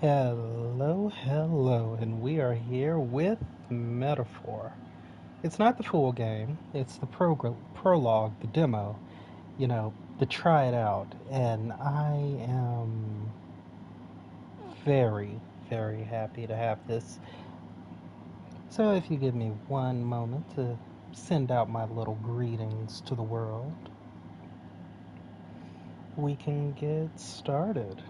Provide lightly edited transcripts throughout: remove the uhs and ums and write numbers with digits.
Hello, hello, and we are here with Metaphor. It's not the full game, it's the prologue, the demo, the try it out, and I am very, very happy to have this. So if you give me one moment to send out my little greetings to the world, we can get started.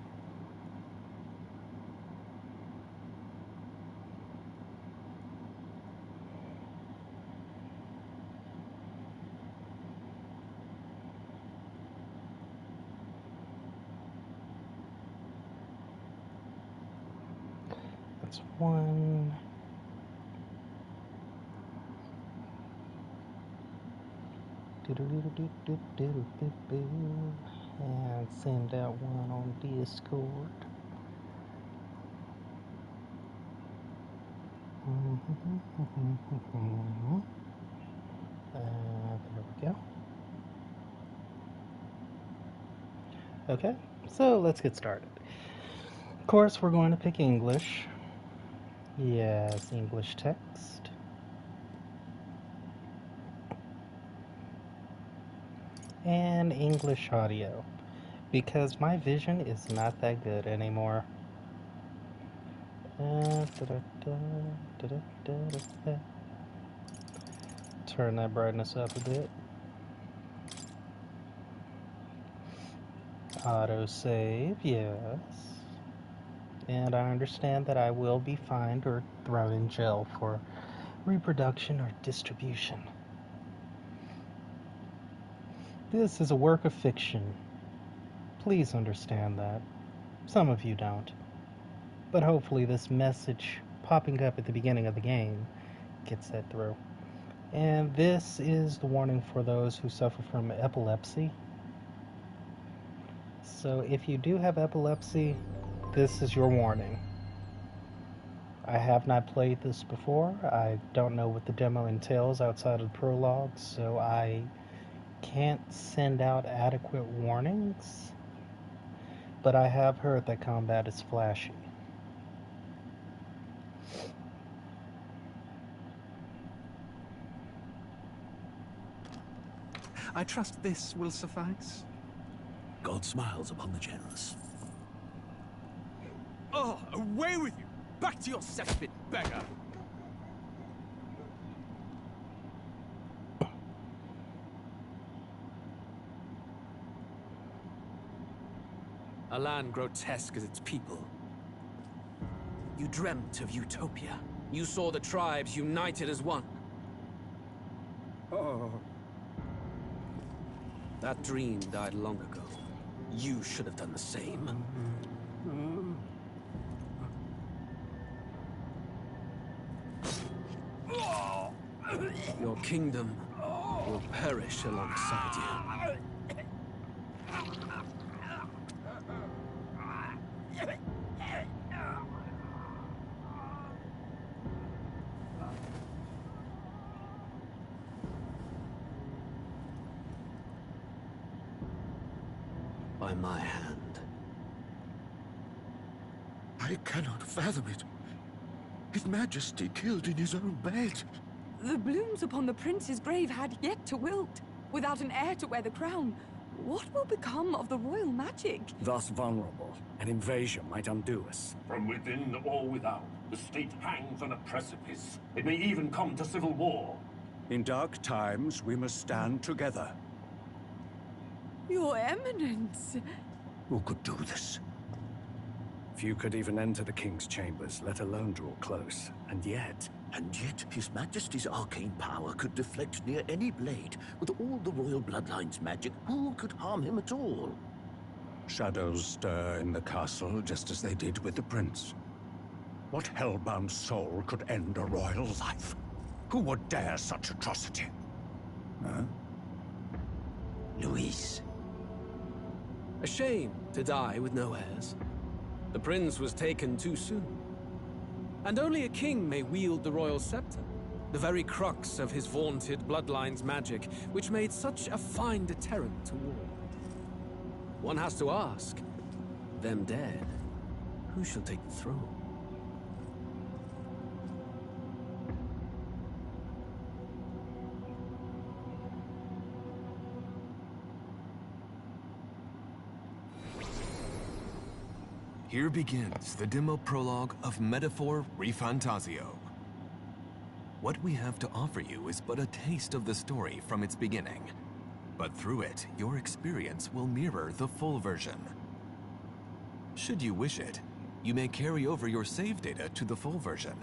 That's one. And send out one on Discord. There we go. Okay, so let's get started. Of course, we're going to pick English. Yes, English text. And English audio, because my vision is not that good anymore. Turn that brightness up a bit. Autosave, yes. And I understand that I will be fined or thrown in jail for reproduction or distribution. This is a work of fiction. Please understand that. Some of you don't. But hopefully this message popping up at the beginning of the game gets that through. And this is the warning for those who suffer from epilepsy. So if you do have epilepsy, this is your warning. I have not played this before. I don't know what the demo entails outside of the prologue, so I can't send out adequate warnings. But I have heard that combat is flashy. I trust this will suffice. God smiles upon the generous. Oh, away with you! Back to your cesspit, beggar! A land grotesque as its people. You dreamt of utopia. You saw the tribes united as one. Oh. That dream died long ago. You should have done the same. Your kingdom will perish alongside you. By my hand. I cannot fathom it. His Majesty killed in his own bed. The blooms upon the prince's grave had yet to wilt. Without an heir to wear the crown, what will become of the royal magic? Thus vulnerable, an invasion might undo us. From within or without, the state hangs on a precipice. It may even come to civil war. In dark times, we must stand together. Your Eminence! Who could do this? Few could even enter the king's chambers, let alone draw close. And yet, His Majesty's arcane power could deflect near any blade. With all the royal bloodline's magic, who could harm him at all? shadows stir in the castle just as they did with the prince. What hellbound soul could end a royal life? Who would dare such atrocity? Huh? Luis. A shame to die with no heirs. The prince was taken too soon. And only a king may wield the royal scepter, the very crux of his vaunted bloodline's magic, which made such a fine deterrent to war. One has to ask, them dead, Who shall take the throne? Here begins the demo prologue of Metaphor ReFantasio. What we have to offer you is but a taste of the story from its beginning, but through it, your experience will mirror the full version. Should you wish it, you may carry over your save data to the full version.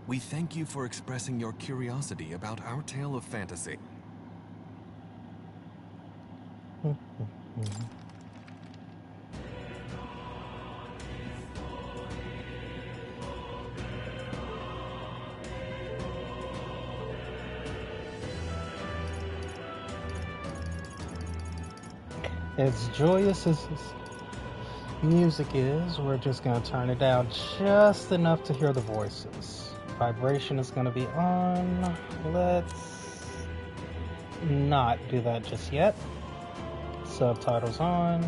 We thank you for expressing your curiosity about our tale of fantasy. As joyous as this music is, we're just going to turn it down just enough to hear the voices. Vibration is going to be on. Let's not do that just yet. Subtitles on.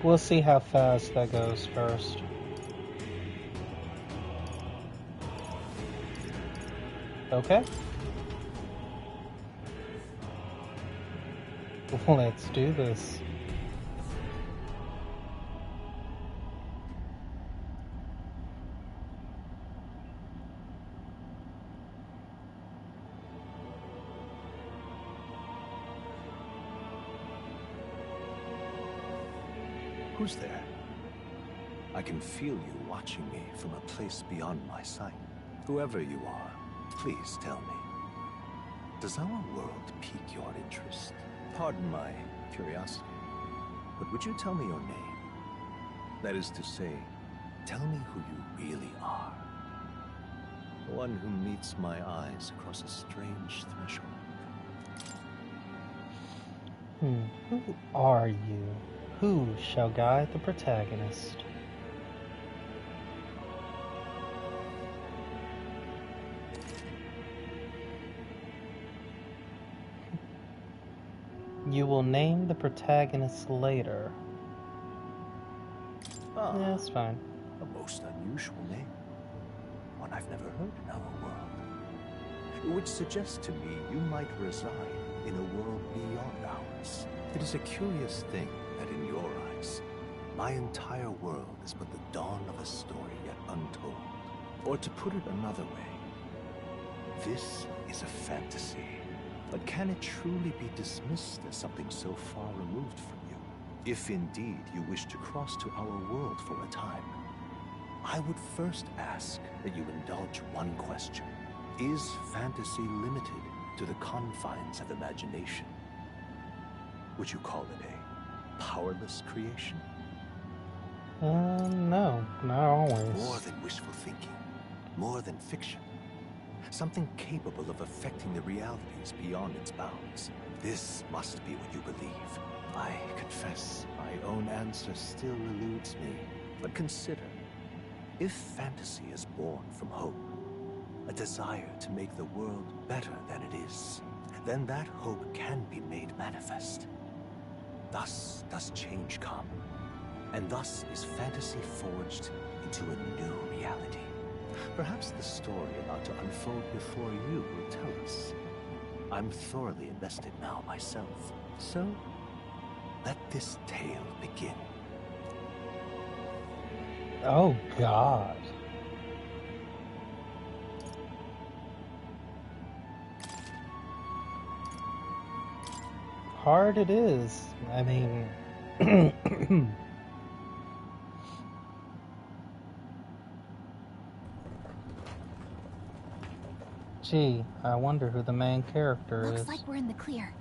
We'll see how fast that goes first. Okay. Let's do this. Who's there? I can feel you watching me from a place beyond my sight. Whoever you are, please tell me. Does our world pique your interest? Pardon my curiosity, but would you tell me your name? That is to say, tell me who you really are. One who meets my eyes across a strange threshold. Who are you? Who shall guide the protagonist? You will name the protagonist later. Ah, Yeah, that's fine. a most unusual name. One I've never heard in our world. Which suggests to me you might reside in a world beyond ours. It is a curious thing that in your eyes, my entire world is but the dawn of a story yet untold. Or to put it another way, this is a fantasy. But can it truly be dismissed as something so far removed from you? If indeed you wish to cross to our world for a time, I would first ask that you indulge one question. Is fantasy limited to the confines of imagination? Would you call it a powerless creation? No, not always. More than wishful thinking, more than fiction. Something capable of affecting the realities beyond its bounds. This must be what you believe. I confess, my own answer still eludes me. But consider, if fantasy is born from hope, a desire to make the world better than it is, then that hope can be made manifest. Thus does change come, and thus is fantasy forged into a new reality. Perhaps the story about to unfold before you will tell us. I'm thoroughly invested now myself, so let this tale begin. Oh, God. Hard it is. I mean... Gee, I wonder who the main character is. Looks like we're in the clear.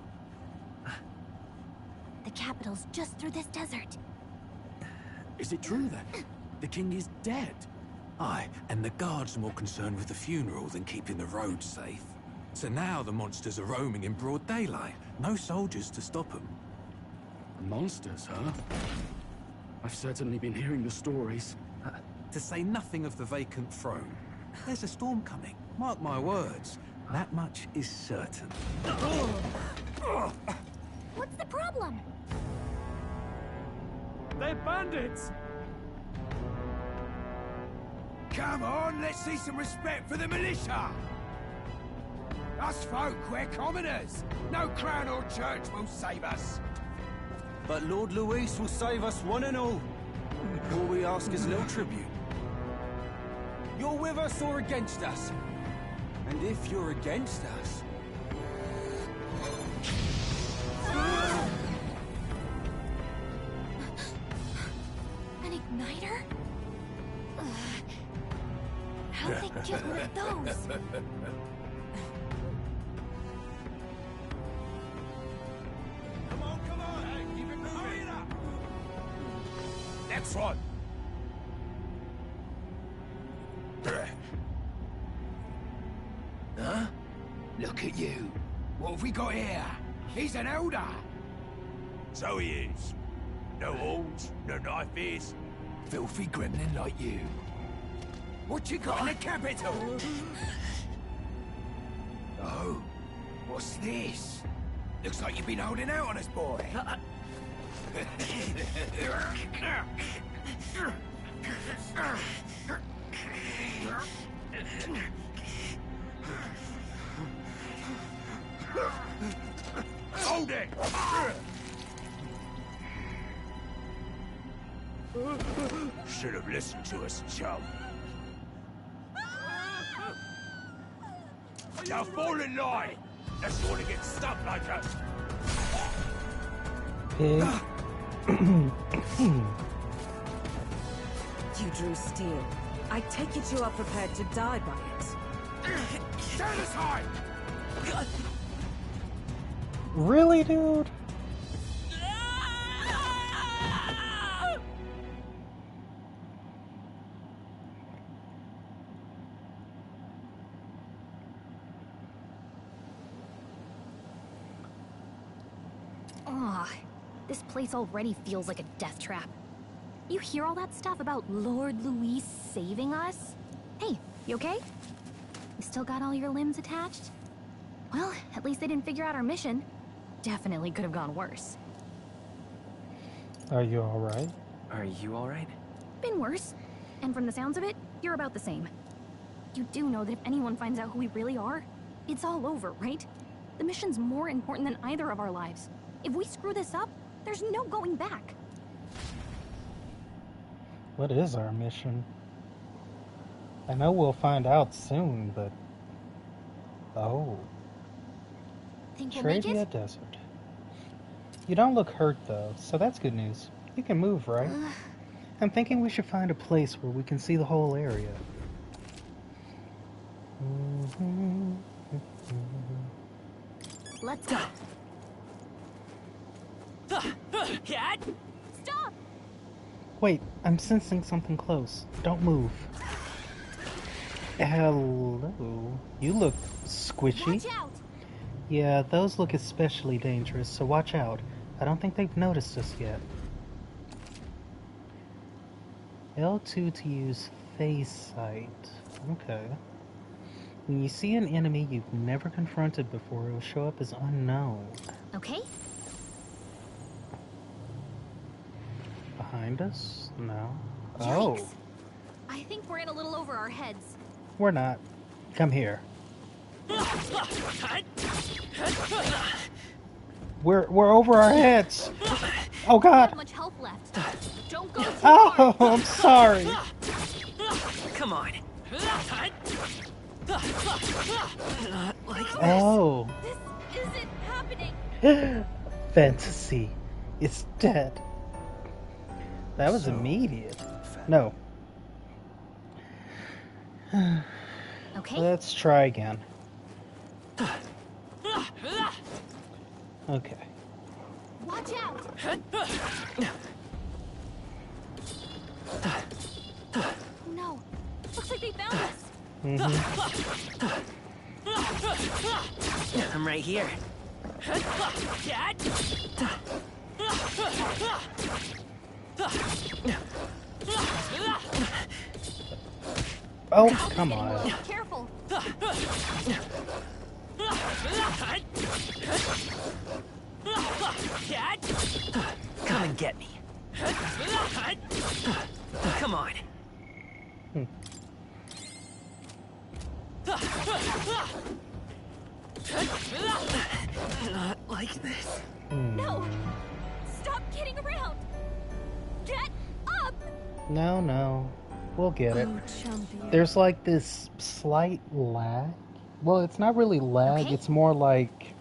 The capital's just through this desert. Is it true then? The king is dead? Aye, and the guards more concerned with the funeral than keeping the roads safe. So now the monsters are roaming in broad daylight. No soldiers to stop them. Monsters, huh? I've certainly been hearing the stories. To say nothing of the vacant throne. There's a storm coming. Mark my words. That much is certain. What's the problem? They're bandits! Come on, let's see some respect for the militia! Us folk, we're commoners. No crown or church will save us. But Lord Luis will save us one and all. All we ask is no tribute. You're with us or against us? And if you're against us... An igniter? How'd they get rid of those? Come on, hey, keep it moving. Hurry it up. Next one. Huh? Look at you. What have we got here? He's an elder. So he is. No horns, no knife ears. Filthy gremlin like you. What you got in the capital? Oh, what's this? Looks like you've been holding out on us, boy. Hold it! Should have listened to us, chum. Now fall in line! Unless you want to get stuck like us. Pig. You drew steel. I take it you are prepared to die by it. Stand aside! Really, dude? This place already feels like a death trap. You hear all that stuff about Lord Luis saving us? Hey, you okay? You still got all your limbs attached? Well, at least they didn't figure out our mission. Definitely could have gone worse. Are you alright? Are you alright? Been worse. And from the sounds of it, you're about the same. You do know that if anyone finds out who we really are, it's all over, right? The mission's more important than either of our lives. If we screw this up, there's no going back. What is our mission? I know we'll find out soon, but... Oh. Think we'll make Travia it? Desert. You don't look hurt, though, so that's good news. You can move, right? I'm thinking we should find a place where we can see the whole area. Let's go. Stop! Wait, I'm sensing something close. Don't move. Hello. You look squishy. Watch out! Yeah, those look especially dangerous, so watch out. I don't think they've noticed us yet. L2 to use face sight. Okay. When you see an enemy you've never confronted before, it will show up as unknown. Okay. Behind us? No. Yikes. Oh. I think we're in a little over our heads. We're not. Come here. We're over our heads. Oh God. Not much health left. Don't go too Oh, far. I'm sorry. Come on. Not like this. Oh. This isn't happening. Fantasy is dead. That was immediate. No. Okay. Let's try again. Okay. Watch out. No. Looks like they found us. I'm right here. Oh, come on. Careful. Come and get me. Come on. Not like this. No! Stop kidding around! Get up! No, no. We'll get it. Oh, champion. There's like this slight lag. Well, it's not really lag. Okay. It's more like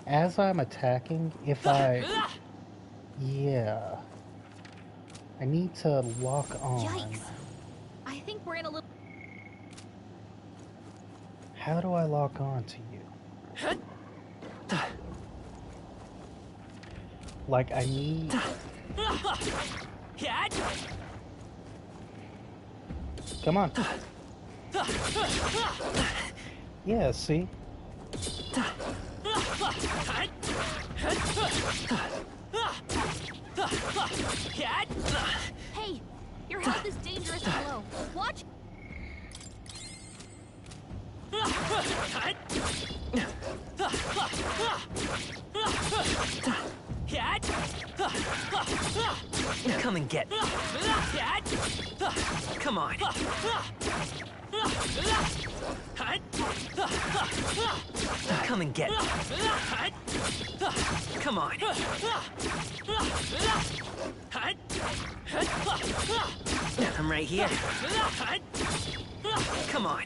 as I'm attacking, if I... Yeah. I need to lock on. Yikes. I think we're in a little... How do I lock on to you? Like, I need... Come on. Yeah, see? Hey, your health is dangerously low. Watch... Come and get me. Come on. Come and get me. Come on. I'm right here. Come on.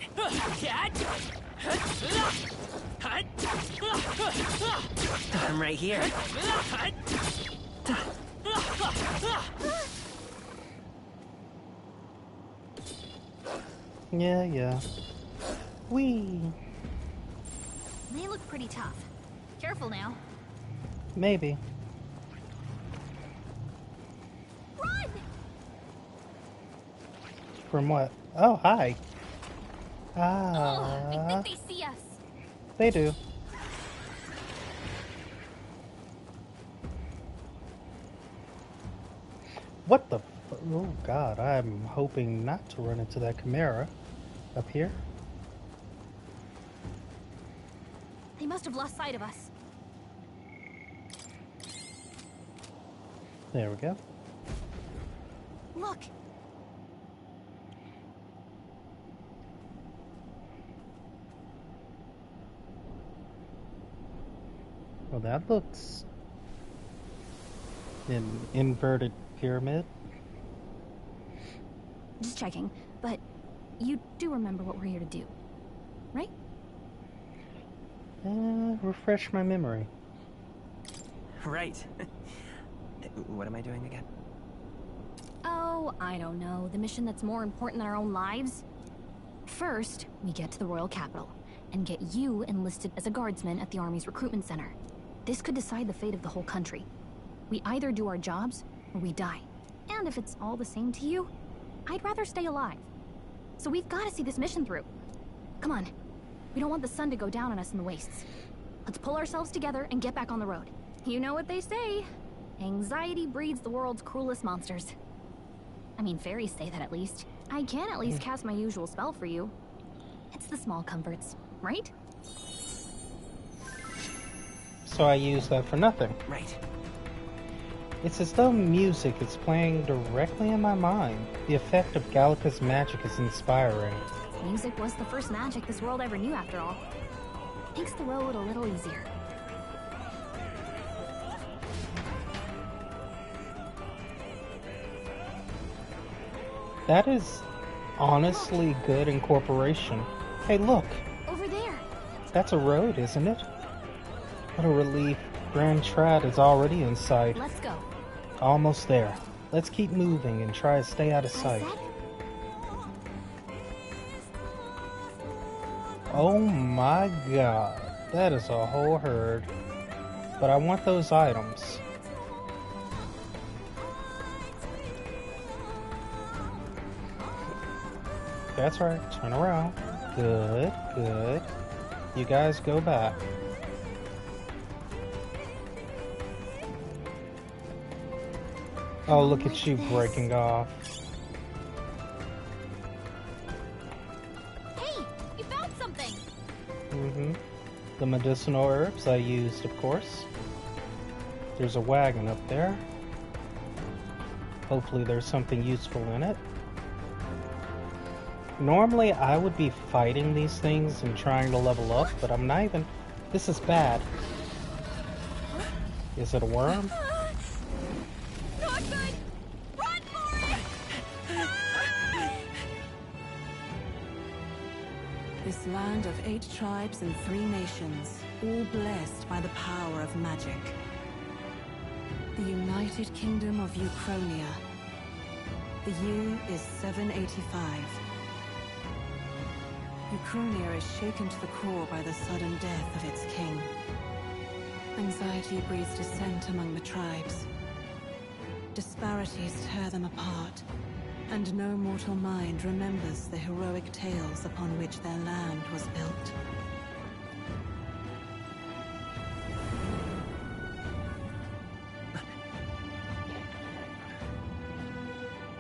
I'm right here. Yeah. Whee! They look pretty tough. Careful now. Maybe. Run! From what? Oh, hi. I think they see us. They do. What the... Oh, God. I'm hoping not to run into that Chimera up here. They must have lost sight of us. There we go. Look! Well, that looks... an inverted pyramid. Just checking, but you do remember what we're here to do, right? Refresh my memory. Right. What am I doing again? Oh, I don't know. The mission that's more important than our own lives? First, we get to the royal capital and get you enlisted as a guardsman at the army's recruitment center. This could decide the fate of the whole country. We either do our jobs or we die. And if it's all the same to you, I'd rather stay alive. So we've got to see this mission through. Come on. We don't want the sun to go down on us in the wastes. Let's pull ourselves together and get back on the road. You know what they say. Anxiety breeds the world's cruelest monsters. I mean, fairies say that at least. I can at least cast my usual spell for you. It's the small comforts, right? So I use that for nothing. Right. It's as though music is playing directly in my mind. The effect of Gallica's magic is inspiring. Music was the first magic this world ever knew, after all. Makes the road a little easier. That is honestly good incorporation. Hey, look! Over there! That's a road, isn't it? What a relief. Grand Trad is already in sight. Let's go. Almost there. Let's keep moving and try to stay out of sight. Oh my god. That is a whole herd. But I want those items. That's right. Turn around. Good, good. You guys go back. Oh, look at you breaking off. Hey, you found something! Mm-hmm. The medicinal herbs I used, of course. There's a wagon up there. Hopefully there's something useful in it. Normally I would be fighting these things and trying to level up, but I'm not even... This is bad. Is it a worm? Not good! Run for it! This land of 8 tribes and 3 nations, all blessed by the power of magic. The United Kingdom of Uchronia. The year is 785. Uchronia is shaken to the core by the sudden death of its king. Anxiety breeds dissent among the tribes. Disparities tear them apart, and no mortal mind remembers the heroic tales upon which their land was built.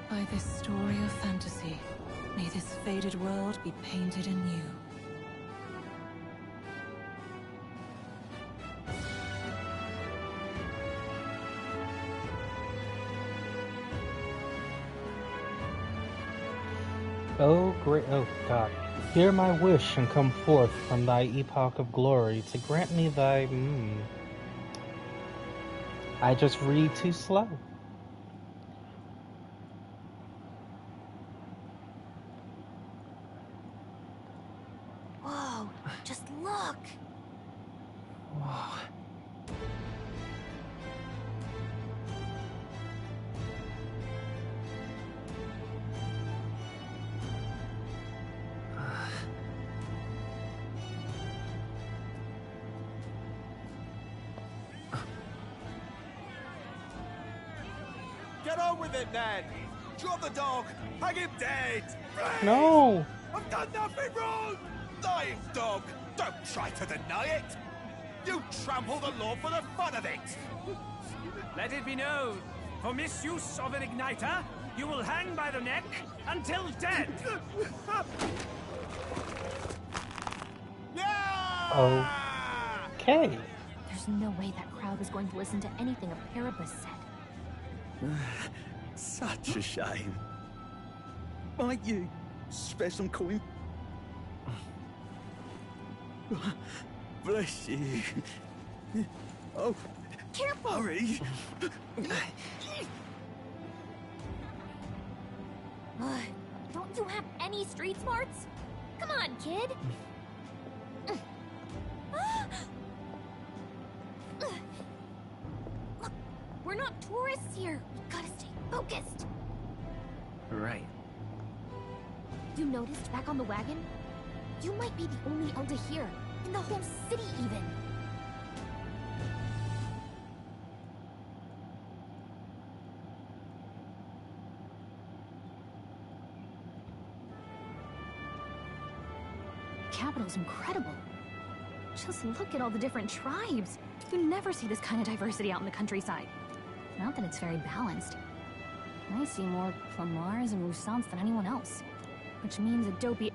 By this story of fantasy, may this faded world be painted anew. Oh, great. Oh, God. Hear my wish and come forth from thy epoch of glory to grant me thy... I just read too slow. Whoa, just look! Whoa. Get on with it, then! Drop the dog! Hang him dead! Free! No! I've done nothing wrong! Lying dog! Don't try to deny it! You trample the law for the fun of it! Let it be known, for misuse of an igniter, you will hang by the neck until dead! Okay. There's no way that crowd was going to listen to anything a Paribus said. Such a shame. Might you spare some coin? Bless you. Oh, careful! Hurry! Don't you have any street smarts? Come on, kid! Look, we're not tourists here. We gotta stay focused. Right. You noticed back on the wagon? You might be the only elder here, in the whole city even. Capital's incredible. Just look at all the different tribes. You never see this kind of diversity out in the countryside. Not that it's very balanced. I see more Clamars and Roussants than anyone else. Which means a dopey...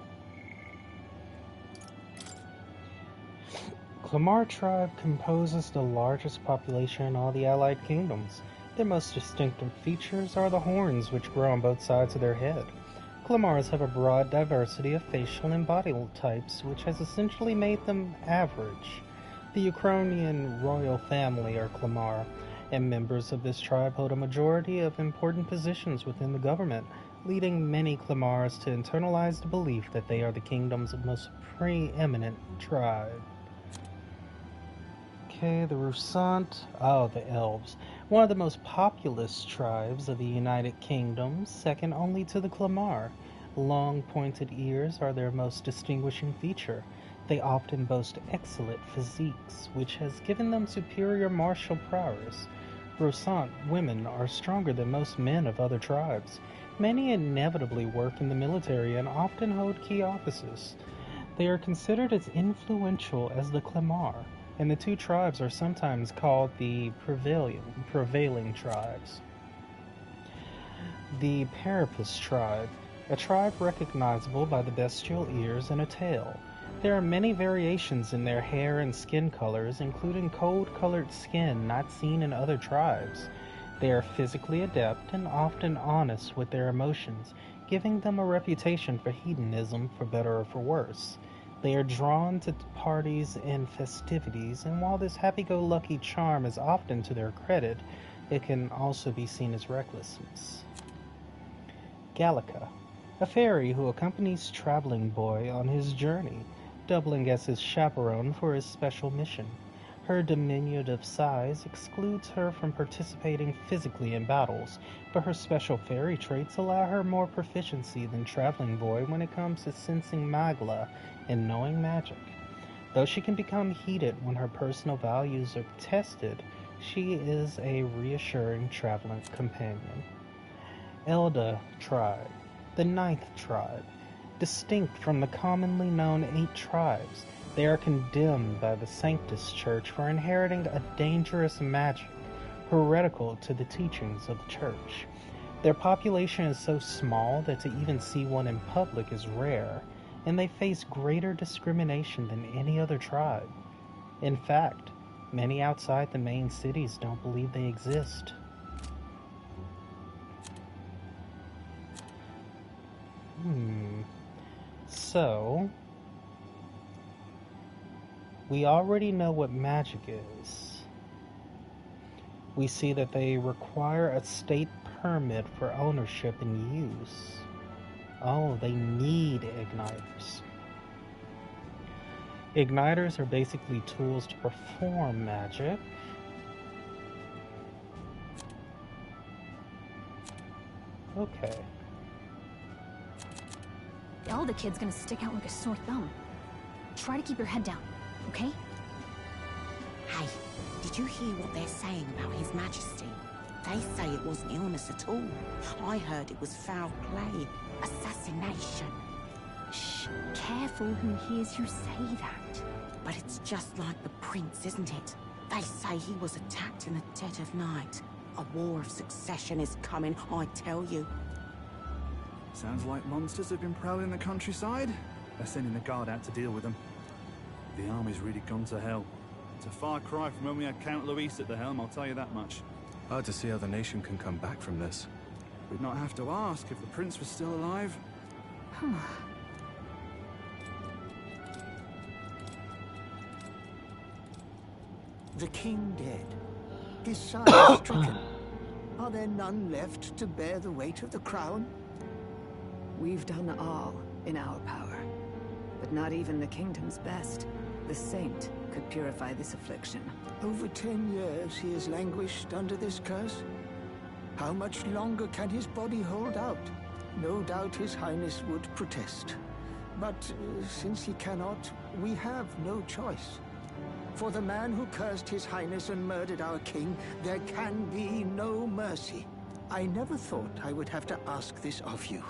Clamar tribe composes the largest population in all the Allied kingdoms. Their most distinctive features are the horns which grow on both sides of their head. Clamars have a broad diversity of facial and body types, which has essentially made them average. The Uchronian royal family are Clamar, and members of this tribe hold a majority of important positions within the government, leading many Clamars to internalize the belief that they are the kingdom's most preeminent tribe. Okay, the Roussant. Oh, the Elves. One of the most populous tribes of the United Kingdom, second only to the Clamar. Long pointed ears are their most distinguishing feature. They often boast excellent physiques, which has given them superior martial prowess. Roussant women are stronger than most men of other tribes. Many inevitably work in the military and often hold key offices. They are considered as influential as the Clamar, and the two tribes are sometimes called the prevailing tribes. The Parapus tribe, a tribe recognizable by the bestial ears and a tail. There are many variations in their hair and skin colors, including cold-colored skin not seen in other tribes. They are physically adept and often honest with their emotions, giving them a reputation for hedonism, for better or for worse. They are drawn to parties and festivities, and while this happy-go-lucky charm is often to their credit, it can also be seen as recklessness. Gallica, a fairy who accompanies Traveling Boy on his journey, doubling as his chaperone for his special mission. Her diminutive size excludes her from participating physically in battles, but her special fairy traits allow her more proficiency than Traveling Boy when it comes to sensing magla and knowing magic. Though she can become heated when her personal values are tested, she is a reassuring traveling companion. Elda tribe, the 9th tribe. Distinct from the commonly known 8 tribes, they are condemned by the Sanctus Church for inheriting a dangerous magic, heretical to the teachings of the Church. Their population is so small that to even see one in public is rare, and they face greater discrimination than any other tribe. In fact, many outside the main cities don't believe they exist. So, we already know what magic is. We see that they require a state permit for ownership and use. Oh, they need igniters. Igniters are basically tools to perform magic. Okay. The Elda kid's gonna stick out like a sore thumb. Try to keep your head down, okay? Hey, did you hear what they're saying about His Majesty? They say it wasn't illness at all. I heard it was foul play, assassination. Shh, careful who hears you say that. But it's just like the prince, isn't it? They say he was attacked in the dead of night. A war of succession is coming, I tell you. Sounds like monsters have been prowling the countryside. They're sending the guard out to deal with them. The army's really gone to hell. It's a far cry from when we had Count Luis at the helm, I'll tell you that much. Hard to see how the nation can come back from this. We'd not have to ask if the prince was still alive. The king dead. His son stricken. Are there none left to bear the weight of the crown? We've done all in our power, but not even the kingdom's best, the saint, could purify this affliction. Over 10 years he has languished under this curse. How much longer can his body hold out? No doubt His Highness would protest. But since he cannot, we have no choice. For the man who cursed His Highness and murdered our king, there can be no mercy. I never thought I would have to ask this of you.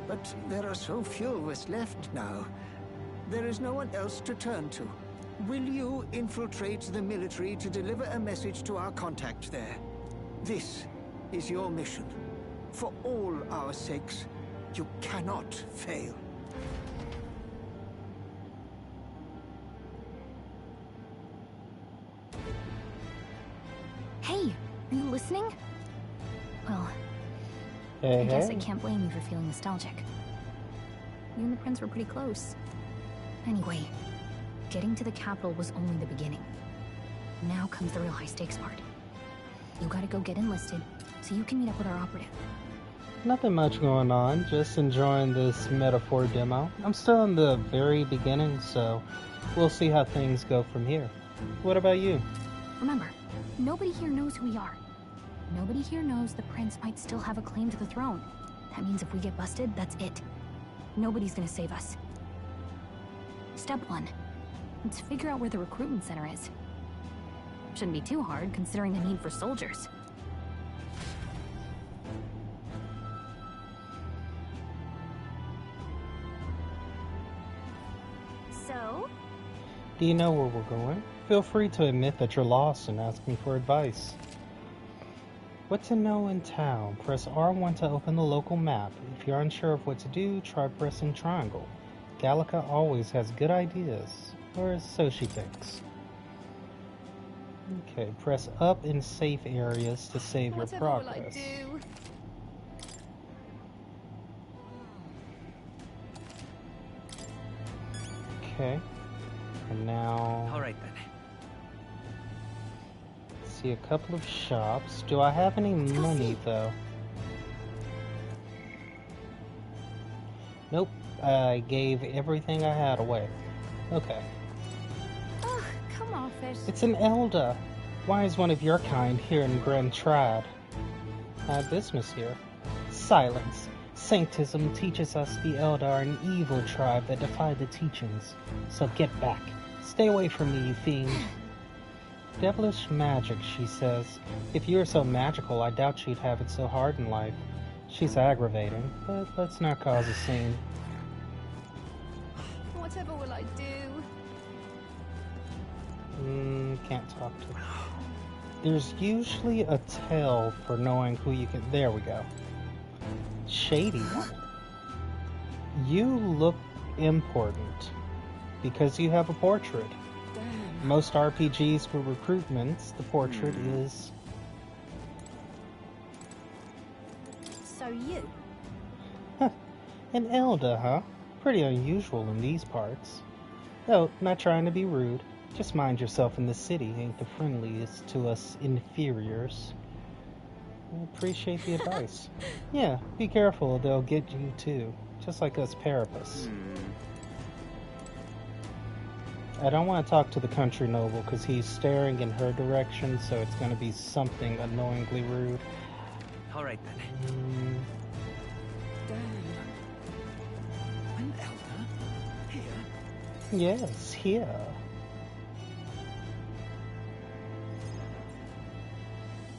But there are so few of us left now. There is no one else to turn to. Will you infiltrate the military to deliver a message to our contact there? This is your mission. For all our sakes, you cannot fail. Hey, are you listening? Well, I guess I can't blame you for feeling nostalgic. You and the prince were pretty close. Anyway, getting to the capital was only the beginning. Now comes the real high-stakes part. You gotta go get enlisted, so you can meet up with our operative. Nothing much going on, just enjoying this metaphor demo. I'm still in the very beginning, so we'll see how things go from here. What about you? Remember, nobody here knows who we are. Nobody here knows the prince might still have a claim to the throne. That means if we get busted, that's it. Nobody's gonna save us. Step 1. Let's figure out where the recruitment center is. Shouldn't be too hard, considering the need for soldiers. So? Do you know where we're going? Feel free to admit that you're lost and ask me for advice. What to know in town? Press R1 to open the local map. If you're unsure of what to do, try pressing triangle. Gallica always has good ideas, or so she thinks. Okay, press up in safe areas to save your progress. Will I do? Okay, and now... Alright then. See a couple of shops. Do I have any money though? Nope, I gave everything I had away. Okay. Ugh, come off it. It's an Elder. Why is one of your kind here in Grand Trad? Business here. Silence. Saintism teaches us the Elder are an evil tribe that defy the teachings. So get back. Stay away from me, you fiend. Devilish magic, she says. If you were so magical, I doubt you'd have it so hard in life. She's aggravating, but let's not cause a scene. Whatever will I do? Can't talk to her. There's usually a tell for knowing who you can... There we go. Shady one. You look important because you have a portrait. Most RPGs for recruitments, the portrait is... So you? An Elder, huh? Pretty unusual in these parts. No, not trying to be rude. Just mind yourself in the city ain't the friendliest to us inferiors. I appreciate the advice. Yeah, be careful, they'll get you too. Just like us Parapus. I don't want to talk to the country noble because he's staring in her direction, so it's going to be something annoyingly rude. Alright then. An Elder? Here? Yes, here.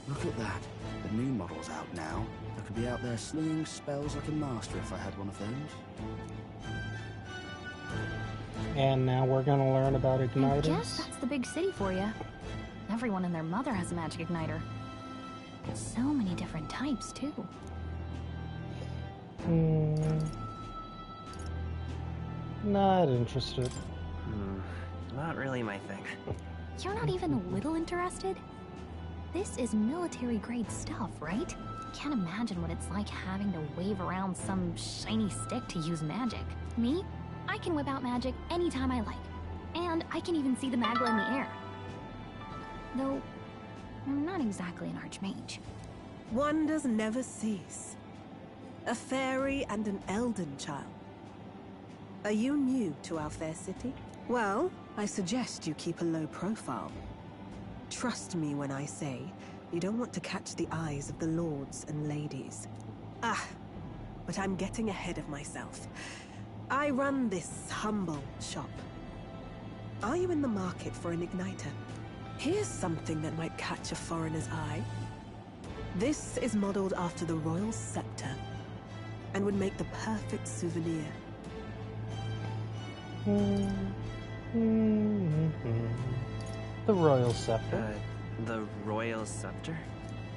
Look at that. The new model's out now. I could be out there slinging spells like a master if I had one of those. And now we're gonna learn about igniters. I guess that's the big city for you. Everyone and their mother has a magic igniter. So many different types, too. Not interested. Not really my thing. You're not even a little interested? This is military-grade stuff, right? Can't imagine what it's like having to wave around some shiny stick to use magic. Me? I can whip out magic anytime I like. And I can even see the magla in the air. Though, I'm not exactly an archmage. Wonders never cease. A fairy and an elden child. Are you new to our fair city? Well, I suggest you keep a low profile. Trust me when I say you don't want to catch the eyes of the lords and ladies. But I'm getting ahead of myself. I run this humble shop. Are you in the market for an igniter? Here's something that might catch a foreigner's eye. This is modeled after the royal scepter and would make the perfect souvenir. The royal scepter. The royal scepter?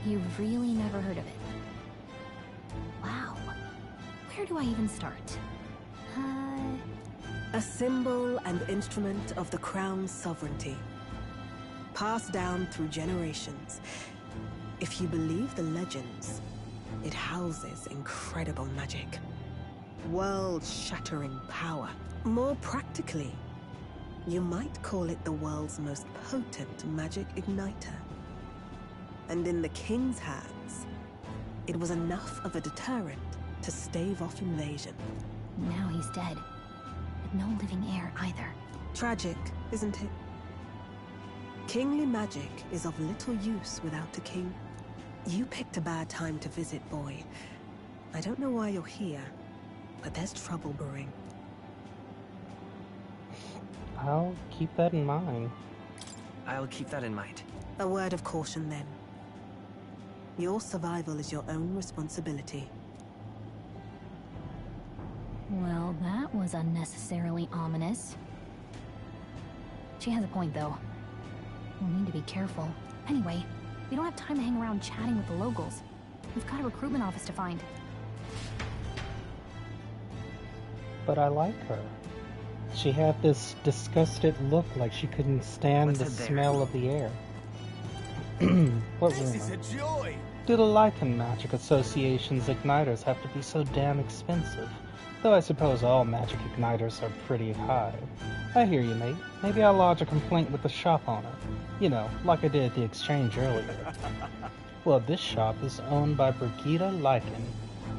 You've really never heard of it. Wow. Where do I even start? A symbol and instrument of the crown's sovereignty. Passed down through generations. If you believe the legends, it houses incredible magic. World-shattering power. More practically, you might call it the world's most potent magic igniter. And in the king's hands, it was enough of a deterrent to stave off invasion. Now he's dead. With no living heir either. Tragic, isn't it? Kingly magic is of little use without a king. You picked a bad time to visit, boy. I don't know why you're here, but there's trouble brewing. I'll keep that in mind. I'll keep that in mind. A word of caution, then. Your survival is your own responsibility. Well, that was unnecessarily ominous. She has a point, though. We'll need to be careful. Anyway, We don't have time to hang around chatting with the locals. We've got a recruitment office to find. But I like her. She had this disgusted look like she couldn't stand the smell of the air. What rumor? This is a joy! Do the Lycan Magic Association's igniters have to be so damn expensive? Though I suppose all magic igniters are pretty high. I hear you, mate. Maybe I'll lodge a complaint with the shop owner. You know, like I did at the exchange earlier. Well, this shop is owned by Brigida Lycan.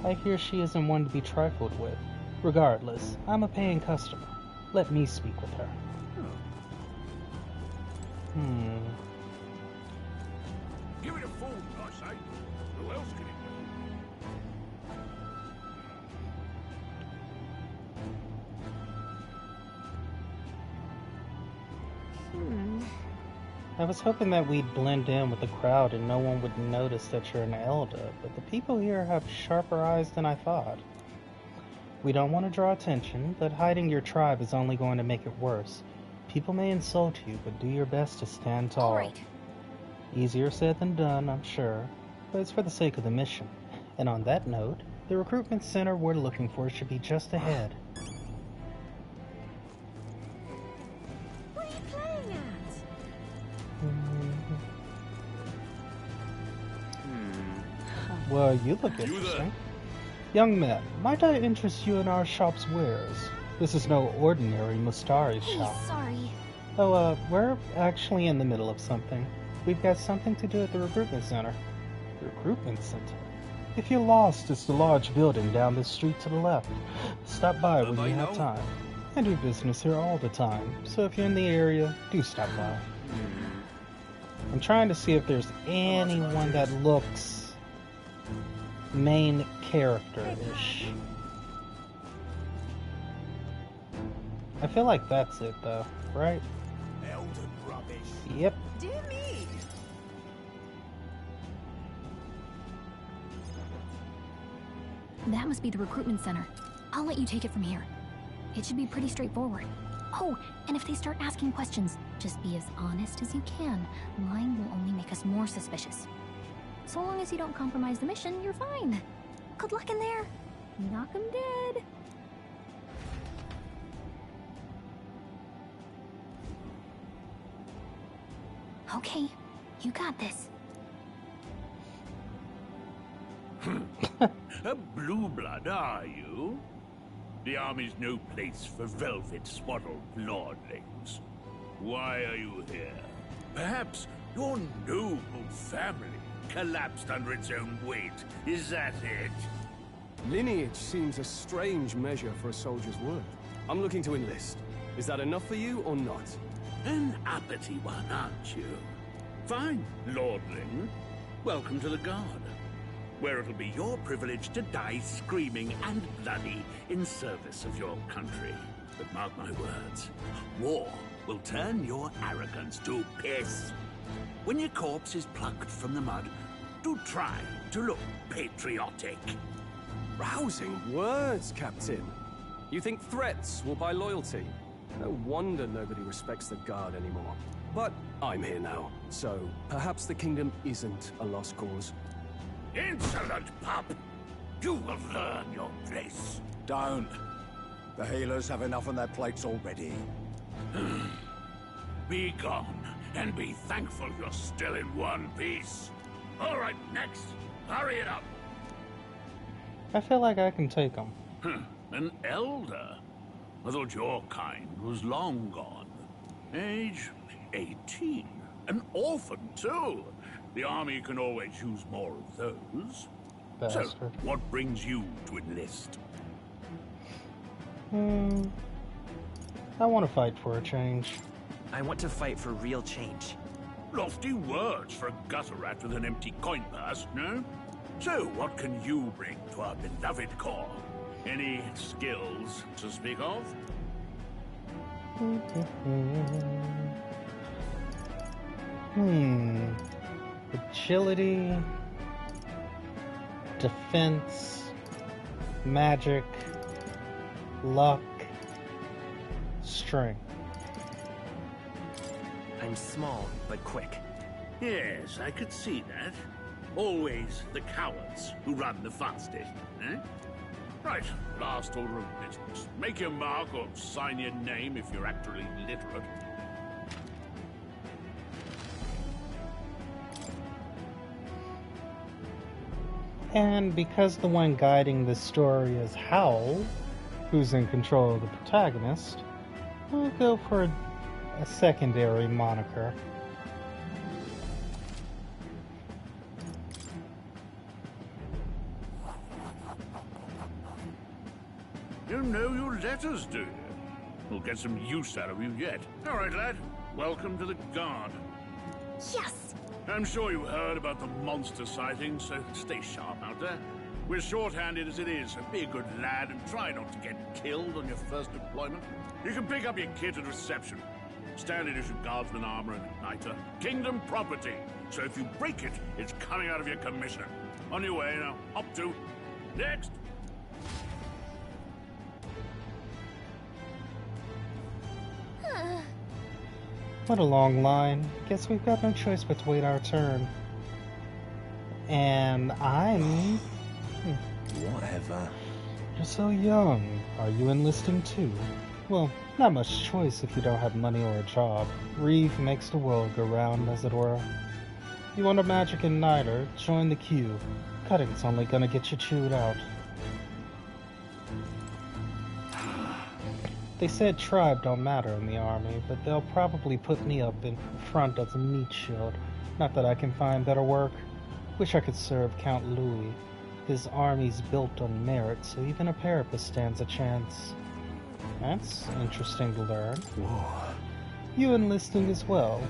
I hear she isn't one to be trifled with. Regardless, I'm a paying customer. Let me speak with her. Give it a fool, I say. Who else can it I was hoping that we'd blend in with the crowd and no one would notice that you're an elder, but the people here have sharper eyes than I thought. We don't want to draw attention, but hiding your tribe is only going to make it worse. People may insult you, but do your best to stand tall. All right. Easier said than done, I'm sure, but it's for the sake of the mission. And on that note, the recruitment center we're looking for should be just ahead. What are you playing at? Well, you look interesting. Young man, might I interest you in our shop's wares? This is no ordinary Mustari shop. Sorry. Oh, we're actually in the middle of something. We've got something to do at the recruitment center. Recruitment center? If you're lost, it's the large building down this street to the left. Stop by when you have time. I do business here all the time, so if you're in the area, do stop by. I'm trying to see if there's anyone that looks main character-ish. I feel like that's it, though, right? Elden rubbish. Yep. Dear me! That must be the recruitment center. I'll let you take it from here. It should be pretty straightforward. Oh, and if they start asking questions, just be as honest as you can. Lying will only make us more suspicious. So long as you don't compromise the mission, you're fine. Good luck in there. Knock 'em dead. Okay, you got this. A blue blood, are you? The army's no place for velvet-swaddled lordlings. Why are you here? Perhaps your noble family collapsed under its own weight. Is that it? Lineage seems a strange measure for a soldier's worth. I'm looking to enlist. Is that enough for you or not? An uppity one, aren't you? Fine, lordling. Welcome to the Guard, where it'll be your privilege to die screaming and bloody in service of your country. But mark my words, war will turn your arrogance to piss. When your corpse is plucked from the mud, do try to look patriotic. Rousing words, Captain. You think threats will buy loyalty? No wonder nobody respects the Guard anymore. But I'm here now, so perhaps the kingdom isn't a lost cause. Insolent pup! You will learn your place. Don't. The healers have enough on their plates already. Be gone, and be thankful you're still in one piece. All right, next. Hurry it up. I feel like I can take them. An elder? I thought your kind was long gone. Age 18. An orphan, too. The army can always use more of those. Bastard. So, what brings you to enlist? I want to fight for a change. I want to fight for real change. Lofty words for a gutter rat with an empty coin purse, no? So, what can you bring to our beloved corps? Any skills to speak of? Agility, defense, magic, luck, strength. I'm small, but quick. Yes, I could see that. Always the cowards who run the fastest, eh? Right, last order of business. Make your mark or sign your name if you're actually literate. And because the one guiding this story is Howl, who's in control of the protagonist, we'll go for a secondary moniker. You know your letters, do you? We'll get some use out of you yet. All right, lad. Welcome to the Guard. Yes! I'm sure you heard about the monster sightings, so stay sharp out there. We're short-handed as it is, so be a good lad and try not to get killed on your first deployment. You can pick up your kit at reception. Standard issue guardsman armor and igniter. Kingdom property. So if you break it, it's coming out of your commission. On your way now. Up to. Next. What a long line. Guess we've got no choice but to wait our turn. And I'm... Whatever. You're so young. Are you enlisting too? Well, not much choice if you don't have money or a job. Reeve makes the world go round, as it were. You want a magic igniter? Join the queue. Cutting's only gonna get you chewed out. They said tribe don't matter in the army, but they'll probably put me up in front as a meat shield. Not that I can find better work. Wish I could serve Count Louis. His army's built on merit, so even a parapet stands a chance. That's interesting to learn. Whoa. You enlisting as well?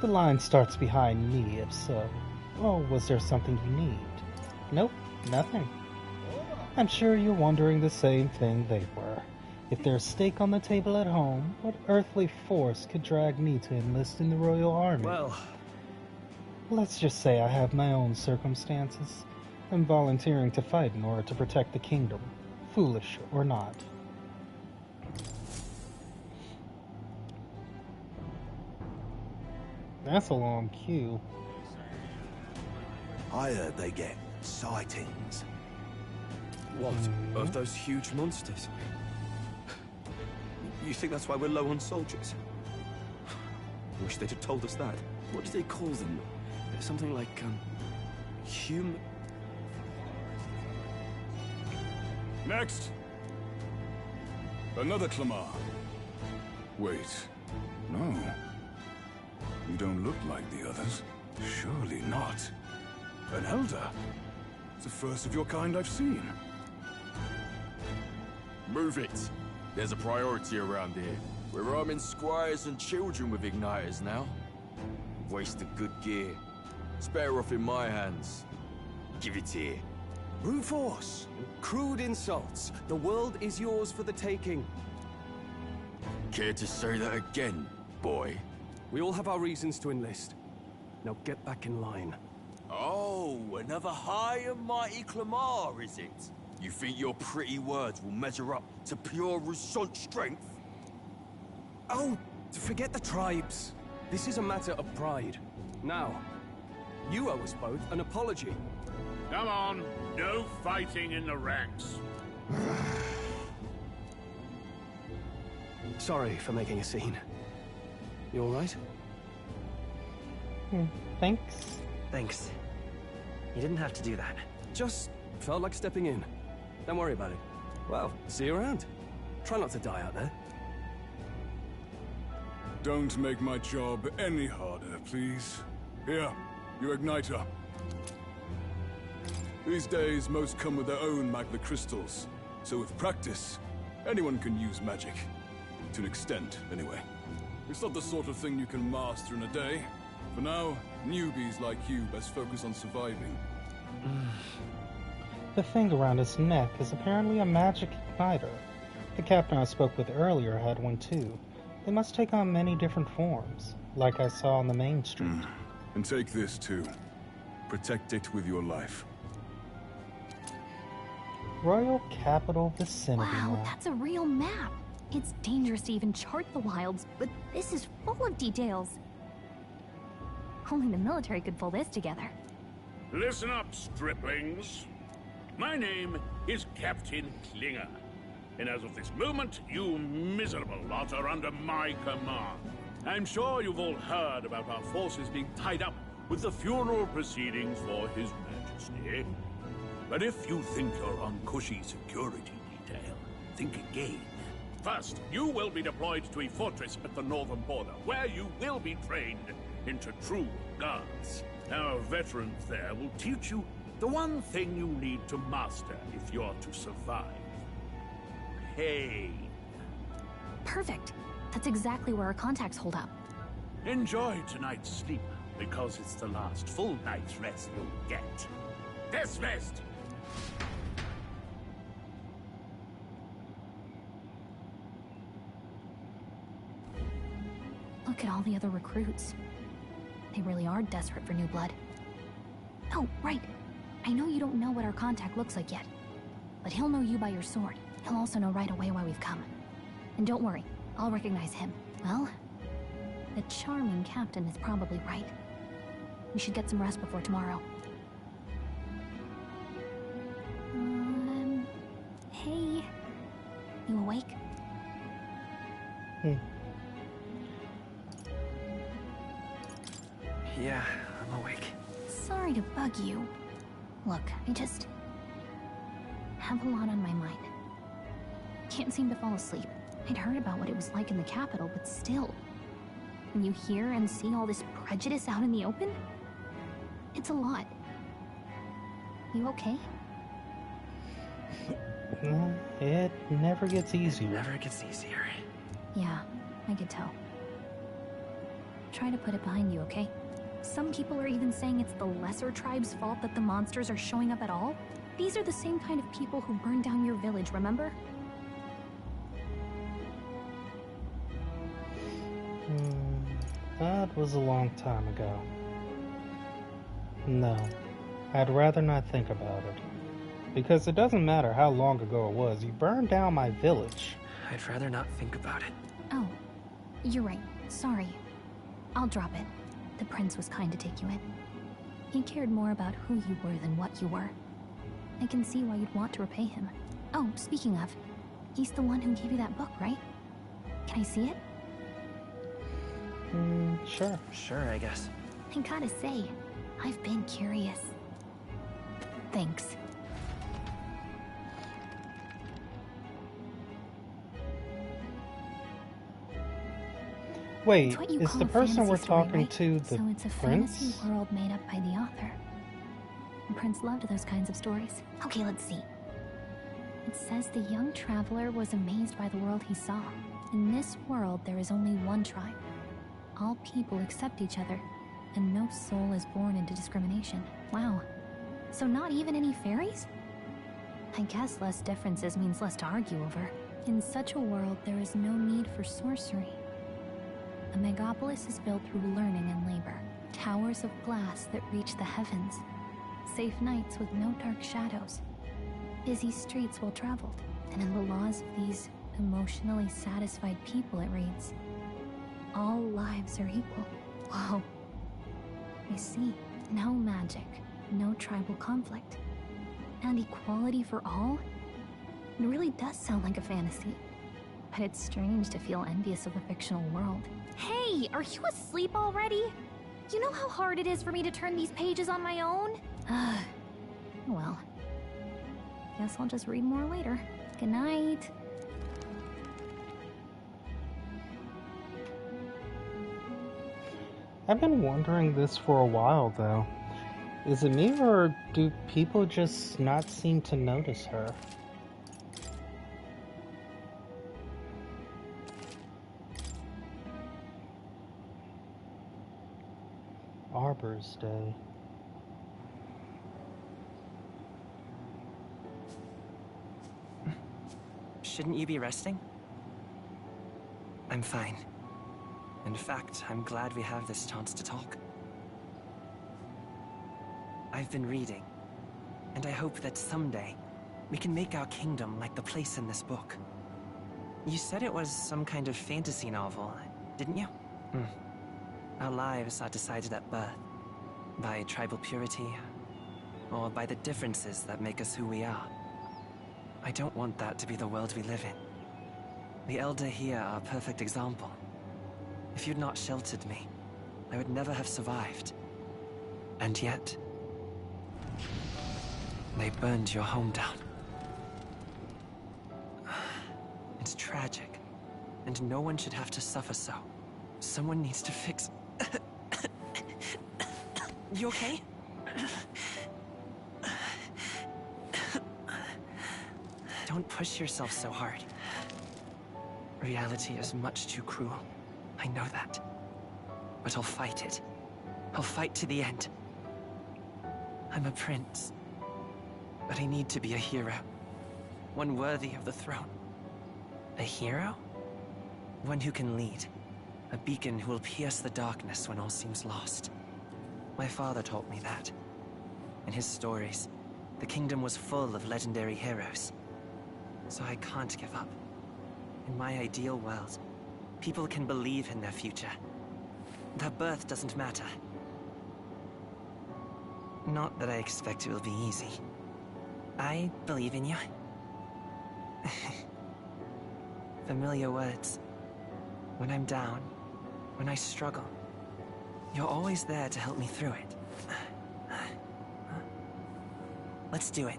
The line starts behind me, if so. Oh, was there something you need? Nope, nothing. I'm sure you're wondering the same thing they were. If there's stake on the table at home, what earthly force could drag me to enlist in the Royal Army? Well, let's just say I have my own circumstances. I'm volunteering to fight in order to protect the kingdom, foolish or not. That's a long queue. I heard they get sightings. What? Of those huge monsters? You think that's why we're low on soldiers? Wish they'd have told us that. What do they call them? Something like, human... Next! Another Clamar. Wait. No. You don't look like the others. Surely not. An elder? It's the first of your kind I've seen. Move it. There's a priority around here. We're arming squires and children with igniters now. Wasted good gear. It's better off in my hands. Give it here. Brute force. Crude insults. The world is yours for the taking. Care to say that again, boy? We all have our reasons to enlist. Now get back in line. Oh, another high and mighty Clamar, is it? You think your pretty words will measure up to pure Rousant strength? Oh, forget the tribes. This is a matter of pride. Now, you owe us both an apology. Come on, no fighting in the ranks. Sorry for making a scene. You all right? Thanks. Thanks. You didn't have to do that. Just felt like stepping in. Don't worry about it. Well, see you around. Try not to die out there. Don't make my job any harder, please. Here, your igniter. These days, most come with their own magna crystals. So with practice, anyone can use magic. To an extent, anyway. It's not the sort of thing you can master in a day. For now, newbies like you best focus on surviving. The thing around his neck is apparently a magic igniter. The captain I spoke with earlier had one too. They must take on many different forms, like I saw on the main street. And take this too. Protect it with your life. Royal Capital Vicinity Wow, map. that's a real map. It's dangerous to even chart the wilds, but this is full of details. Only the military could pull this together. Listen up, striplings. My name is Captain Klinger, and as of this moment, you miserable lot are under my command. I'm sure you've all heard about our forces being tied up with the funeral proceedings for His Majesty. But if you think you're on cushy security detail, think again. First, you will be deployed to a fortress at the northern border, where you will be trained into true guards. Our veterans there will teach you the one thing you need to master if you're to survive. Pain. Perfect. That's exactly where our contacts hold up. Enjoy tonight's sleep, because it's the last full night's rest you'll get. Dismissed! Look at all the other recruits. They really are desperate for new blood. Oh, right. I know you don't know what our contact looks like yet, but he'll know you by your sword. He'll also know right away why we've come. And don't worry, I'll recognize him. Well, the charming captain is probably right. We should get some rest before tomorrow. Hey. You awake? Yeah, I'm awake. Sorry to bug you. Look, I just have a lot on my mind. Can't seem to fall asleep. I'd heard about what it was like in the capital, but still. When you hear and see all this prejudice out in the open, it's a lot. You okay? No, it never gets easier. Never gets easier. Yeah, I could tell. Try to put it behind you, okay? Some people are even saying it's the lesser tribe's fault that the monsters are showing up at all. These are the same kind of people who burned down your village, remember? That was a long time ago. No, I'd rather not think about it. Because it doesn't matter how long ago it was, you burned down my village. I'd rather not think about it. Oh, you're right. Sorry. I'll drop it. The prince was kind to take you in. He cared more about who you were than what you were. I can see why you'd want to repay him. Oh, speaking of, he's the one who gave you that book, right? Can I see it? Sure. Sure, I guess. I gotta say, I've been curious. Thanks. Wait, It's what you is call the a person fantasy we're story, talking right? to the So it's a prince? fantasy world made up by the author. The prince loved those kinds of stories. Okay, let's see. It says the young traveler was amazed by the world he saw. In this world, there is only one tribe. All people accept each other, and no soul is born into discrimination. Wow. So not even any fairies? I guess less differences means less to argue over. In such a world, there is no need for sorcery. A megapolis is built through learning and labor. Towers of glass that reach the heavens. Safe nights with no dark shadows. Busy streets well traveled. And in the laws of these emotionally satisfied people, it reads, all lives are equal. Whoa. I see. No magic, no tribal conflict, and equality for all? It really does sound like a fantasy. But it's strange to feel envious of a fictional world. Hey, are you asleep already? You know how hard it is for me to turn these pages on my own? Well, guess I'll just read more later. Good night. I've been wondering this for a while, though. Is it me, or do people just not seem to notice her? Arbor's Day. Shouldn't you be resting? I'm fine. In fact, I'm glad we have this chance to talk. I've been reading, and I hope that someday we can make our kingdom like the place in this book. You said it was some kind of fantasy novel, didn't you? Our lives are decided at birth, by tribal purity, or by the differences that make us who we are. I don't want that to be the world we live in. The Elder here are a perfect example. If you'd not sheltered me, I would never have survived. And yet, they burned your home down. It's tragic, and no one should have to suffer so. Someone needs to fix... You okay? Don't push yourself so hard. Reality is much too cruel. I know that. But I'll fight it. I'll fight to the end. I'm a prince. But I need to be a hero. One worthy of the throne. A hero? One who can lead. A beacon who will pierce the darkness when all seems lost. My father taught me that. In his stories, the kingdom was full of legendary heroes. So I can't give up. In my ideal world, people can believe in their future. Their birth doesn't matter. Not that I expect it will be easy. I believe in you. Familiar words. When I'm down, when I struggle, you're always there to help me through it. Let's do it.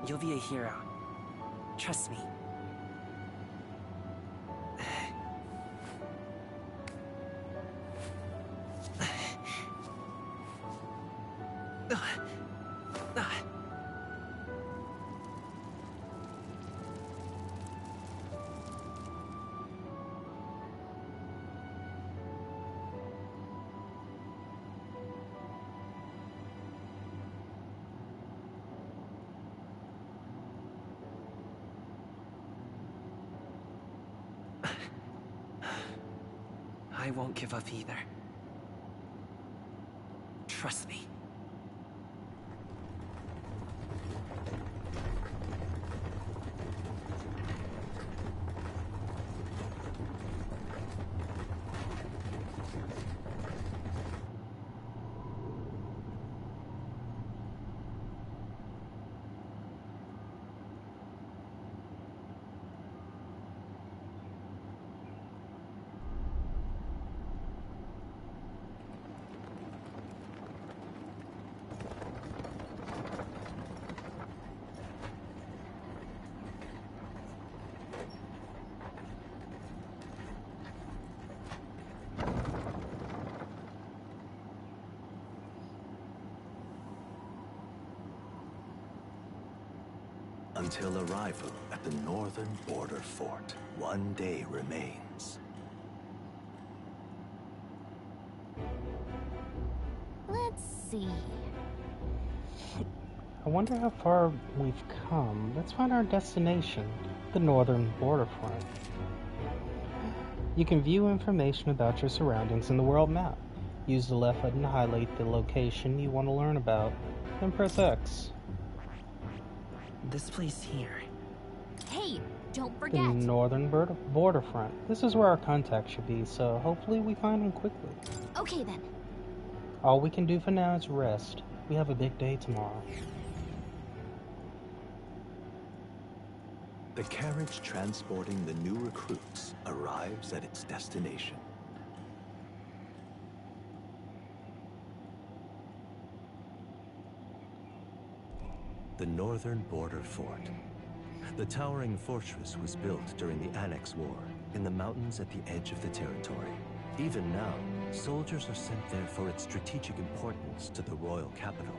You'll be a hero. Trust me. I won't give up either. Trust me. Until arrival at the northern border fort, one day remains. Let's see. I wonder how far we've come. Let's find our destination, the northern border front. You can view information about your surroundings in the world map. Use the left button to highlight the location you want to learn about, then press X. This place here. Hey, don't The forget. northern border front. This is where our contact should be, so hopefully we find him quickly. Okay then. All we can do for now is rest. We have a big day tomorrow. The carriage transporting the new recruits arrives at its destination. The northern border fort. The towering fortress was built during the Annex War in the mountains at the edge of the territory. Even now, soldiers are sent there for its strategic importance to the royal capital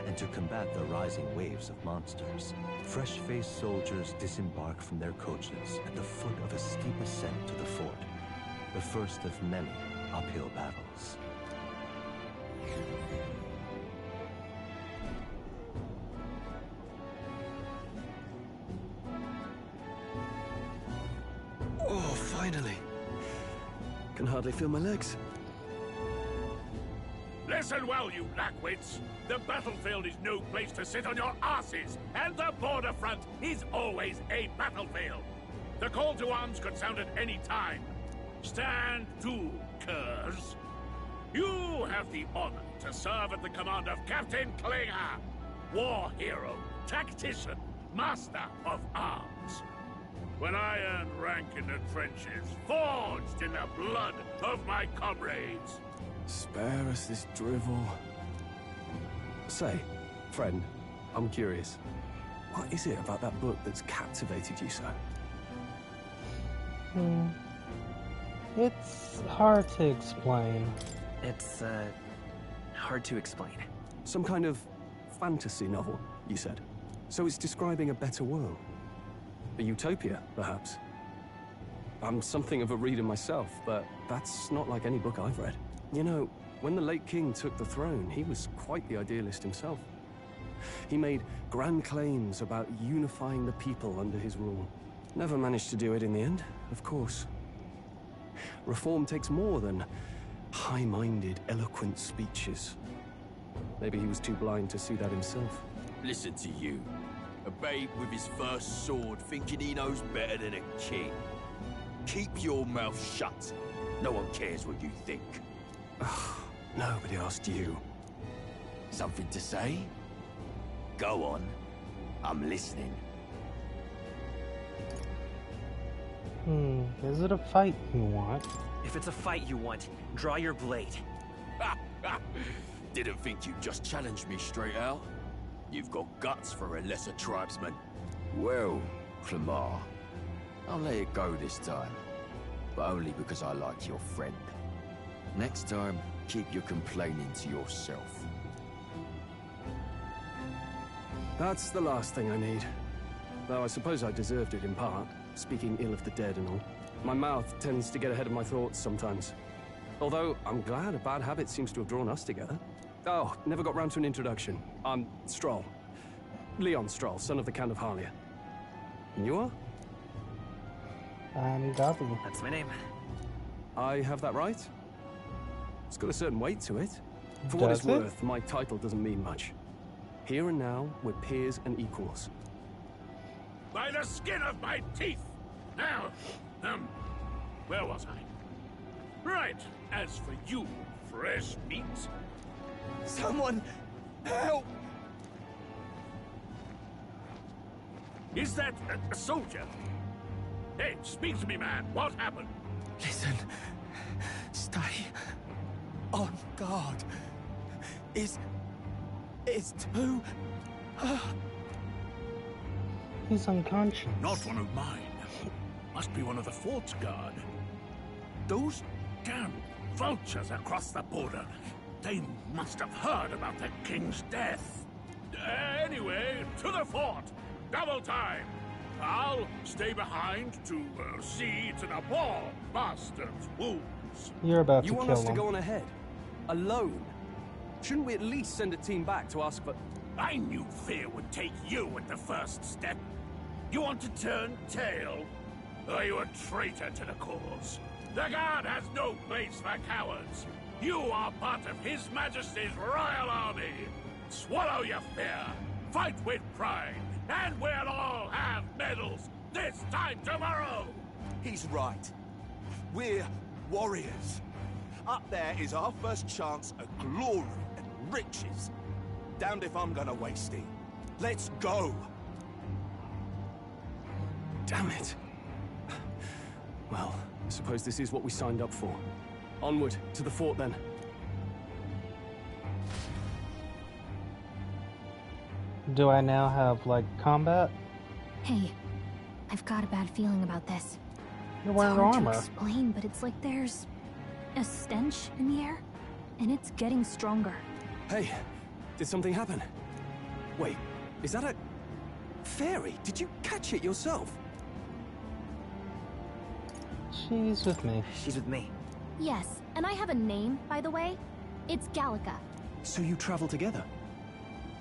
and to combat the rising waves of monsters. Fresh-faced soldiers disembark from their coaches at the foot of a steep ascent to the fort, the first of many uphill battles. Oh, finally. Can hardly feel my legs. Listen well, you lackwits. The battlefield is no place to sit on your asses, and the border front is always a battlefield. The call to arms could sound at any time. Stand to, curs. You have the honor to serve at the command of Captain Klinger, war hero, tactician, master of arms. When I earned rank in the trenches, forged in the blood of my comrades. Spare us this drivel. Say, friend, I'm curious. What is it about that book that's captivated you so? It's hard to explain. It's, hard to explain. Some kind of fantasy novel, you said. So it's describing a better world. A utopia, perhaps. I'm something of a reader myself, but that's not like any book I've read. You know, when the late king took the throne, he was quite the idealist himself. He made grand claims about unifying the people under his rule. Never managed to do it in the end, of course. Reform takes more than high-minded, eloquent speeches. Maybe he was too blind to see that himself. Listen to you. A babe with his first sword thinking he knows better than a king. Keep your mouth shut. No one cares what you think. Nobody asked you. Something to say? Go on. I'm listening. Is it a fight you want? If it's a fight you want, draw your blade. Didn't think you'd just challenge me straight out. You've got guts for a lesser tribesman. Well, Clemar, I'll let it go this time. But only because I like your friend. Next time, keep your complaining to yourself. That's the last thing I need. Though I suppose I deserved it in part, speaking ill of the dead and all. My mouth tends to get ahead of my thoughts sometimes. Although, I'm glad a bad habit seems to have drawn us together. Oh, never got round to an introduction. I'm Stroll. Leon Stroll, son of the Count of Harlia. And you are? I'm Gabi. That's my name. I have that right? It's got a certain weight to it. For what it's worth, my title doesn't mean much. Here and now, we're peers and equals. By the skin of my teeth! Now, where was I? Right, as for you, fresh meat. Someone, help! Is that a soldier? Hey, speak to me, man. What happened? Listen. Stay on guard. It's too... He's unconscious. Not one of mine. Must be one of the fort's guard. Those damn vultures across the border. They must have heard about the king's death. Anyway, to the fort. Double time. I'll stay behind to see to the poor bastard's wounds. You're about to kill him. You want us to go on ahead? Alone? Shouldn't we at least send a team back to ask for... I knew fear would take you at the first step. You want to turn tail? Are you a traitor to the cause? The Guard has no place for cowards. You are part of His Majesty's Royal Army. Swallow your fear. Fight with pride. And we'll all have medals this time tomorrow. He's right. We're warriors. Up there is our first chance at glory and riches. Damned if I'm gonna waste it. Let's go! Damn it. Well, I suppose this is what we signed up for. Onward, to the fort then. Do I now have, like, combat? Hey, I've got a bad feeling about this. You're wearing it's hard armor. to explain, but it's like there's a stench in the air, and it's getting stronger. Hey, did something happen? Wait, is that a... fairy? Did you catch it yourself? She's with me. She's with me. Yes, and I have a name, by the way. It's Gallica. So you travel together?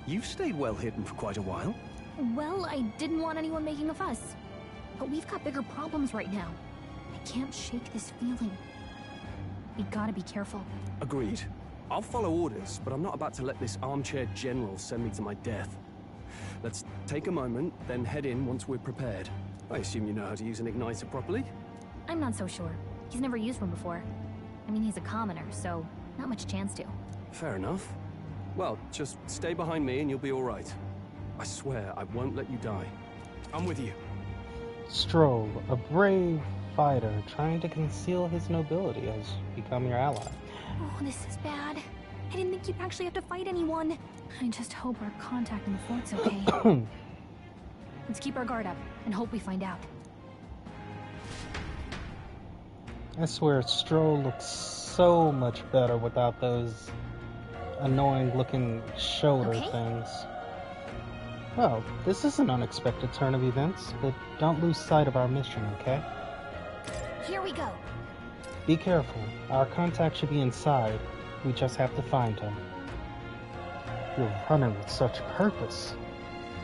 You've stayed well hidden for quite a while. Well, I didn't want anyone making a fuss. But we've got bigger problems right now. I can't shake this feeling. We gotta be careful. Agreed. I'll follow orders, but I'm not about to let this armchair general send me to my death. Let's take a moment, then head in once we're prepared. I assume you know how to use an igniter properly? I'm not so sure. He's never used one before. I mean, he's a commoner, so Not much chance to. Fair enough. Well, just stay behind me and you'll be all right. I swear I won't let you die. I'm with you. Stroll, a brave fighter trying to conceal his nobility, has become your ally. Oh, this is bad. I didn't think you'd actually have to fight anyone. I just hope our contact in the fort's okay. Let's keep our guard up and hope we find out. I swear, Stroll looks so much better without those annoying-looking shoulder things. Well, this is an unexpected turn of events, but don't lose sight of our mission, okay? Here we go. Be careful. Our contact should be inside. We just have to find him. You're running with such purpose.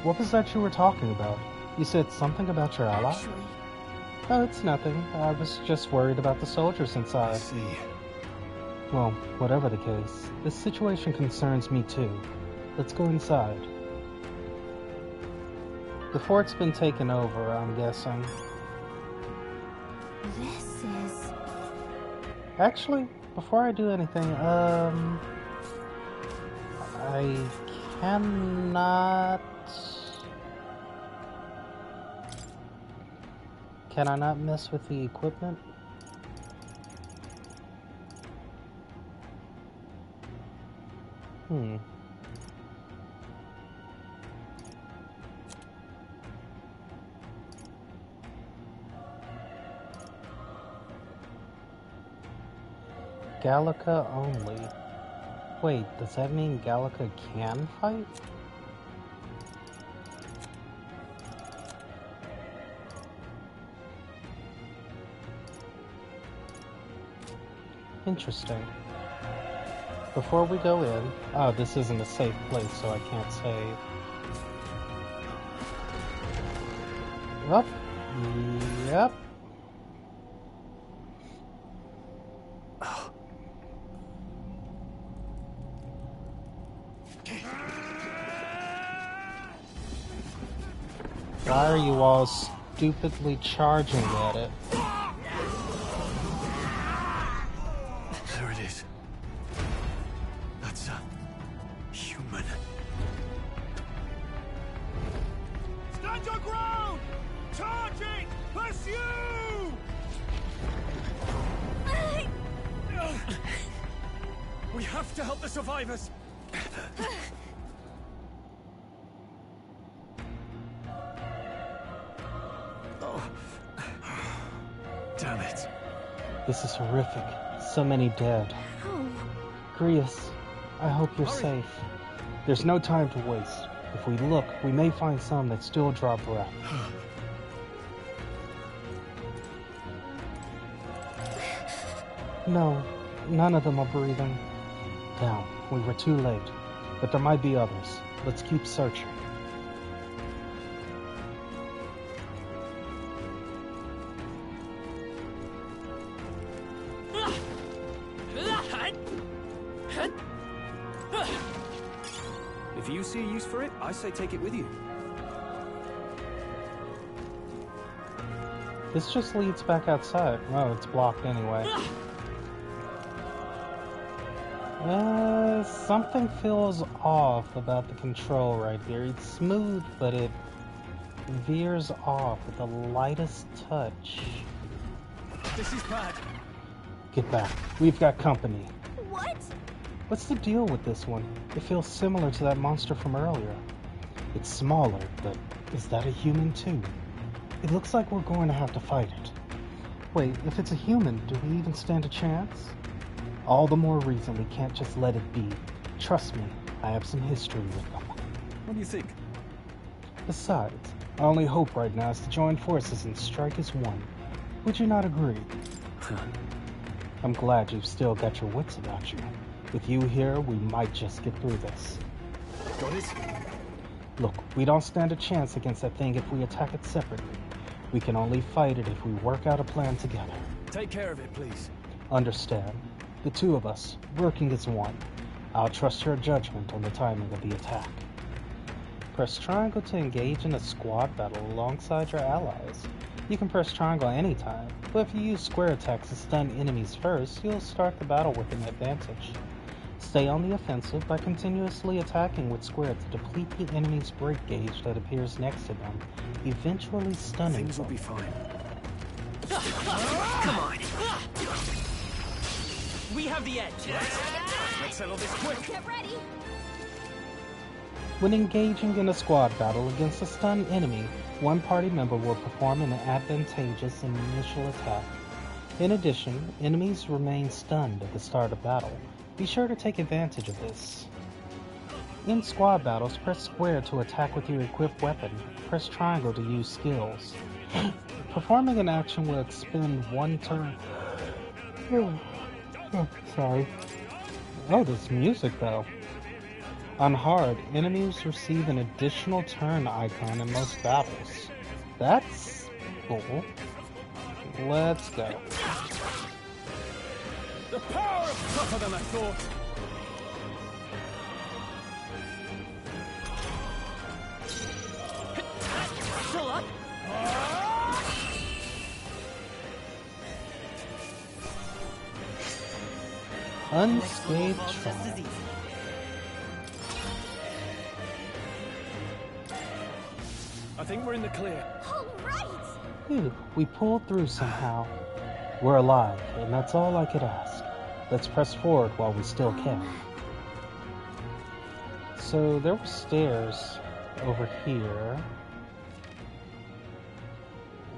What was that you were talking about? You said something about your ally? Actually... Oh, it's nothing. I was just worried about the soldiers inside. I see. Well, whatever the case, this situation concerns me too. Let's go inside. The fort's been taken over, I'm guessing. This is... Actually, before I do anything, I cannot... Can I not mess with the equipment? Gallica only. Wait, does that mean Gallica can fight? Interesting. Before we go in... Oh, this isn't a safe place, so I can't save. Yep. Yep. Why are you all stupidly charging at it? There it is. That's a human. Stand your ground! Charging! Pursue! We have to help the survivors. Damn it. This is horrific. So many dead. Grius, I hope you're safe. There's no time to waste. If we look, we may find some that still draw breath. No, none of them are breathing. Damn, we were too late. But there might be others. Let's keep searching. If you see a use for it, I say take it with you. This just leads back outside. Oh, it's blocked anyway. Something feels off about the control right here. It's smooth, but it veers off with the lightest touch. This is bad. Get back. We've got company. What? What's the deal with this one? It feels similar to that monster from earlier. It's smaller, but is that a human too? It looks like we're going to have to fight it. Wait, if it's a human, do we even stand a chance? All the more reason we can't just let it be. Trust me, I have some history with them. What do you think? Besides, our only hope right now is to join forces and strike as one. Would you not agree? I'm glad you've still got your wits about you. With you here, we might just get through this. Got it? Look, we don't stand a chance against that thing if we attack it separately. We can only fight it if we work out a plan together. Take care of it, please. Understand? The two of us, working as one. I'll trust your judgment on the timing of the attack. Press triangle to engage in a squad battle alongside your allies. You can press triangle anytime, but if you use square attacks to stun enemies first, you'll start the battle with an advantage. Stay on the offensive by continuously attacking with square to deplete the enemy's break gauge that appears next to them, eventually stunning Things will them. be fine. Come on. We have the edge. Let's settle this quick. Get ready. When engaging in a squad battle against a stunned enemy, one party member will perform an advantageous initial attack. In addition, enemies remain stunned at the start of battle. Be sure to take advantage of this. In squad battles, press square to attack with your equipped weapon. Press triangle to use skills. Performing an action will expend one turn. Sorry. Oh, this music though. On hard, enemies receive an additional turn icon in most battles. That's cool. Let's go. The power is tougher than I thought. Still up? Unscathed trial. I think we're in the clear. All right. Phew, we pulled through somehow. We're alive, and that's all I could ask. Let's press forward while we still can. So there were stairs over here.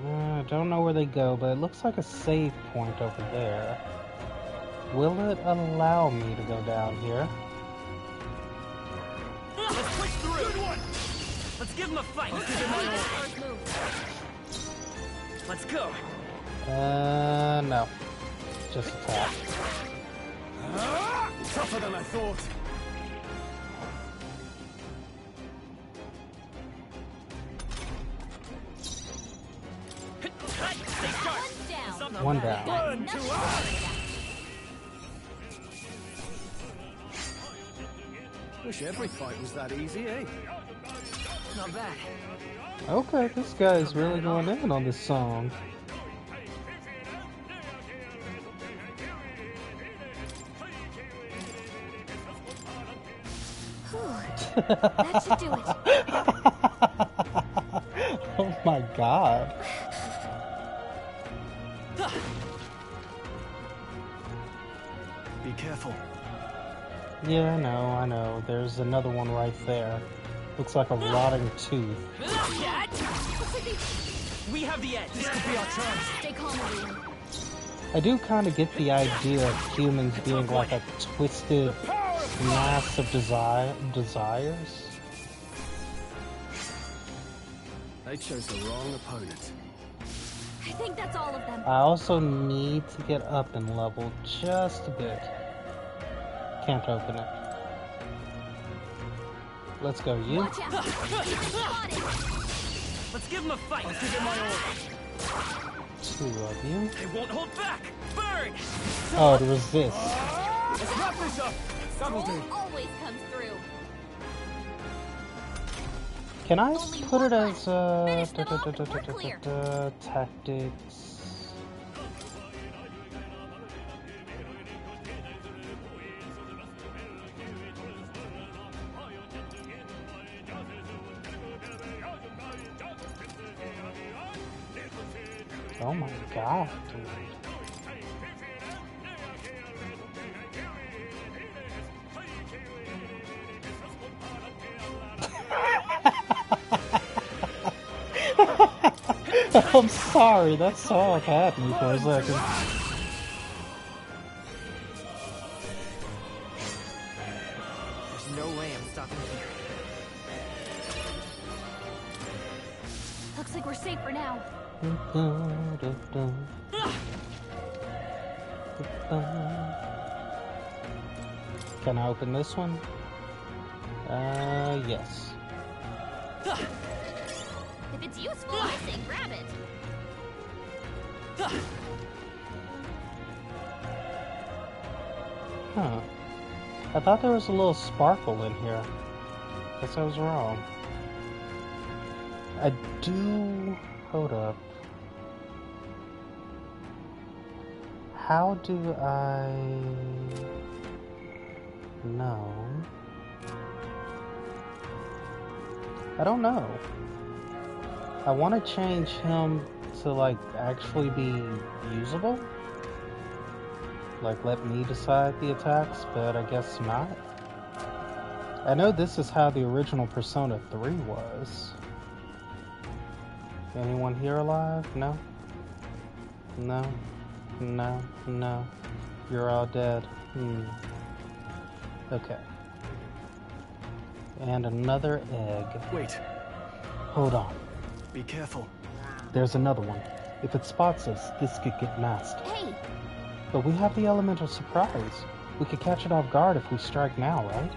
I don't know where they go, but it looks like a save point over there. Will it allow me to go down here? Let's push through. Good one. Let's give him a fight. Let's go. No. Just attack. Tougher than I thought. One down. Burn to us. Wish every fight was that easy, eh? Not bad. Okay, this guy's really going in on this song. That should do it. Oh my god. Be careful. Yeah, I know. There's another one right there. Looks like a rotting tooth. We have the edge. This could be our chance. Stay calm, everyone. I do kind of get the idea of humans being like a twisted mass of desires. They chose the wrong opponent. I think that's all of them. I also need to get up in level just a bit. Can't open it. Let's go, you. Watch out. Let's give him a fight. I'll give it my all. Two of you. They won't hold back. Burn. Oh, to resist. Let's wrap this up. That'll do. Always comes through. Can I put it as clear. tactics? Oh my god, dude. I'm sorry, that song had me for a second. There's no way I'm stopping here. Looks like we're safe for now. Can I open this one? Yes. If it's useful, I say grab it. Huh. I thought there was a little sparkle in here. Guess I was wrong. I do... Hold up. How do I... know? I don't know. I want to change him to, like, actually be usable. Like, let me decide the attacks, but I guess not. I know this is how the original Persona 3 was. Anyone here alive? No? No? No? No? You're all dead. Okay. And another egg. Wait. Hold on. Be careful. There's another one. If it spots us, this could get nasty. Hey! But we have the element of surprise. We could catch it off guard if we strike now, right?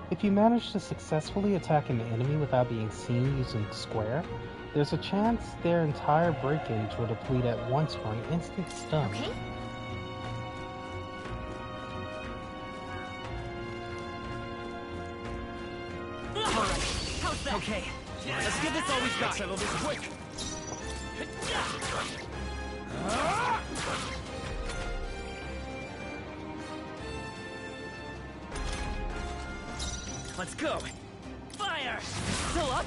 If you manage to successfully attack an enemy without being seen using square, there's a chance their entire break-ins will deplete at once for an instant stun. Okay. How's that? Okay, let's give this all we've got. Settle this quick. Let's go. Fire! Still up?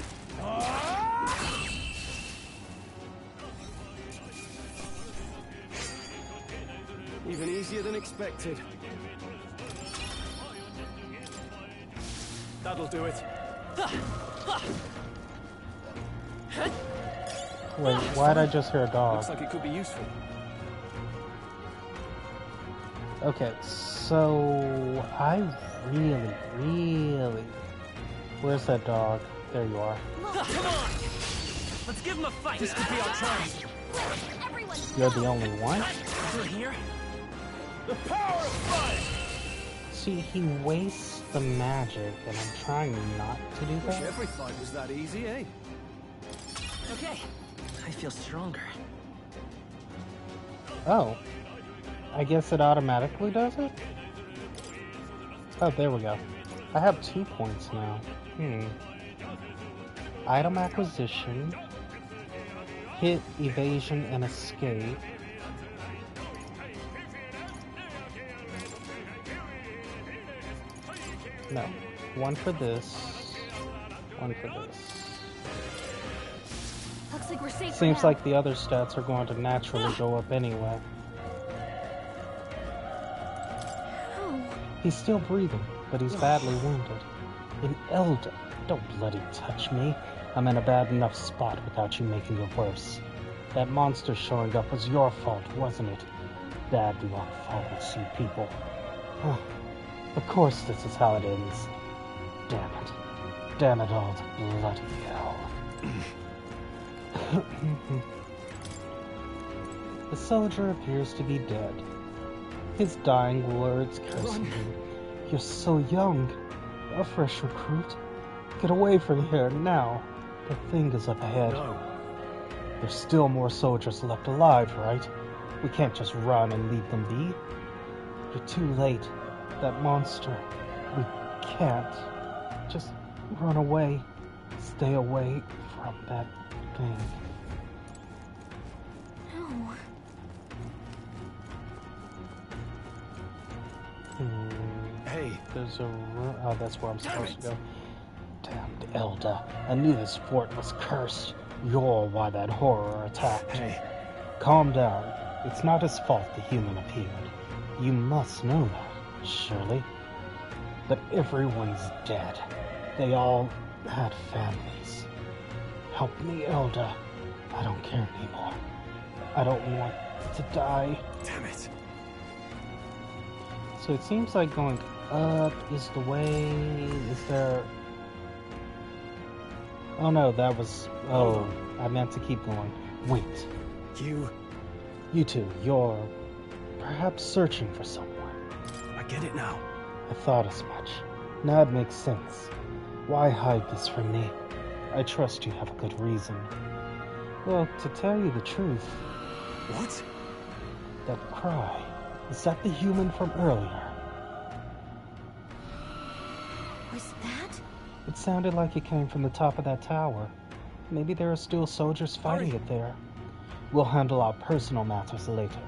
Even easier than expected. That'll do it. Wait, why'd I just hear a dog? Looks like it could be useful. Okay, so I really... Where's that dog? There you are. Come on! Let's give him a fight. This could be our chance. You're the only one? Through here? The power of fire! See, he wastes the magic, and I'm trying not to do Wish that. every fight was that easy, eh? Okay, I feel stronger. Oh. I guess it automatically does it? Oh, there we go. I have 2 points now. Item acquisition. Hit, evasion, and escape. No. 1 for this. 1 for this. Looks like we're safe. Seems for now. like the other stats are going to naturally go up anyway. He's still breathing, but he's badly wounded. An elder. Don't bloody touch me. I'm in a bad enough spot without you making it worse. That monster showing up was your fault, wasn't it? Bad luck follows you people. Huh. Of course this is how it ends. Damn it. Damn it all to bloody hell. The soldier appears to be dead. His dying words cursing him. You're so young. A fresh recruit. Get away from here now. The thing is up ahead. No. There's still more soldiers left alive, right? We can't just run and leave them be. You're too late. That monster. We can't. Just run away. Stay away from that thing. No. Hey. There's a room. Oh, that's where I'm supposed to go. Damned Elder. I knew this fort was cursed. You're why that horror attacked. Hey. Calm down. It's not his fault the human appeared. You must know that, surely. But everyone's dead. They all had families. Help me, Elder. I don't care anymore. I don't want to die. Damn it. So it seems like going up is the way. Is there... Oh no, that was... Oh, I meant to keep going. Wait. You two, you're perhaps searching for someone. I get it now. I thought as much. Now it makes sense. Why hide this from me? I trust you have a good reason. Well, to tell you the truth... What? That cry. Is that the human from earlier? Was that? It sounded like it came from the top of that tower. Maybe there are still soldiers fighting it there. We'll handle our personal matters later.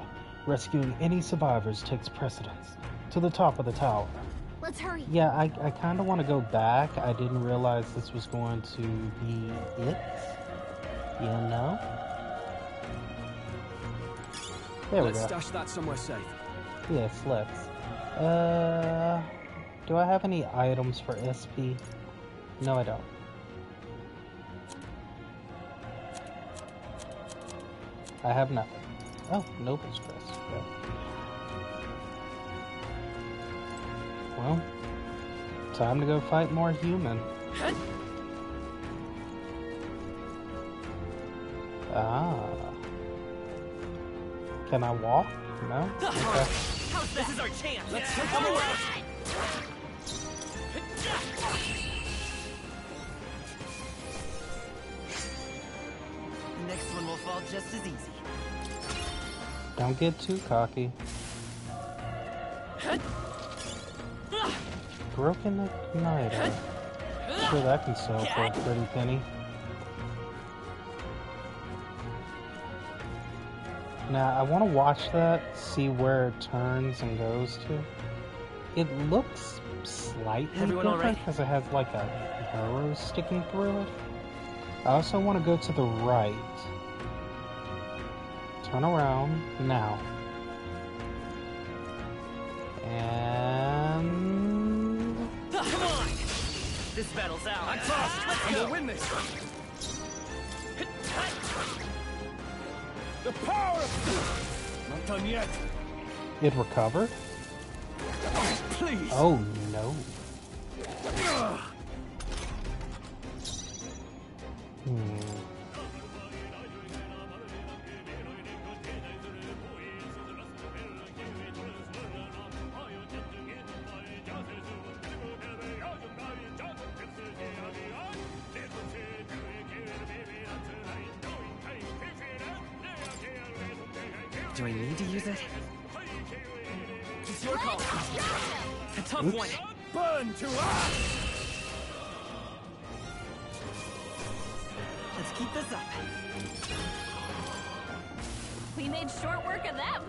Rescuing any survivors takes precedence. To the top of the tower. Let's hurry. Yeah, I kind of want to go back. I didn't realize this was going to be it. You know? There we go. Let's stash that somewhere safe. Yes, let's. Do I have any items for SP? No, I don't. I have nothing. Oh, Noble's Crest. Okay. Well, time to go fight more human. Ah. Can I walk? No? Okay. This is our chance. Let's take them away. The next one will fall just as easy. Don't get too cocky. Broken igniter. Sure, that can sell for a pretty penny. Now, I want to watch that, see where it turns and goes to. It looks slightly different because it has like a arrow sticking through it. I also want to go to the right. Turn around now. And... Come on! This battle's out. I'm fast. Let's and go. we'll win this. The power of... Not done yet. It recovered? Oh, please. Oh, no. Do I need to use it? It's your call. A tough one. Burn to ash. Let's keep this up. We made short work of them.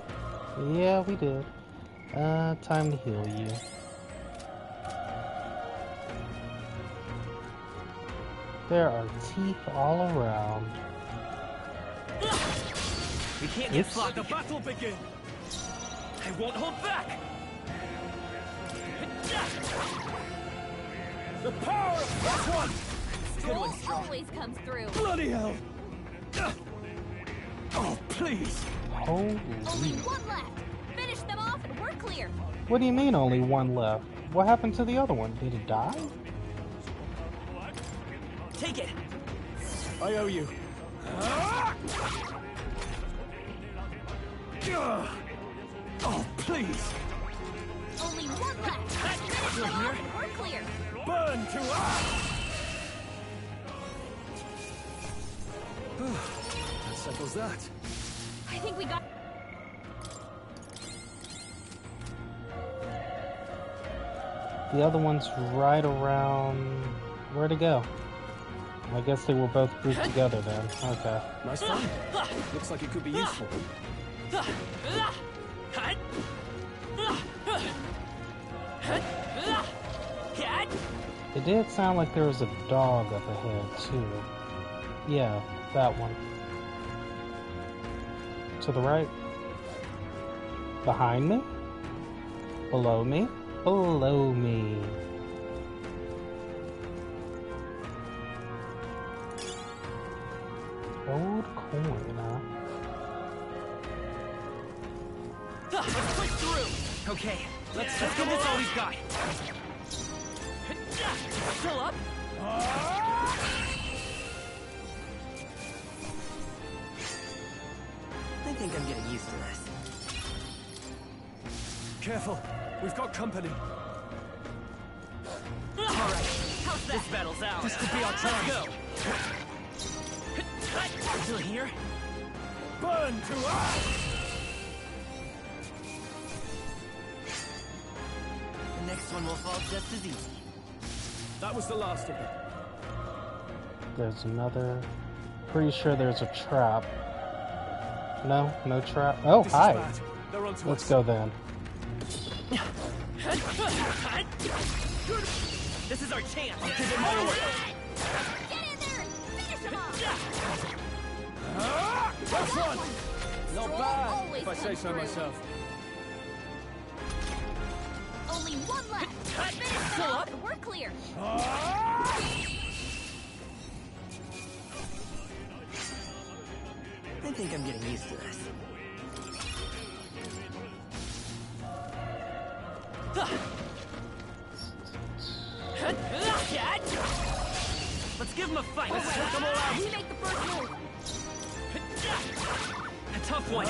Yeah, we did. Time to heal you. There are teeth all around. We can't get sloppy. Let the battle begin. I won't hold back. The power of this one. Stroll always comes through. Bloody hell. Oh, please. Holy. Only one left. Finish them off and we're clear. What do you mean only one left? What happened to the other one? Did it die? Take it. I owe you. Oh, please. Only one left. Finish them off and we're clear. Burn to ash. That settles that. I think we got... The other one's right around... Where'd it go? I guess they were both grouped together then. Okay. Nice find. Looks like it could be useful. It did sound like there was a dog up ahead, too. Yeah, that one. To the right. Behind me? Below me? Below me. Gold coin, huh? Let's push through. Okay, let's give this all we've got. Still up? I think I'm getting used to this. Careful, we've got company. All right, this battle's out. This could be our chance. Go. Still here? Burn to ash. The next one will fall just as easy. That was the last of them. There's another. Pretty sure there's a trap. No, no trap. Oh, This hi. is bad. They're onto Let's us. go then. This is our chance. I'll give it my all. Get in there and finish him off! That's one! Not Strong bad, always if I say comes so through. myself. Only one left. Finish them off and we're clear. I think I'm getting used to this. Let's give him a fight. Let's take them all out. We make the first move. A tough one.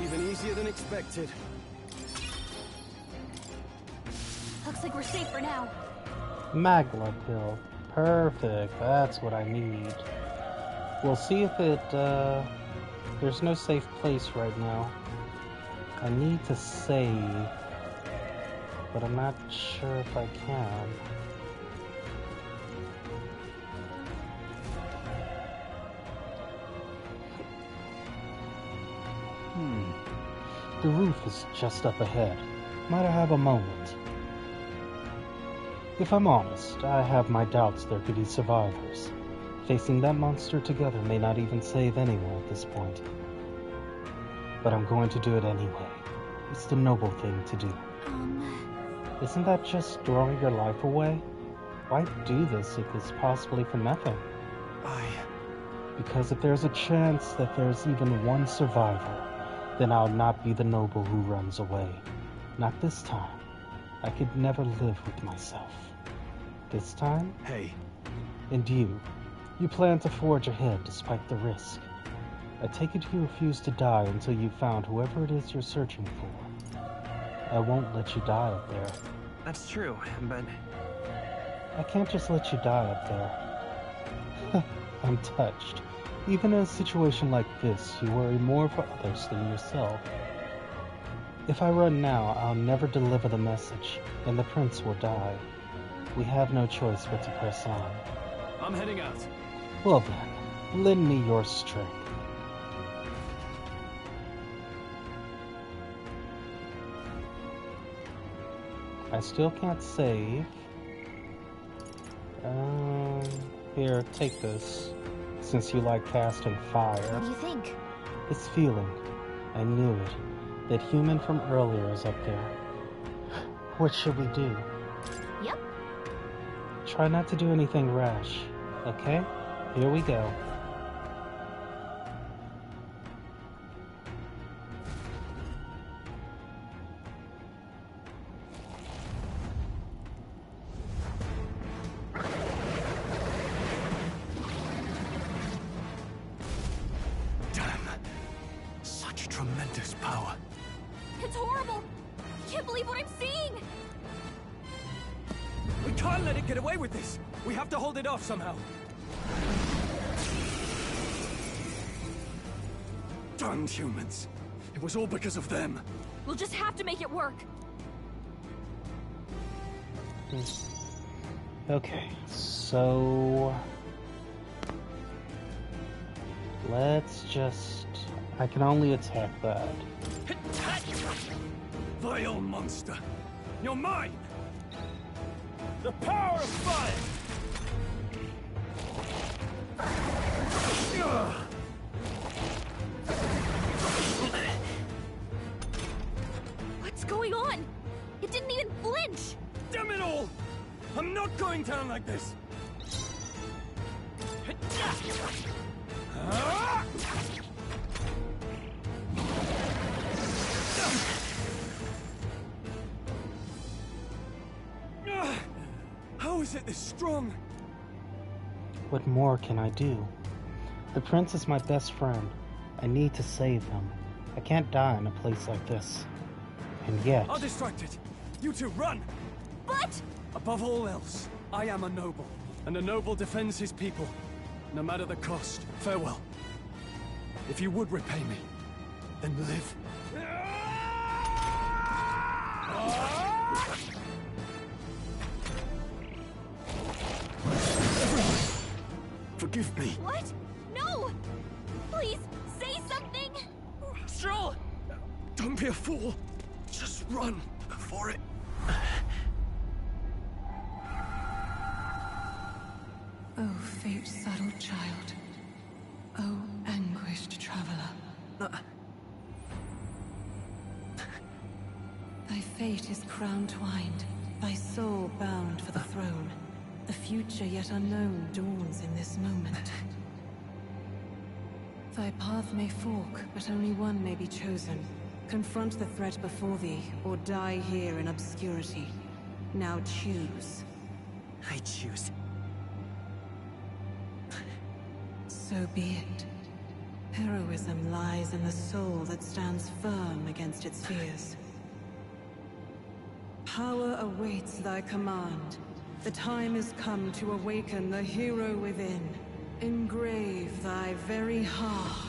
Even easier than expected. Looks like we're safe for now. Magla pill. Perfect. That's what I need. We'll see if it, there's no safe place right now. I need to save, but I'm not sure if I can. The roof is just up ahead. Might I have a moment? If I'm honest, I have my doubts there could be survivors. Facing that monster together may not even save anyone at this point. But I'm going to do it anyway. It's the noble thing to do. Isn't that just throwing your life away? Why do this if it's possibly for nothing? Because if there's a chance that there's even one survivor, then I'll not be the noble who runs away. Not this time. I could never live with myself. This time? Hey. And you plan to forge ahead despite the risk. I take it you refuse to die until you've found whoever it is you're searching for. I won't let you die up there. That's true, but... I can't just let you die up there. I'm touched. Even in a situation like this, you worry more for others than yourself. If I run now, I'll never deliver the message, and the prince will die. We have no choice but to press on. I'm heading out. Well then, lend me your strength. I still can't save. Here, take this. Since you like casting fire. What do you think? This feeling. I knew it. That human from earlier is up there. What should we do? Yep. Try not to do anything rash. Okay? Here we go. Tremendous power. It's horrible! I can't believe what I'm seeing! We can't let it get away with this. We have to hold it off somehow. Damned humans. It was all because of them. We'll just have to make it work. Okay, so... let's just... I can only attack that. Vile monster. You're mine! The power of fire! What's going on? It didn't even flinch! Damn it all! I'm not going down like this! How is it this strong? What more can I do? The prince is my best friend. I need to save him. I can't die in a place like this. And yet... I'll distract it. You two, run! But... Above all else, I am a noble. And a noble defends his people. No matter the cost. Farewell. If you would repay me, then live. Forgive me. What? No! Please, say something! Stroll! Don't be a fool. Just run for it. Oh, fate-saddled child. Oh, anguished traveler. Thy fate is crown-twined, thy soul bound for the throne. The future yet unknown dawns in this moment. Thy path may fork, but only one may be chosen. Confront the threat before thee, or die here in obscurity. Now choose. I choose. So be it. Heroism lies in the soul that stands firm against its fears. Power awaits thy command. The time is come to awaken the hero within. Engrave thy very heart.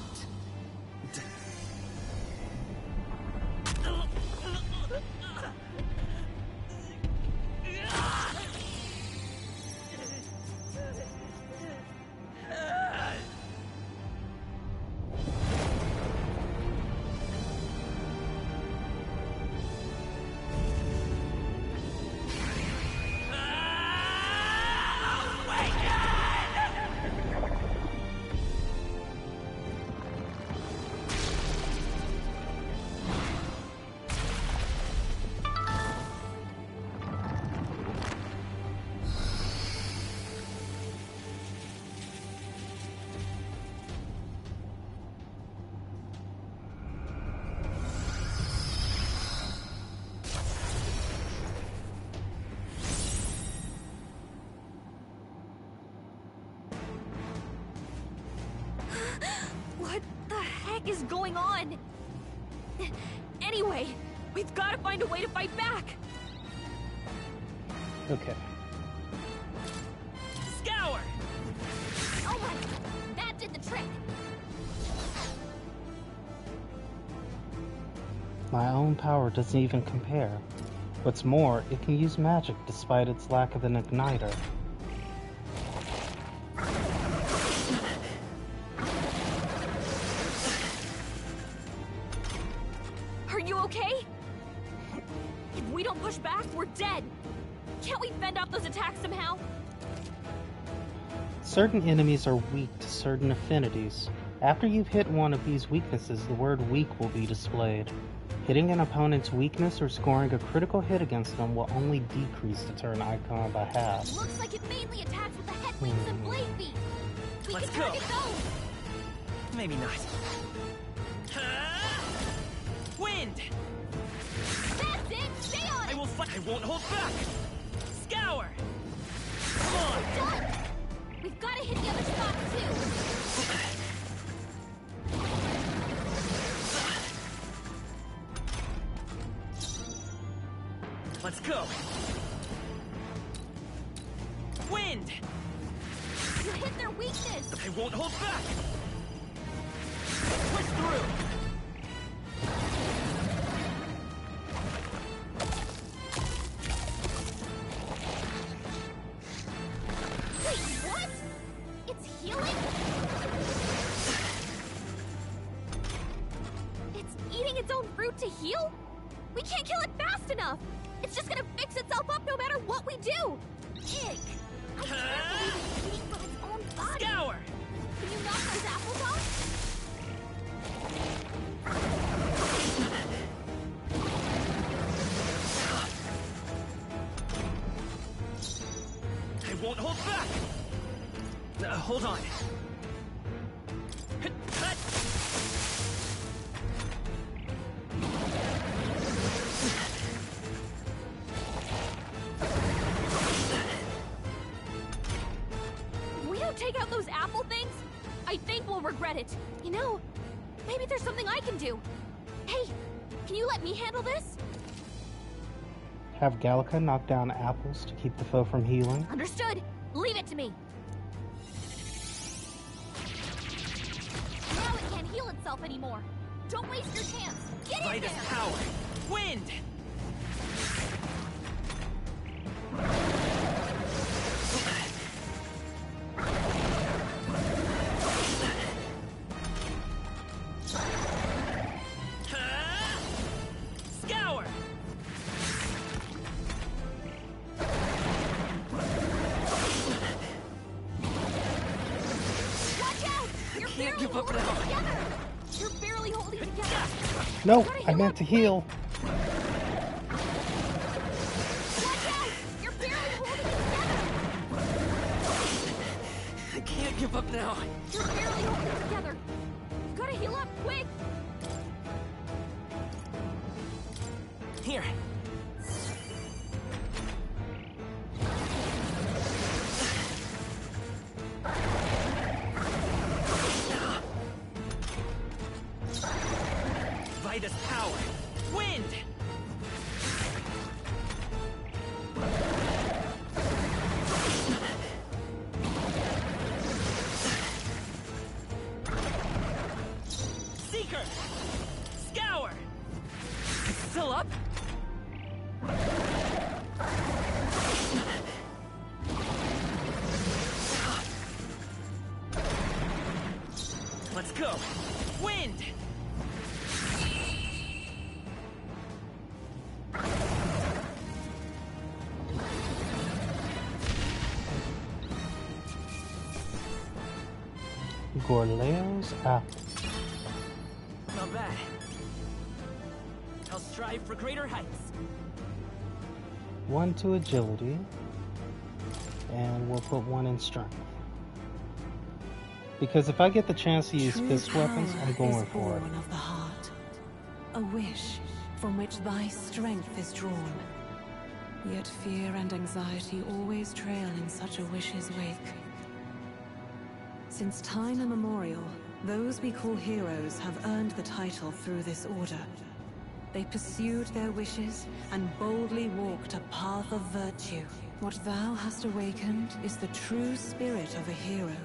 What the heck is going on? Anyway, we've got to find a way to fight back. Okay. Scour! Oh my, that did the trick. My own power doesn't even compare. What's more, it can use magic despite its lack of an igniter. Are you okay? If we don't push back, we're dead. Can't we fend off those attacks somehow? Certain enemies are weak to certain affinities. After you've hit one of these weaknesses, the word weak will be displayed. Hitting an opponent's weakness or scoring a critical hit against them will only decrease the turn icon by half. Looks like it mainly attacks with the head wings and blade feet. We Let's can target those. Maybe not. Wind! That's it! Stay on it! I will fight. I won't hold back! Scour! Come on! Done! We've got to hit the other spot, too. Let's go! Wind! You hit their weakness! I won't hold back! Push through! Wait, what? It's healing? It's eating its own fruit to heal? We can't kill it fast enough! It's just gonna fix itself up no matter what we do! Ick! I can't believe it's eating from its own body! Scour! Can you knock those apples off? I won't hold back! Hold on. Cut! If we don't take out those apple things, I think we'll regret it. You know, maybe there's something I can do. Hey, can you let me handle this? Have Gallica knock down apples to keep the foe from healing. Understood. Leave it to me. Now it can't heal itself anymore. Don't waste your chance. Get in Light there. is power. Wind! can't give up now. You're barely holding it together. No, I meant to heal. You're barely holding it together. I can't give up now. You're barely holding it together. You gotta heal up, quick. Here. Vitus power. Wind! Seeker! Scour! Still up? Let's go! Wind! Gorleo's app. Not bad. I'll strive for greater heights. 1 to agility. And we'll put 1 in strength. Because if I get the chance to use fist weapons, I'm going for it. Born of the heart, a wish from which thy strength is drawn. Yet fear and anxiety always trail in such a wish's wake. Since time immemorial, those we call heroes have earned the title through this order. They pursued their wishes and boldly walked a path of virtue. What thou hast awakened is the true spirit of a hero.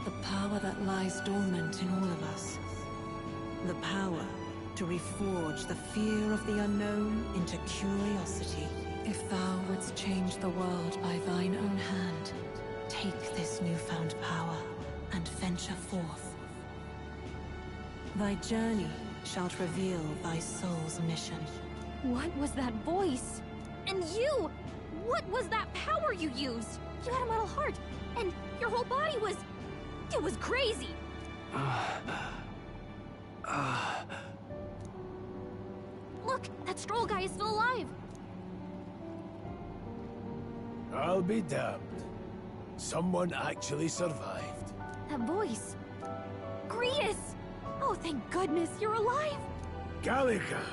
The power that lies dormant in all of us. The power to reforge the fear of the unknown into curiosity. If thou wouldst change the world by thine own hand, take this newfound power and venture forth. Thy journey shalt reveal thy soul's mission. What was that voice? And you! What was that power you used? You had a metal heart, and your whole body was... It was crazy! Look, that Stroll guy is still alive! I'll be damned. Someone actually survived. That voice... Grius! Oh, thank goodness, you're alive! Gallica,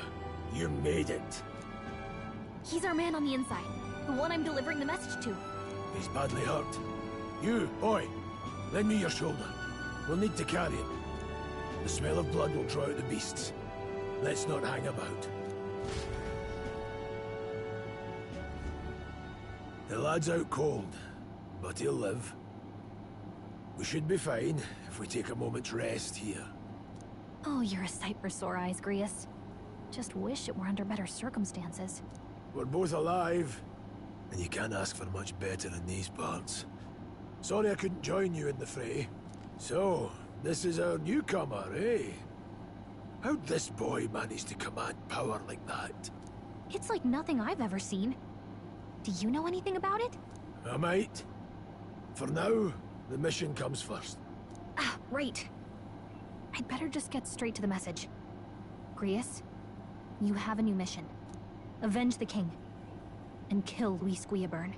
you made it. He's our man on the inside. The one I'm delivering the message to. He's badly hurt. You, boy, lend me your shoulder. We'll need to carry him. The smell of blood will draw out the beasts. Let's not hang about. The lad's out cold, but he'll live. We should be fine if we take a moment's rest here. Oh, you're a sight for sore eyes, Grius. Just wish it were under better circumstances. We're both alive, and you can't ask for much better in these parts. Sorry I couldn't join you in the fray. So, this is our newcomer, eh? How'd this boy manage to command power like that? It's like nothing I've ever seen. Do you know anything about it? I might. For now, the mission comes first. Ah, right. I'd better just get straight to the message. Grius, you have a new mission. Avenge the king. And kill Luis Guillaburn.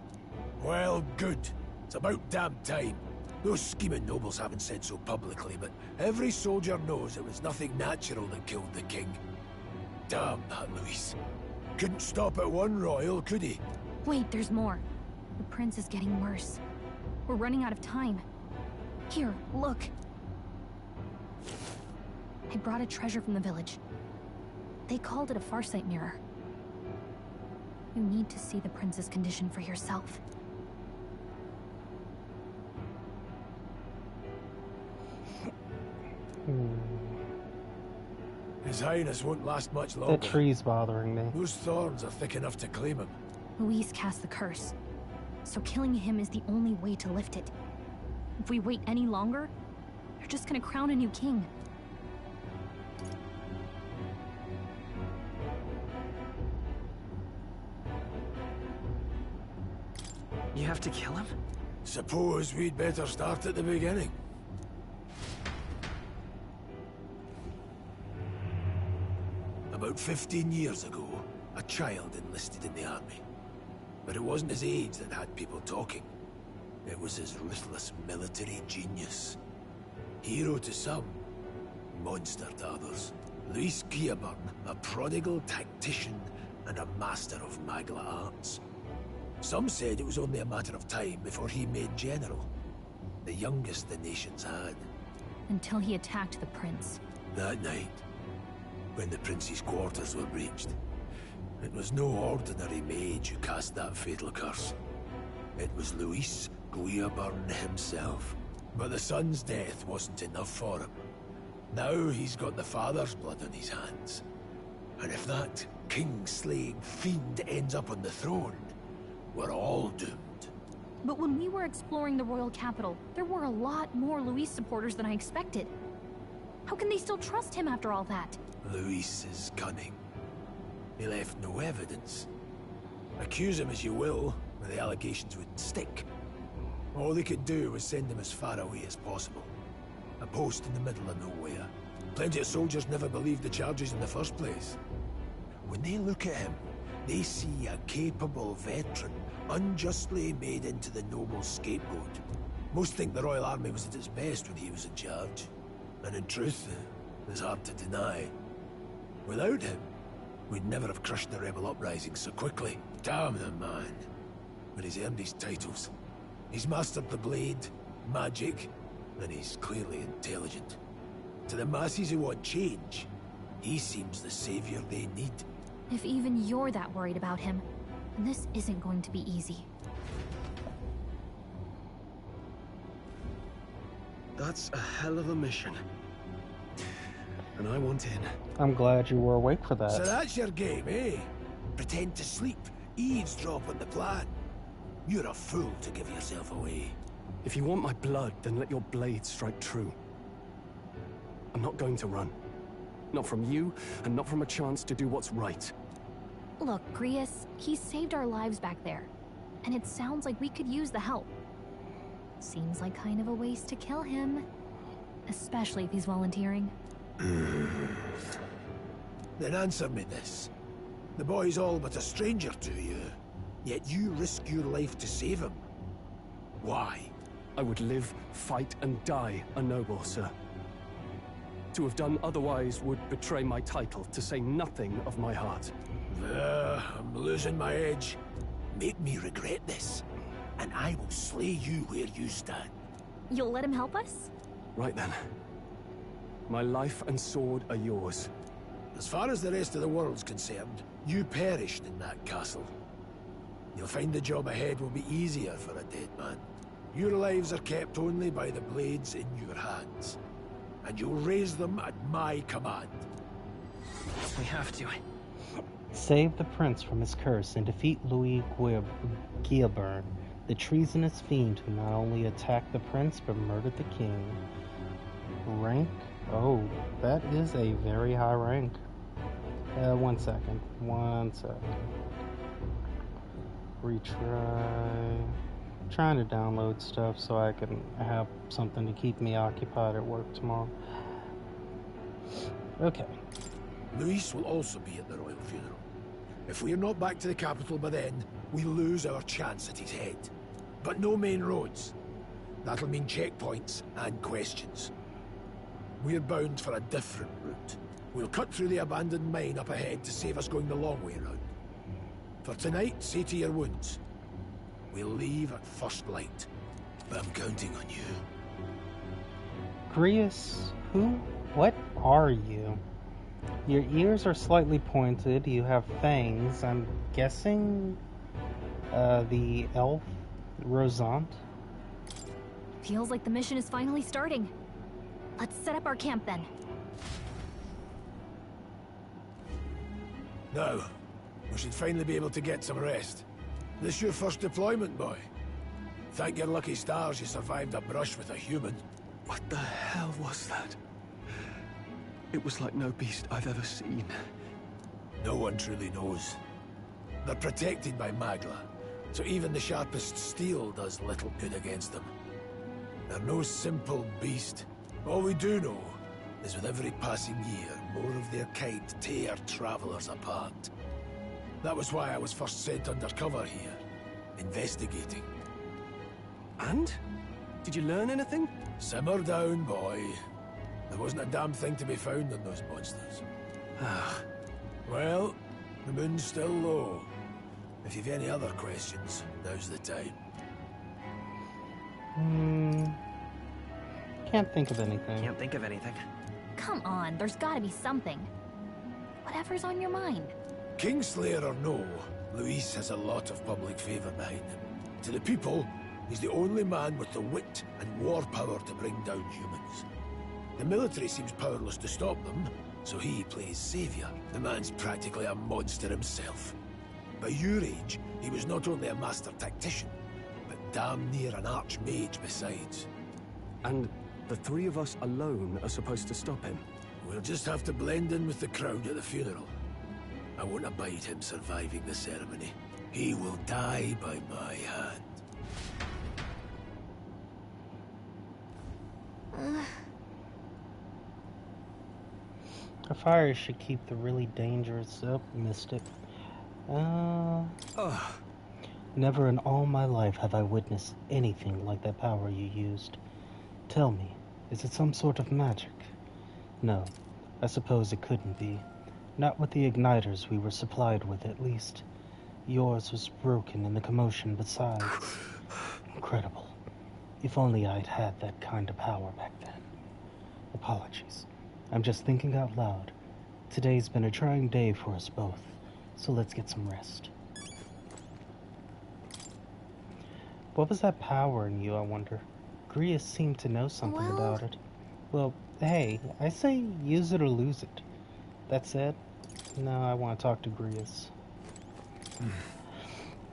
Well, good. It's about damn time. Those scheming nobles haven't said so publicly, but every soldier knows it was nothing natural that killed the king. Damn that Luis. Couldn't stop at one royal, could he? Wait, there's more. The prince is getting worse. We're running out of time. Here, look. I brought a treasure from the village. They called it a farsight mirror. You need to see the prince's condition for yourself. His Highness won't last much longer. That tree's bothering me. Those thorns are thick enough to claim him. Luis cast the curse, so killing him is the only way to lift it. If we wait any longer, they're just gonna crown a new king. You have to kill him? Suppose we'd better start at the beginning. About 15 years ago, a child enlisted in the army. But it wasn't his age that had people talking. It was his ruthless military genius. Hero to some, monster to others. Luis Guillaburn, a prodigal tactician and a master of Magla arts. Some said it was only a matter of time before he made general. The youngest the nations had. Until he attacked the prince. That night, when the prince's quarters were breached, it was no ordinary mage who cast that fatal curse. It was Luis Guillaburn himself. But the son's death wasn't enough for him. Now he's got the father's blood on his hands. And if that king-slaying fiend ends up on the throne, we're all doomed. But when we were exploring the royal capital, there were a lot more Luis supporters than I expected. How can they still trust him after all that? Luis is cunning. He left no evidence. Accuse him as you will, but the allegations wouldn't stick. All they could do was send him as far away as possible. A post in the middle of nowhere. Plenty of soldiers never believed the charges in the first place. When they look at him, they see a capable veteran unjustly made into the noble scapegoat. Most think the Royal Army was at its best when he was in charge. And in truth, it's hard to deny. Without him, we'd never have crushed the rebel uprising so quickly. Damn the man. But he's earned his titles. He's mastered the blade, magic, and he's clearly intelligent. To the masses who want change, he seems the savior they need. If even you're that worried about him, then this isn't going to be easy. That's a hell of a mission. And I want in. I'm glad you were awake for that. So that's your game, eh? Pretend to sleep, eavesdrop on the plan. You're a fool to give yourself away. If you want my blood, then let your blade strike true. I'm not going to run. Not from you, and not from a chance to do what's right. Look, Grius, he saved our lives back there. And it sounds like we could use the help. Seems like kind of a waste to kill him. Especially if he's volunteering. Then answer me this. The boy's all but a stranger to you. Yet you risk your life to save him. Why? I would live, fight, and die a noble, sir. To have done otherwise would betray my title, to say nothing of my heart. I'm losing my edge. Make me regret this, and I will slay you where you stand. You'll let him help us? Right then. My life and sword are yours. As far as the rest of the world's concerned, you perished in that castle. You'll find the job ahead will be easier for a dead man. Your lives are kept only by the blades in your hands. And you'll raise them at my command. We have to. Save the prince from his curse and defeat Louis Guillaburn, the treasonous fiend who not only attacked the prince but murdered the king. Rank? Oh, that is a very high rank. 1 second. Retry. Trying to download stuff so I can have something to keep me occupied at work tomorrow. Okay. Luis will also be at the royal funeral. If we're not back to the capital by then, we lose our chance at his head. But no main roads. That'll mean checkpoints and questions. We're bound for a different route. We'll cut through the abandoned mine up ahead to save us going the long way round. For tonight, see to your wounds. We'll leave at first light. But I'm counting on you. Grius, who? What are you? Your ears are slightly pointed, you have fangs. I'm guessing the elf Rosant? Feels like the mission is finally starting. Let's set up our camp then. Now, we should finally be able to get some rest. This your first deployment, boy? Thank your lucky stars you survived a brush with a human. What the hell was that? It was like no beast I've ever seen. No one truly knows. They're protected by Magla, so even the sharpest steel does little good against them. They're no simple beast. All we do know is with every passing year, more of their kind tear travelers apart. That was why I was first sent undercover here, investigating. And? Did you learn anything? Simmer down, boy. There wasn't a damn thing to be found on those monsters. Well, the moon's still low. If you've any other questions, now's the time. Can't think of anything. Can't think of anything. Come on, there's gotta be something. Whatever's on your mind. Kingslayer or no, Luis has a lot of public favour behind him. To the people, he's the only man with the wit and war power to bring down humans. The military seems powerless to stop them, so he plays saviour. The man's practically a monster himself. By your age, he was not only a master tactician, but damn near an archmage besides. And the three of us alone are supposed to stop him? We'll just have to blend in with the crowd at the funeral. I won't abide him surviving the ceremony. He will die by my hand. A fire should keep the really dangerous... Oh, missed it. Never in all my life have I witnessed anything like that power you used. Tell me, is it some sort of magic? No, I suppose it couldn't be. Not with the igniters we were supplied with, at least. Yours was broken in the commotion besides. Incredible. If only I'd had that kind of power back then. Apologies. I'm just thinking out loud. Today's been a trying day for us both, so let's get some rest. What was that power in you, I wonder? Grius seemed to know something about it. Well, hey, I say use it or lose it. That said, no, I want to talk to Grius.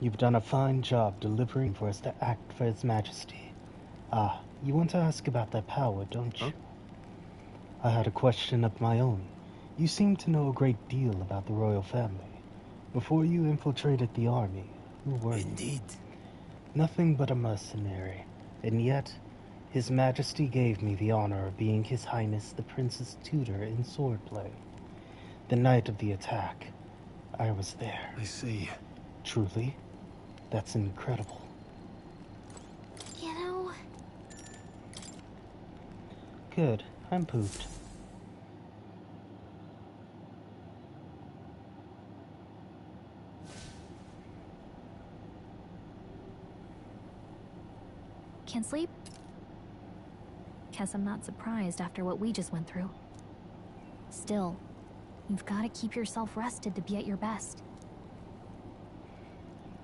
You've done a fine job delivering for us to act for His Majesty. Ah, you want to ask about that power, don't you? I had a question of my own. You seem to know a great deal about the royal family. Before you infiltrated the army, who were you? Indeed. Nothing but a mercenary. And yet, His Majesty gave me the honor of being His Highness the Prince's tutor in swordplay. The night of the attack, I was there. I see. Truly, that's incredible. You know... Good, I'm pooped. Can't sleep? Guess I'm not surprised after what we just went through. Still, you've got to keep yourself rested to be at your best.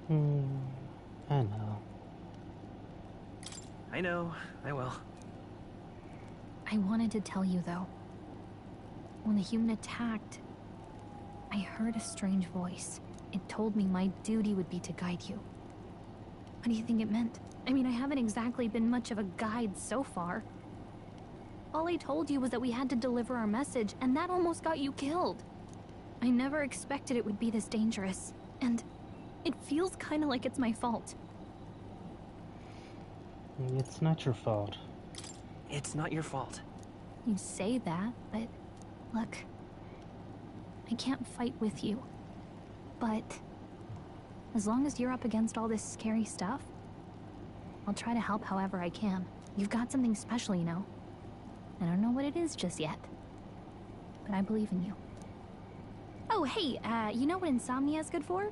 I know. I know, I will. I wanted to tell you, though. When the human attacked, I heard a strange voice. It told me my duty would be to guide you. What do you think it meant? I mean, I haven't exactly been much of a guide so far. All I told you was that we had to deliver our message, and that almost got you killed. I never expected it would be this dangerous, and it feels kind of like it's my fault. It's not your fault. It's not your fault. You say that, but look, I can't fight with you. But as long as you're up against all this scary stuff, I'll try to help however I can. You've got something special, you know. I don't know what it is just yet, but I believe in you. Oh, hey, you know what insomnia is good for?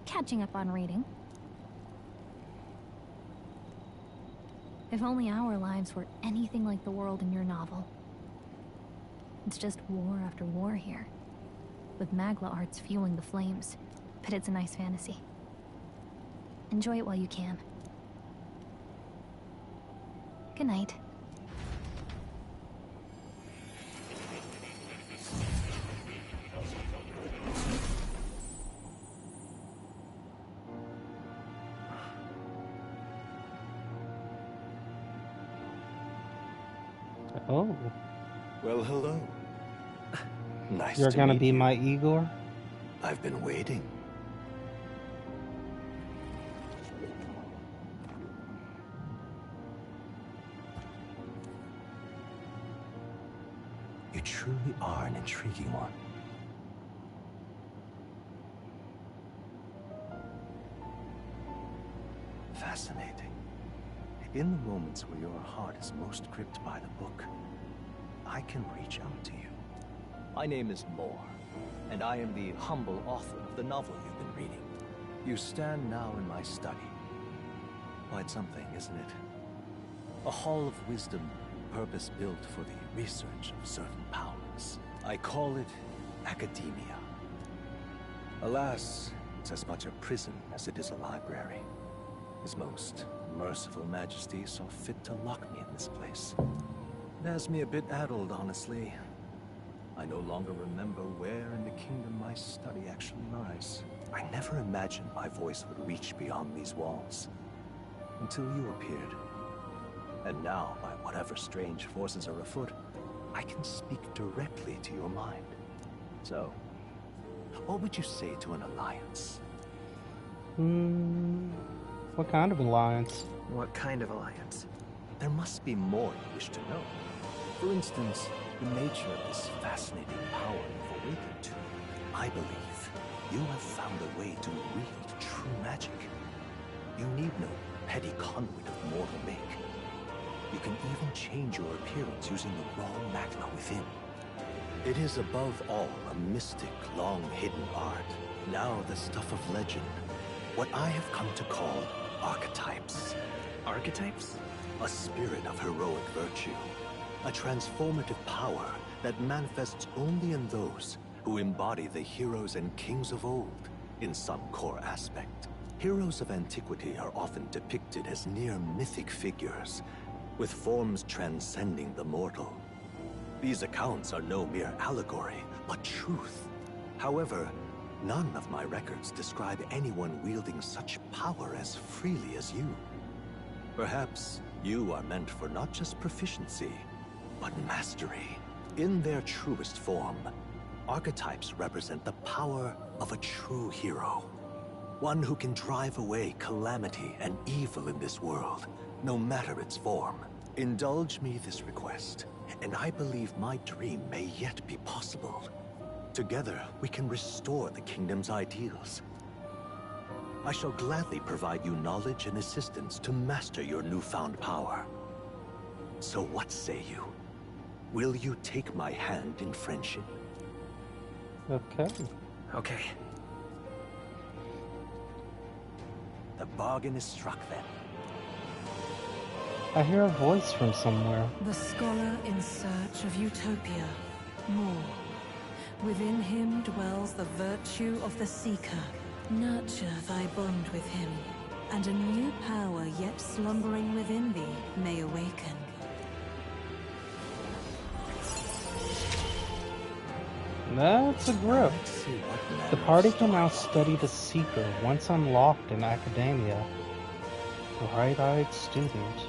Catching up on reading. If only our lives were anything like the world in your novel. It's just war after war here, with Magla arts fueling the flames, but it's a nice fantasy. Enjoy it while you can. Good night. Oh. Well, hello. Nice You're to gonna meet be you. my Igor? I've been waiting. You truly are an intriguing one. Fascinating. In the moments where your heart is most gripped by the book, I can reach out to you. My name is Moore, and I am the humble author of the novel you've been reading. You stand now in my study. Quite something, isn't it? A hall of wisdom, purpose-built for the research of certain powers. I call it academia. Alas, it's as much a prison as it is a library. His most merciful majesty saw fit to lock me in this place. It has me a bit addled, honestly. I no longer remember where in the kingdom my study actually lies. I never imagined my voice would reach beyond these walls. Until you appeared. And now, by whatever strange forces are afoot, I can speak directly to your mind. So, what would you say to an alliance? What kind of alliance? What kind of alliance? There must be more you wish to know. For instance, the nature of this fascinating power you've awakened to. I believe you have found a way to wield true magic. You need no petty conduit of mortal make. You can even change your appearance using the raw magma within. It is above all a mystic, long-hidden art, now the stuff of legend. What I have come to call archetypes. Archetypes? A spirit of heroic virtue. A transformative power that manifests only in those who embody the heroes and kings of old in some core aspect. Heroes of antiquity are often depicted as near mythic figures, with forms transcending the mortal. These accounts are no mere allegory, but truth. However, none of my records describe anyone wielding such power as freely as you. Perhaps you are meant for not just proficiency, but mastery. In their truest form, archetypes represent the power of a true hero. One who can drive away calamity and evil in this world, no matter its form. Indulge me this request, and I believe my dream may yet be possible. Together, we can restore the kingdom's ideals. I shall gladly provide you knowledge and assistance to master your newfound power. So what say you? Will you take my hand in friendship? Okay. Okay. The bargain is struck then. I hear a voice from somewhere. The scholar in search of utopia. More. Within him dwells the virtue of the seeker. Nurture thy bond with him, and a new power yet slumbering within thee may awaken. That's a grip. The party can now study the Seeker once unlocked in academia. Bright-eyed student.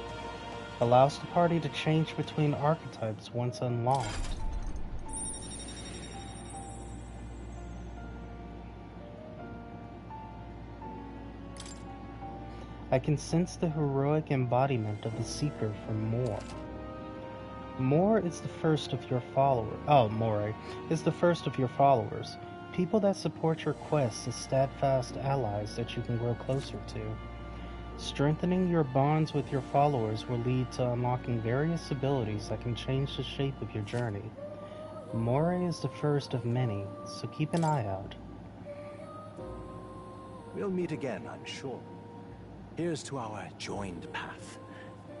Allows the party to change between archetypes once unlocked. I can sense the heroic embodiment of the Seeker from Moore. Moore is the first of your followers. Oh, Moore is the first of your followers. People that support your quests as steadfast allies that you can grow closer to. Strengthening your bonds with your followers will lead to unlocking various abilities that can change the shape of your journey. Moray is the first of many, so keep an eye out. We'll meet again, I'm sure. Here's to our joined path,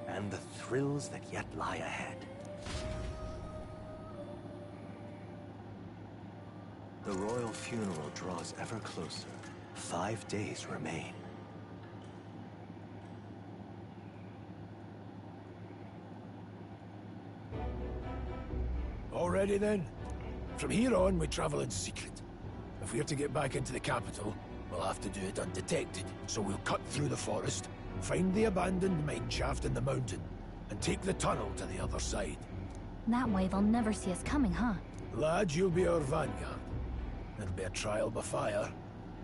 and the thrills that yet lie ahead. The royal funeral draws ever closer. 5 days remain. Already then? From here on, we travel in secret. If we're to get back into the capital, we'll have to do it undetected. So we'll cut through the forest, find the abandoned mine shaft in the mountain, and take the tunnel to the other side. That way they'll never see us coming, huh? Lad, you'll be our vanguard. It'll be a trial by fire,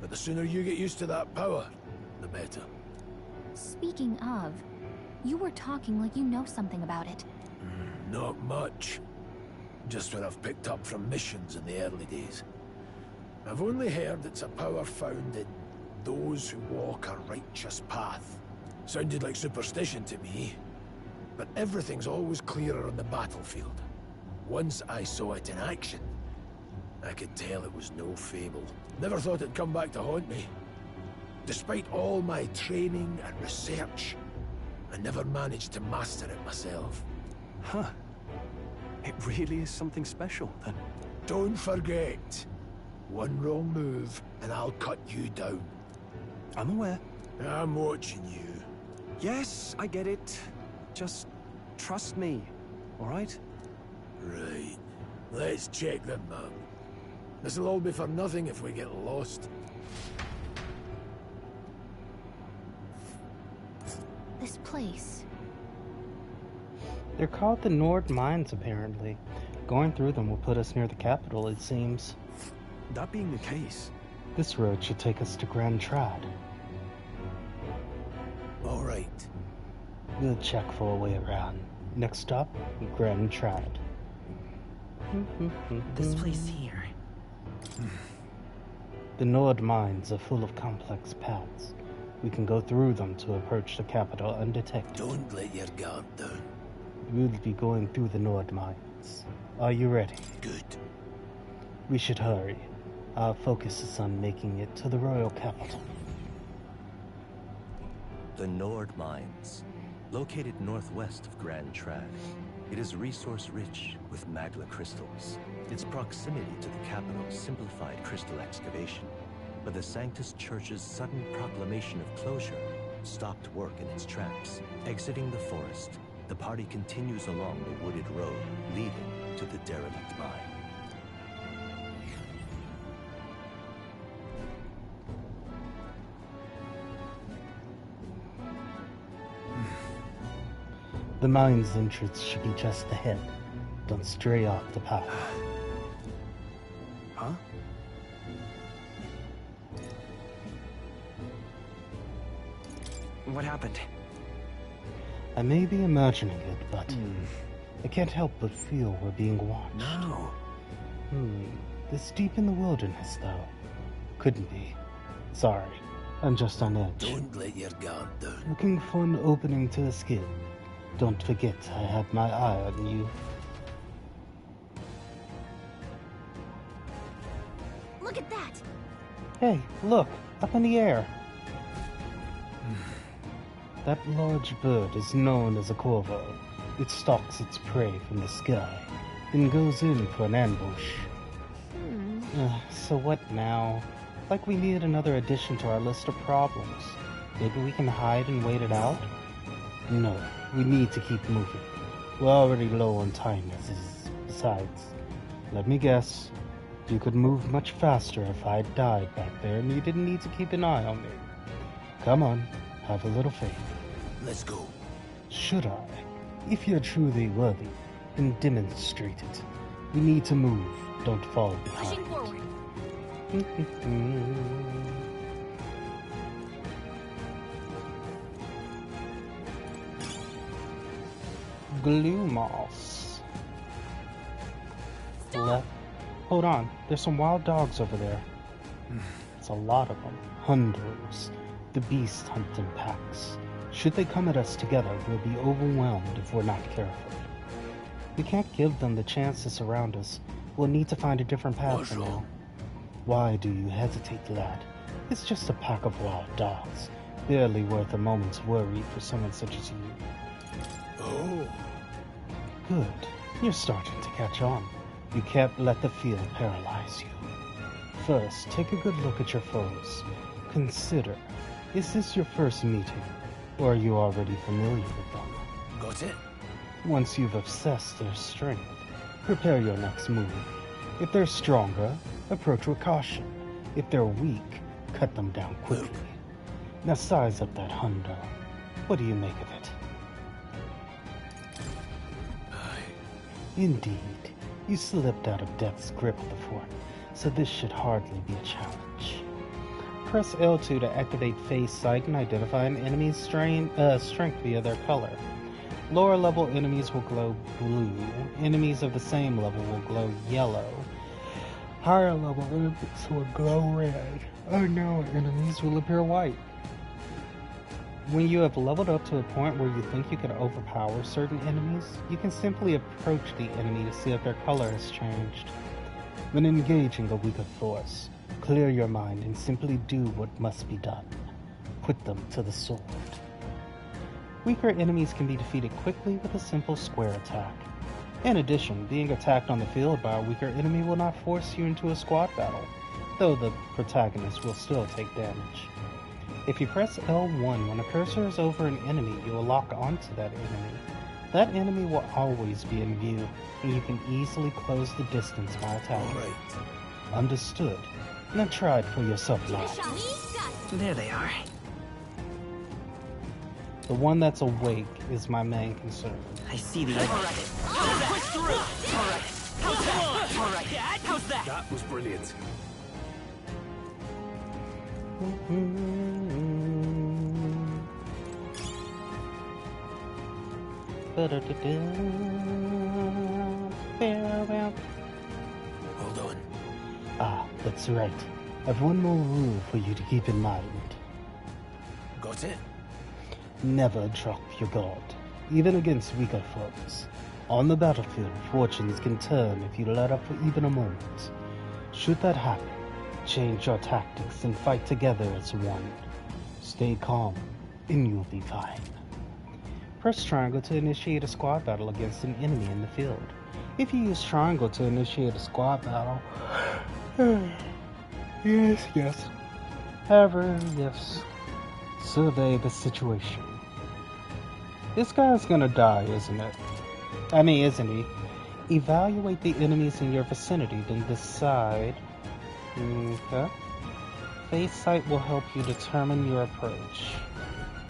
but the sooner you get used to that power, the better. Speaking of, you were talking like you know something about it. Not much. just what I've picked up from missions in the early days. I've only heard it's a power found in those who walk a righteous path. Sounded like superstition to me, but everything's always clearer on the battlefield. Once I saw it in action, I could tell it was no fable. Never thought it'd come back to haunt me. Despite all my training and research, I never managed to master it myself. Huh. It really is something special, then. Don't forget, one wrong move and I'll cut you down. I'm aware. I'm watching you. Yes, I get it. Just trust me, all right? Right. Let's check the map. This'll all be for nothing if we get lost. This place. They're called the Nord Mines, apparently. Going through them will put us near the capital, it seems. That being the case... This road should take us to Grand Trad. All right. We'll check for a way around. Next stop, Grand Trad. This place here. The Nord Mines are full of complex paths. We can go through them to approach the capital undetected. Don't let your guard down. We'll be going through the Nord Mines. Are you ready? Good. We should hurry. Our focus is on making it to the royal capital. The Nord Mines, located northwest of Grand Trad. It is resource-rich with magma crystals. Its proximity to the capital simplified crystal excavation, but the Sanctus Church's sudden proclamation of closure stopped work in its tracks. Exiting the forest, the party continues along the wooded road leading to the derelict mine. The mine's entrance should be just ahead. Don't stray off the path. Huh? What happened? I may be imagining it, but I can't help but feel we're being watched. No. This deep in the wilderness, though. Couldn't be. Sorry, I'm just on edge. Don't let your guard down. Looking for an opening to escape. Don't forget, I have my eye on you. Look at that! Hey, look! Up in the air! That large bird is known as a corvo. It stalks its prey from the sky, then goes in for an ambush. So what now? Like we need another addition to our list of problems. Maybe we can hide and wait it out? No, we need to keep moving. We're already low on time as is. Besides, let me guess, you could move much faster if I died back there and you didn't need to keep an eye on me. Come on, have a little faith. Let's go. Should I? If you're truly worthy, then demonstrate it. We need to move, don't fall behind. Pushing forward. Glue moss. Left. Hold on, there's some wild dogs over there. It's a lot of them. Hundreds. The beasts hunt in packs. Should they come at us together, we'll be overwhelmed if we're not careful. We can't give them the chance to surround us. We'll need to find a different path for now. Why do you hesitate, lad? It's just a pack of wild dogs. Barely worth a moment's worry for someone such as you. Oh. Good. You're starting to catch on. You can't let the fear paralyze you. First, take a good look at your foes. Consider, is this your first meeting, or are you already familiar with them? Got it? Once you've assessed their strength, prepare your next move. If they're stronger, approach with caution. If they're weak, cut them down quickly. Now size up that hundo. What do you make of it? Indeed. You slipped out of Death's grip before, so this should hardly be a challenge. Press L2 to activate face sight and identify an enemy's strength via their color. Lower level enemies will glow blue. Enemies of the same level will glow yellow. Higher level enemies will glow red. Unknown enemies will appear white. When you have leveled up to a point where you think you can overpower certain enemies, you can simply approach the enemy to see if their color has changed. When engaging a weaker force, clear your mind and simply do what must be done. Put them to the sword. Weaker enemies can be defeated quickly with a simple square attack. In addition, being attacked on the field by a weaker enemy will not force you into a squad battle, though the protagonist will still take damage. If you press L1 when a cursor is over an enemy, you will lock onto that enemy. That enemy will always be in view, and you can easily close the distance by attacking. Right. Understood. Now try it for yourself, lad. There they are. The one that's awake is my main concern. I see the... Push through! Alright. Alright. How's that? That was brilliant. Hold on. Ah, that's right. I've one more rule for you to keep in mind. Got it? Never drop your guard, even against weaker foes. On the battlefield, fortunes can turn if you let up for even a moment. Should that happen, change your tactics and fight together as one. Stay calm, and you'll be fine. Press triangle to initiate a squad battle against an enemy in the field. If you use triangle to initiate a squad battle... yes. However, yes. Survey the situation. This guy's gonna die, isn't he? Evaluate the enemies in your vicinity, then decide... Okay. Face sight will help you determine your approach.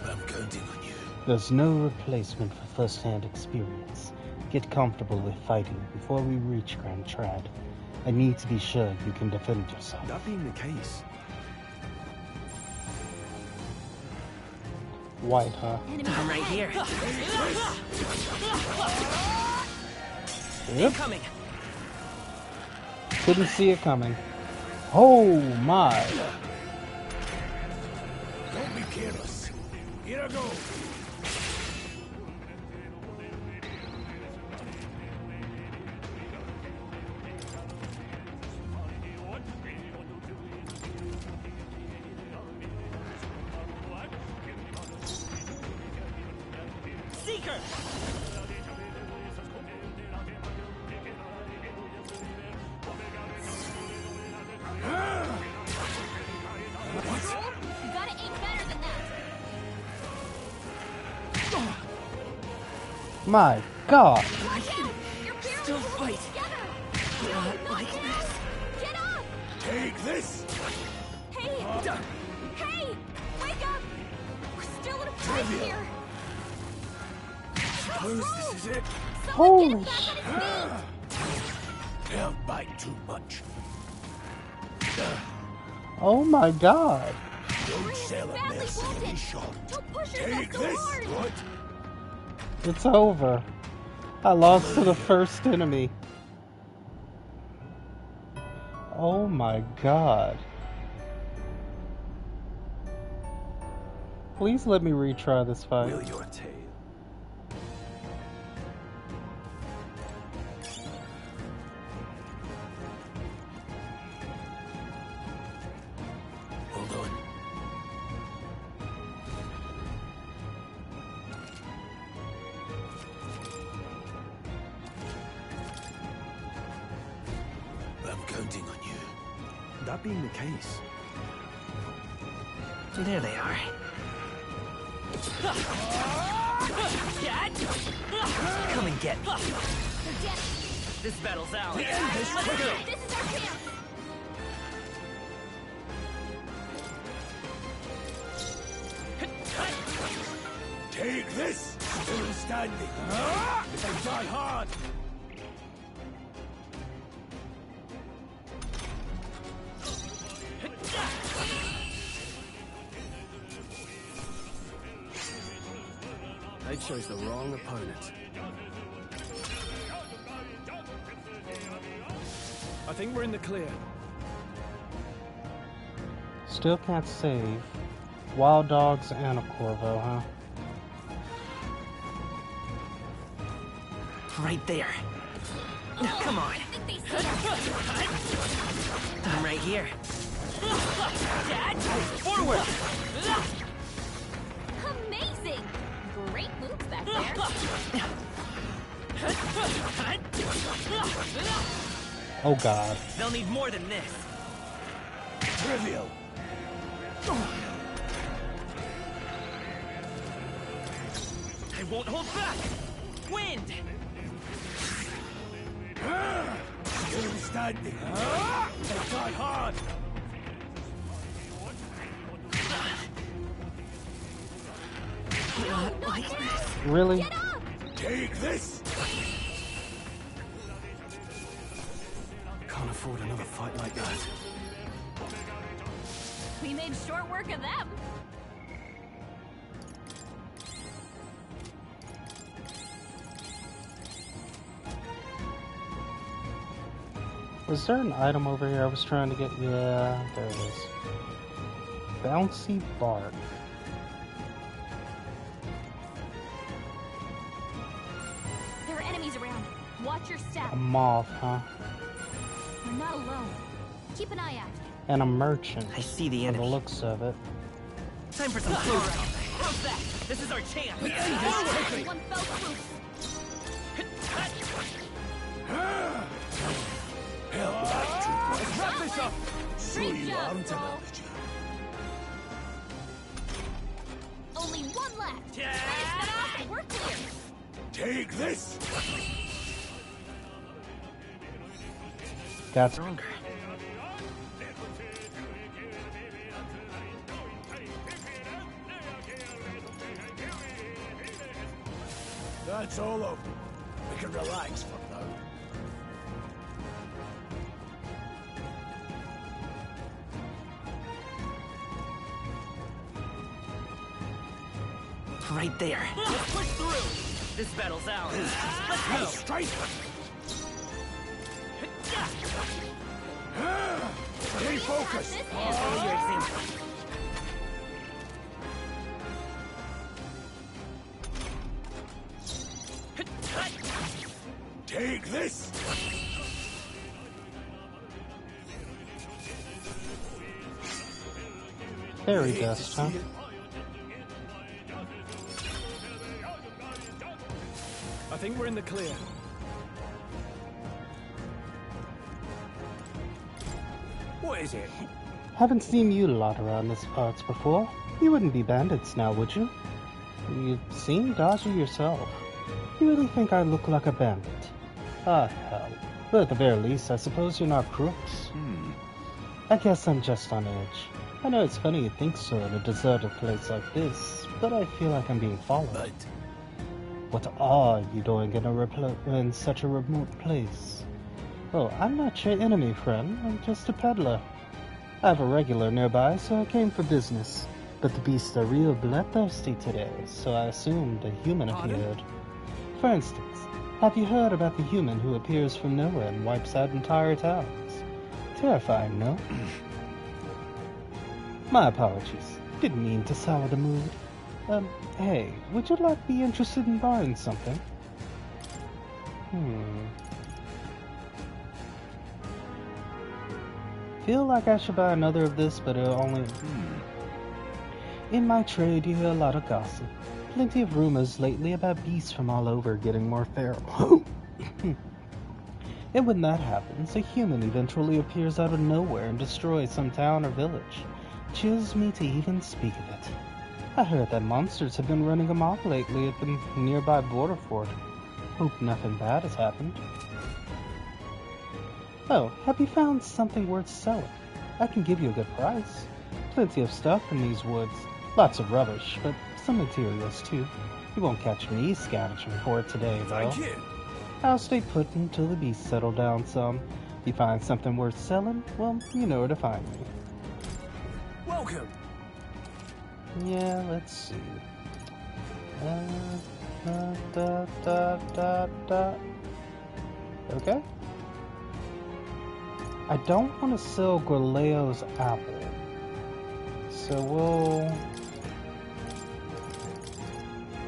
I'm counting on you. There's no replacement for first-hand experience. Get comfortable with fighting before we reach Grand Trad. I need to be sure you can defend yourself. That being the case... White, huh? I'm right here. Yep. Coming. Couldn't see it coming. Oh my! Don't be careless. Here I go. Seeker! My God! Still fight. Not like this. Get up! Take this! Hey! Hey! Wake up! We're still in a fight here! Suppose this is it? Holy shit! Don't bite too much. Oh my God! Don't sell a mess and be shot. Take this! What? It's over. I lost to the first enemy. Oh my God. Please let me retry this fight. Will your tail. Hold on. I'm counting on you. That being the case... There they are. Come and get me. This battle's ours. This is our chance. Take this! Still standing. They die hard. I chose the wrong opponent. I think we're in the clear. Still can't save. Wild dogs and a Corvo, huh? Right there. Come on. I'm right here. Dad, forward! Amazing! Great moves back there. Oh god. They'll need more than this. Trivial. I won't hold back. Wind. Still standing. They try hard. Really? Take this. Can't afford another fight like that. We made short work of them. Was there an item over here I was trying to get? Yeah, there it is. Bouncy bark. There are enemies around. Watch your step. A moth, huh? We're not alone. Keep an eye out. And a merchant. I see the By the enemy. looks of it. Time for some food. How's that? This is our chance. One fell swoop. Let's wrap this up. So Great you job, aren't an Paul. allergy. Only one left. Finish them off and we're clear. Take this. Got stronger. That's all over. We can relax for now. Right there. Let's push through. This battle's ours. Let's go. Straight. Stay focused. Follow your example. Take this. Fairy dust, huh? I think we're in the clear. What is it? Haven't seen you lot around these parts before. You wouldn't be bandits now, would you? You seem dodgy yourself. You really think I look like a bandit? Ah, hell. But at the very least, I suppose you're not crooks. I guess I'm just on edge. I know it's funny you think so in a deserted place like this, but I feel like I'm being followed. What are you doing in such a remote place? Well, I'm not your enemy, friend. I'm just a peddler. I have a regular nearby, so I came for business. But the beasts are real bloodthirsty today, so I assumed a human appeared. For instance, have you heard about the human who appears from nowhere and wipes out entire towns? Terrifying, no? My apologies. Didn't mean to sour the mood. Hey, would you be interested in buying something? Feel like I should buy another of this, but it'll only... In my trade, you hear a lot of gossip. Plenty of rumors lately about beasts from all over getting more feral. And when that happens, a human eventually appears out of nowhere and destroys some town or village. Chills me to even speak of it. I heard that monsters have been running amok lately at the nearby border fort. Hope nothing bad has happened. Oh, have you found something worth selling? I can give you a good price. Plenty of stuff in these woods. Lots of rubbish, but some materials too. You won't catch me scavenging for it today, though. Thank you. I'll stay put until the beasts settle down some. If you find something worth selling, well, you know where to find me. Welcome. Yeah, let's see. Okay. I don't want to sell Gorleo's apple, so we'll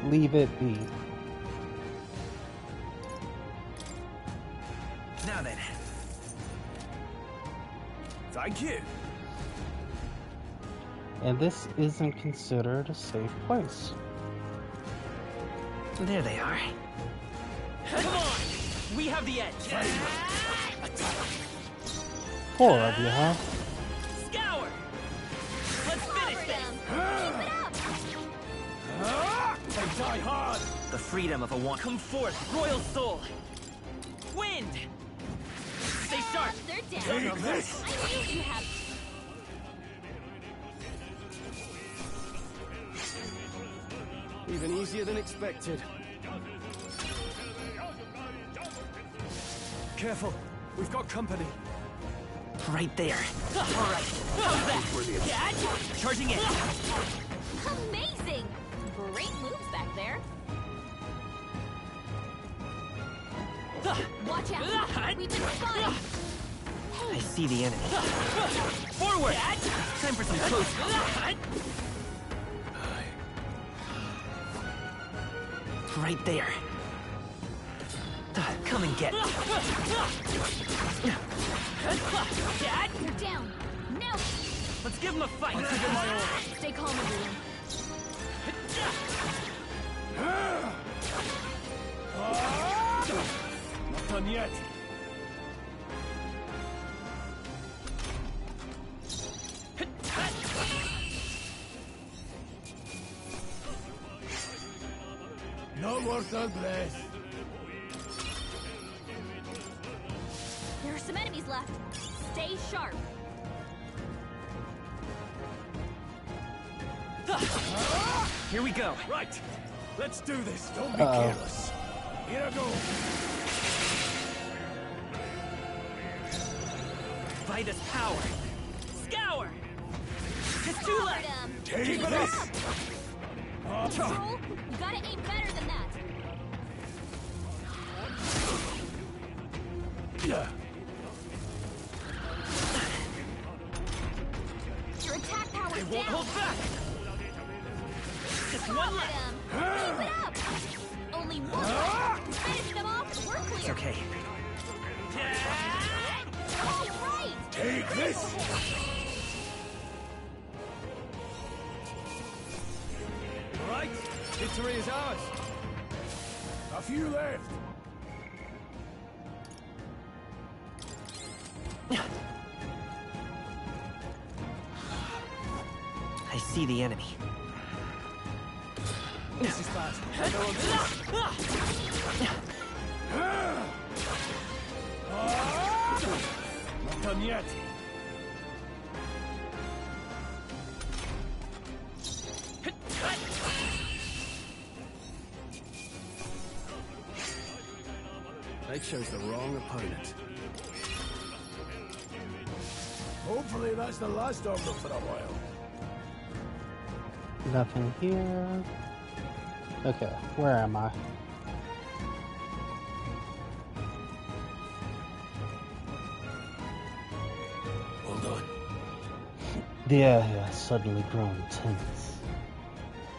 leave it be. Now then. Thank you. And this isn't considered a safe place. There they are. Come on! We have the edge. Four of you, huh? Scour! Let's finish this! They die hard! The freedom of a one. Come forth, royal soul! Wind! Stay sharp! They're down. Take this! I knew you had. Even easier than expected. Careful, we've got company. Right there. All right. How's that? Charging in. Amazing! Great moves back there. Watch out! We've been spotted. I see the enemy. Forward! Time for some close. Right there. Come and get. You're down. Now. Let's give him a fight. Stay calm, everyone. Not done yet. No worth a breath. There are some enemies left. Stay sharp. Here we go. Right. Let's do this. Don't be careless. Here I go. Vitus power. Scour. It's too late. Take this. Troll, you gotta aim better than that. Yeah. Your attack power It is won't down. hold back. Just one left. Keep it up. Only one left. Finish them off and we're clear. It's okay. All right. Take this. All right, victory is ours. A few left. I see the enemy. This is bad. Not done yet. They chose the wrong opponent. Hopefully that's the last of them for a while. Nothing here. Okay, where am I? Hold on. The air has suddenly grown tense.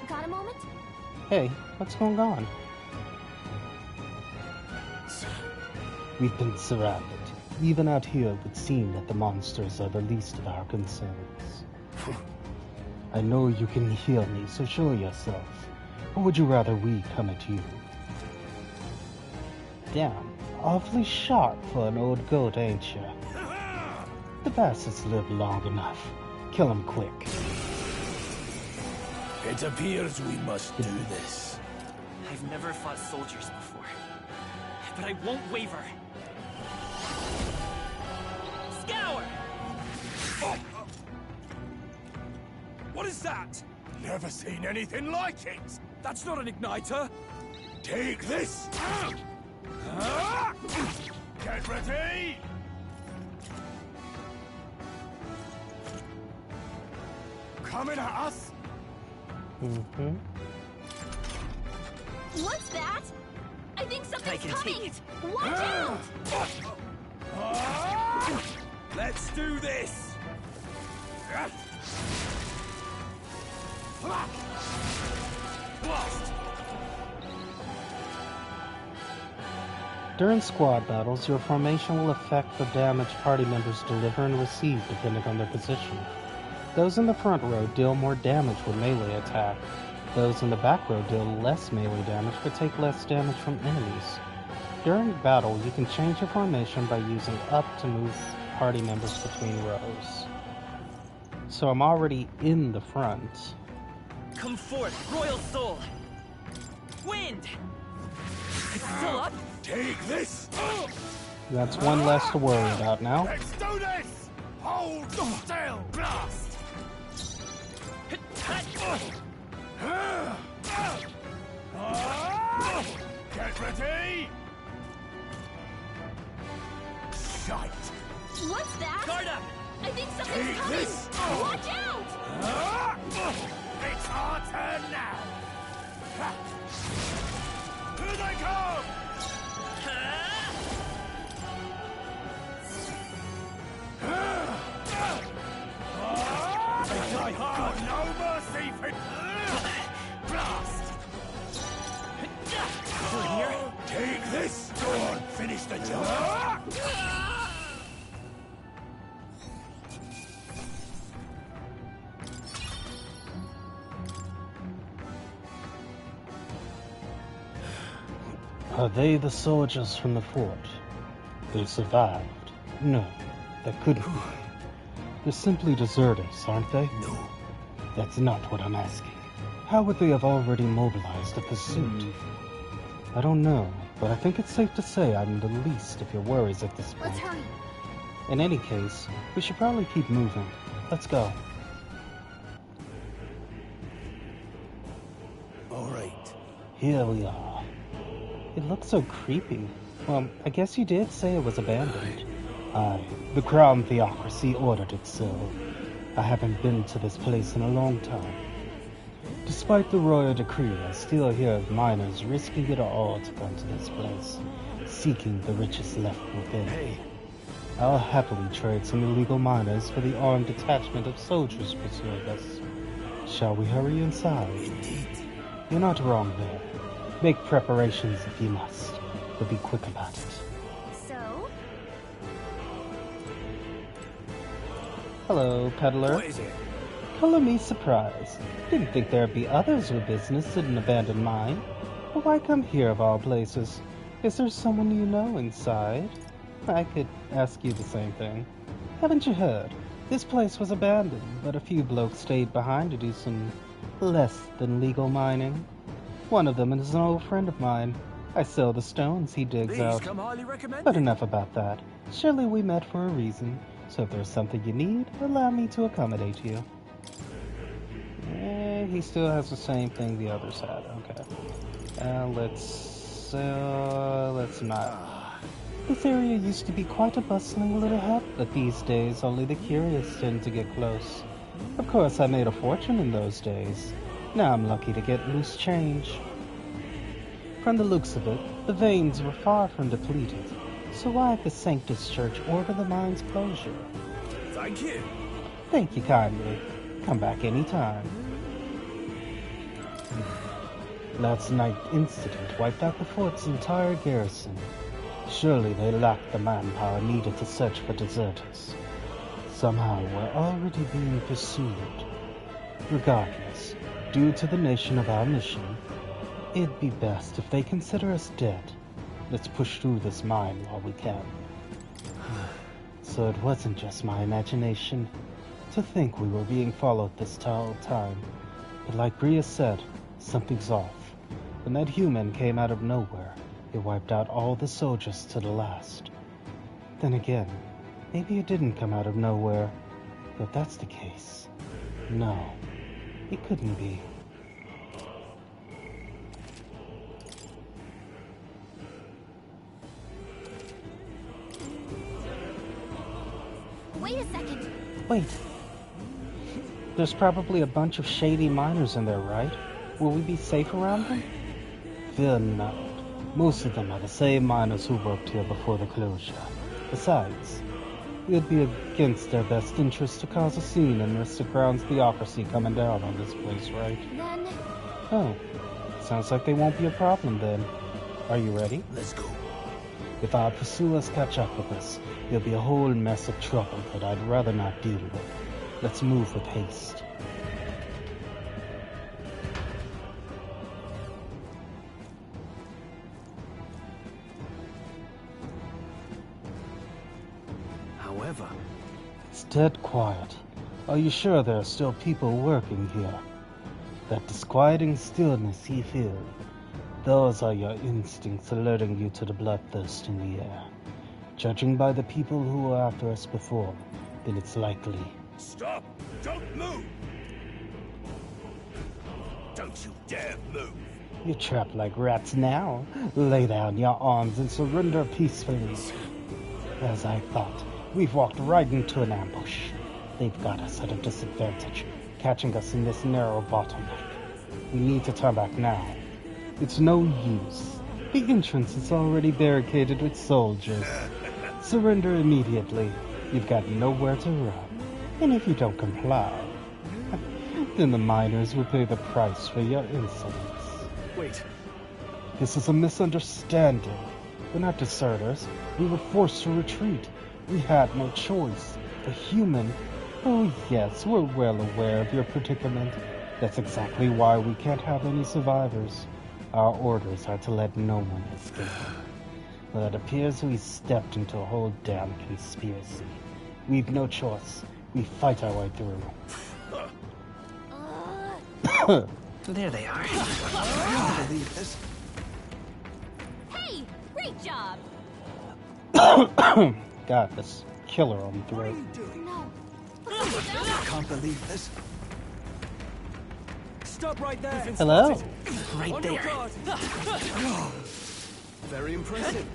Got a moment? Hey, what's going on? We've been surrounded. Even out here, it would seem that the monsters are the least of our concerns. I know you can heal me, so show yourself. Or would you rather we come at you? Damn, awfully sharp for an old goat, ain't you? The bastards live long enough. Kill him quick. It appears we must do this. I've never fought soldiers before, but I won't waver. Scour! What is that? Never seen anything like it. That's not an igniter. Take this. Get ready. Coming at us. What's that? I think something's can coming! take it. Watch out! Let's do this! Blast! During squad battles, your formation will affect the damage party members deliver and receive depending on their position. Those in the front row deal more damage with melee attack. Those in the back row deal less melee damage but take less damage from enemies. During battle, you can change your formation by using up to move party members between rows. So I'm already in the front. Come forth, Royal Soul! Wind! It's still up? Take this! That's one less to worry about now. Let's do this! Hold still! Blast! Get ready! Shite! What's that? Guard up! I think something's Take coming! this! Watch out! It's our turn now! Here they come! Die hard! No mercy for... Blast! Through here? Take this! Go on, finish the job! Are they the soldiers from the fort? They survived? No, that couldn't be. They're simply deserters, aren't they? No. That's not what I'm asking. How would they have already mobilized at the suit? I don't know, but I think it's safe to say I'm the least of your worries at this point. Let's hurry. In any case, we should probably keep moving. Let's go. All right. Here we are. It looks so creepy. Well, I guess you did say it was abandoned. Aye, the Crown Theocracy ordered it so. I haven't been to this place in a long time. Despite the royal decree, I still hear of miners risking it all to come to this place, seeking the riches left within. Hey. I'll happily trade some illegal miners for the armed detachment of soldiers pursuing us. Shall we hurry inside? Indeed. You're not wrong there. Make preparations if you must, but be quick about it. So? Hello, peddler. What is it? Color me surprised. Didn't think there'd be others with business in an abandoned mine. But why come here of all places? Is there someone you know inside? I could ask you the same thing. Haven't you heard? This place was abandoned, but a few blokes stayed behind to do some less than legal mining. One of them is an old friend of mine. I sell the stones he digs These out. come highly recommended. But enough about that. Surely we met for a reason. So if there's something you need, allow me to accommodate you. He still has the same thing the others had. Okay. Let's not. This area used to be quite a bustling little hub, but these days only the curious tend to get close. Of course, I made a fortune in those days. Now I'm lucky to get loose change. From the looks of it, the veins were far from depleted. So why did the Sanctus Church order the mine's closure? Thank you. Thank you kindly. Come back anytime. Last night's incident wiped out the fort's entire garrison. Surely they lacked the manpower needed to search for deserters. Somehow we're already being pursued. Regardless, due to the nation of our mission, it'd be best if they consider us dead. Let's push through this mine while we can. So it wasn't just my imagination. To think we were being followed this whole time. But like Bria said, something's off. When that human came out of nowhere, it wiped out all the soldiers to the last. Then again, maybe it didn't come out of nowhere. If that's the case, no, it couldn't be. Wait a second. Wait. There's probably a bunch of shady miners in there, right? Will we be safe around them? Fear not. Most of them are the same miners who worked here before the closure. Besides, it'd be against their best interest to cause a scene and risk the Crown's theocracy coming down on this place, right? Then... Oh, sounds like they won't be a problem then. Are you ready? Let's go. If our pursuers catch up with us, there'll be a whole mess of trouble that I'd rather not deal with. Let's move with haste. However, it's dead quiet. Are you sure there are still people working here? That disquieting stillness you feel, those are your instincts alerting you to the bloodthirst in the air. Judging by the people who were after us before, then it's likely. Stop! Don't move! Don't you dare move! You're trapped like rats now. Lay down your arms and surrender peacefully. As I thought, we've walked right into an ambush. They've got us at a disadvantage, catching us in this narrow bottleneck. We need to turn back now. It's no use. The entrance is already barricaded with soldiers. Surrender immediately. You've got nowhere to run. And if you don't comply, then the miners will pay the price for your insolence. Wait. This is a misunderstanding. We're not deserters. We were forced to retreat. We had no choice. A human... Oh yes, we're well aware of your predicament. That's exactly why we can't have any survivors. Our orders are to let no one escape. Well, it appears we stepped into a whole damn conspiracy. We've no choice. We fight our way through. There they are. I can't believe this. Hey! Great job! God, this killer on the throat. No. I can't believe this. Stop right there. Hello. Right On there. your guard. Very impressive.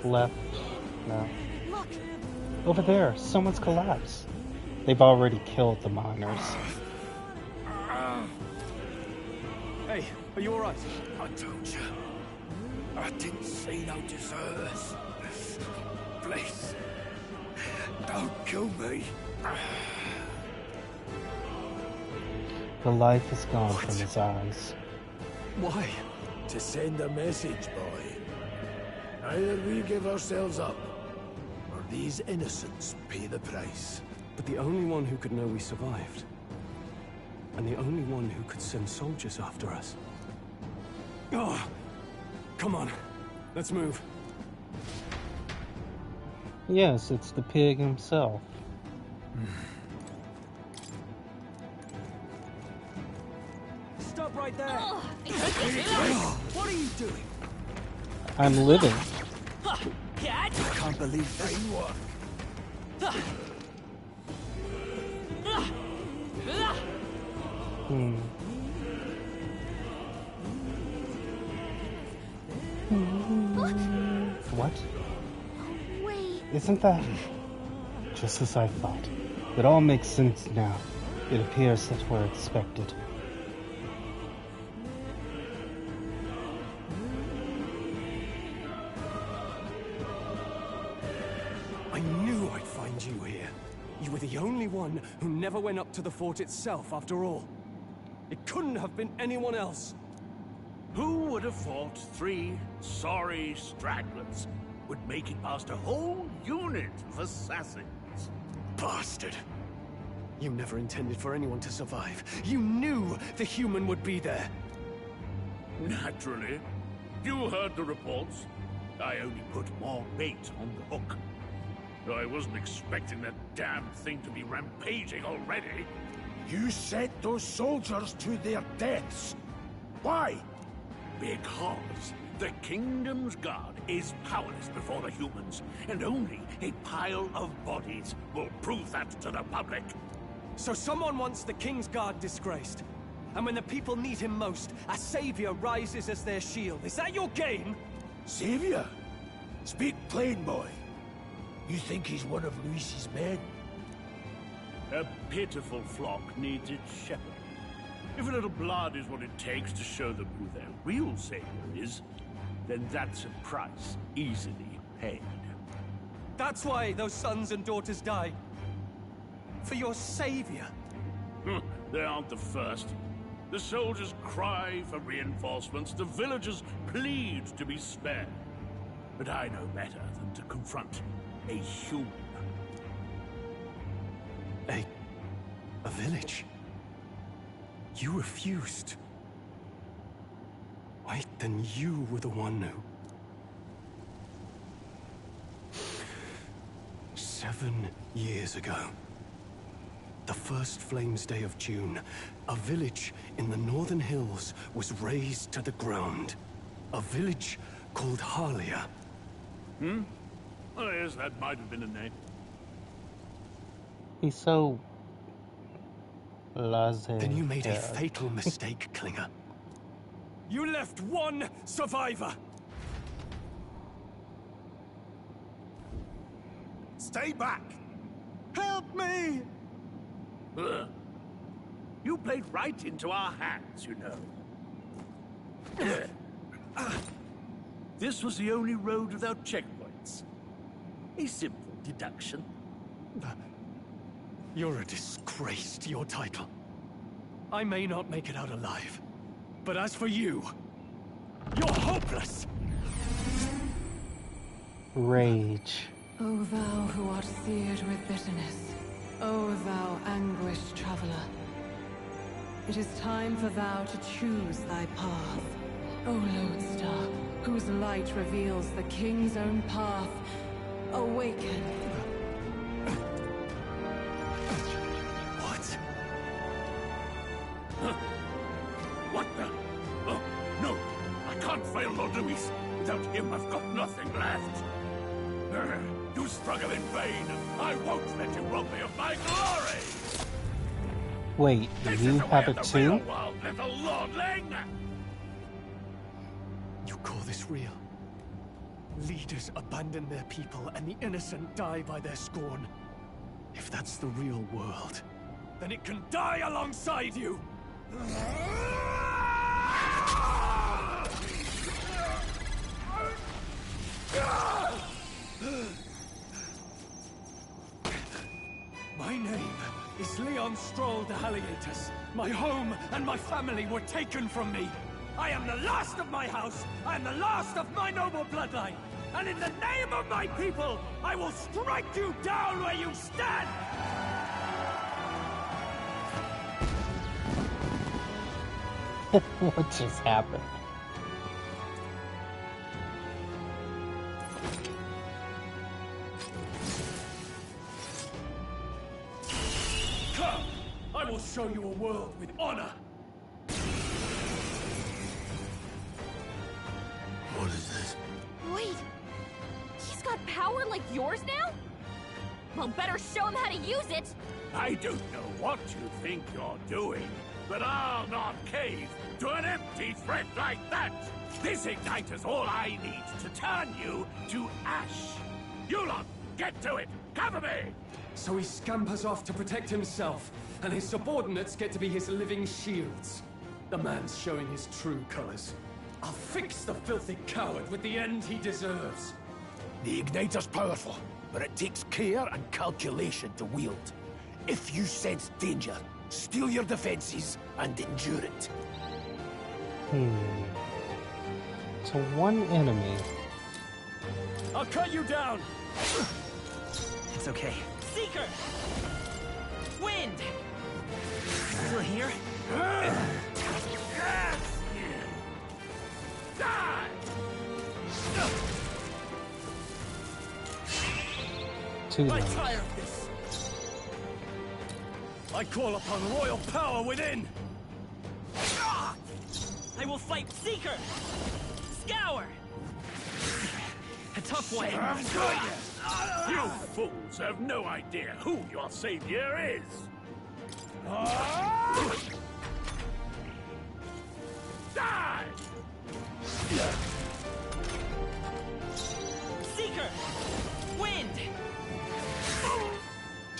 Left. No. Look! Over there, someone's collapsed. They've already killed the miners. Hey, are you alright? I told you. I didn't see no deserters. Please. Don't kill me. The life is gone from his eyes. Why? To send a message, boy. Either we give ourselves up, or these innocents pay the price. But the only one who could know we survived, and the only one who could send soldiers after us. Oh, come on, let's move. Yes, it's the pig himself. Stop right there! What are you doing? I'm living. I can't believe this. What? Wait. Isn't that... Just as I thought. It all makes sense now. It appears that we're expected. I knew I'd find you here. You were the only one who never went up to the fort itself, after all. It couldn't have been anyone else. Who would have thought 3 sorry stragglers would make it past a whole unit of assassins? Bastard! You never intended for anyone to survive. You knew the human would be there. Naturally. You heard the reports. I only put more bait on the hook. I wasn't expecting that damn thing to be rampaging already. You sent those soldiers to their deaths. Why? Because the Kingdom's Guard is powerless before the humans, and only a pile of bodies will prove that to the public. So someone wants the King's Guard disgraced. And when the people need him most, a savior rises as their shield. Is that your game? Savior? Speak plain, boy. You think he's one of Luis's men? A pitiful flock needs its shepherd. If a little blood is what it takes to show them who their real savior is, then that's a price easily paid. That's why those sons and daughters died. For your savior. They aren't the first. The soldiers cry for reinforcements, the villagers plead to be spared. But I know better than to confront a human. A village? You refused. Wait, then you were the one who... 7 years ago. The first Flames Day of June, a village in the northern hills was razed to the ground. A village called Harlia. Oh yes, that might have been a name. He's so... laissez-faire. Then you made a fatal mistake, Klinger. You left one survivor! Stay back! Help me! You played right into our hands, you know. This was the only road without checkpoints. A simple deduction. You're a disgrace to your title. I may not make it out alive, but as for you, you're hopeless! Rage. O thou who art seared with bitterness, O thou anguished traveler, it is time for thou to choose thy path. O lodestar, whose light reveals the king's own path, awaken. What? What the? Oh, no! I can't fail Lord Luis. Without him, I've got nothing left. You struggle in vain. I won't let you rob me of my glory! Wait, you have it too? World, little lordling! You call this real? Leaders abandon their people and the innocent die by their scorn. If that's the real world, then it can die alongside you! My name is Leon Stroll de Halietus. My home and my family were taken from me. I am the last of my house. I am the last of my noble bloodline. And in the name of my people, I will strike you down where you stand! What just happened? Come! I will show you a world with honor! What is this? Wait, he's got power like yours now? Well, better show him how to use it. I don't know what you think you're doing, but I'll not cave to an empty threat like that! This igniter's all I need to turn you to ash! You lot, get to it! Cover me! So he scampers off to protect himself, and his subordinates get to be his living shields. The man's showing his true colors. I'll fix the filthy coward with the end he deserves. The igniter's powerful, but it takes care and calculation to wield. If you sense danger, steel your defenses and endure it. So one enemy. I'll cut you down! It's okay. Seeker! Wind! Still here? Die! Too I late. tire of this! I call upon royal power within! I will fight Seeker! Scour! A tough one. You fools have no idea who your savior is! Die! Seeker! Wind!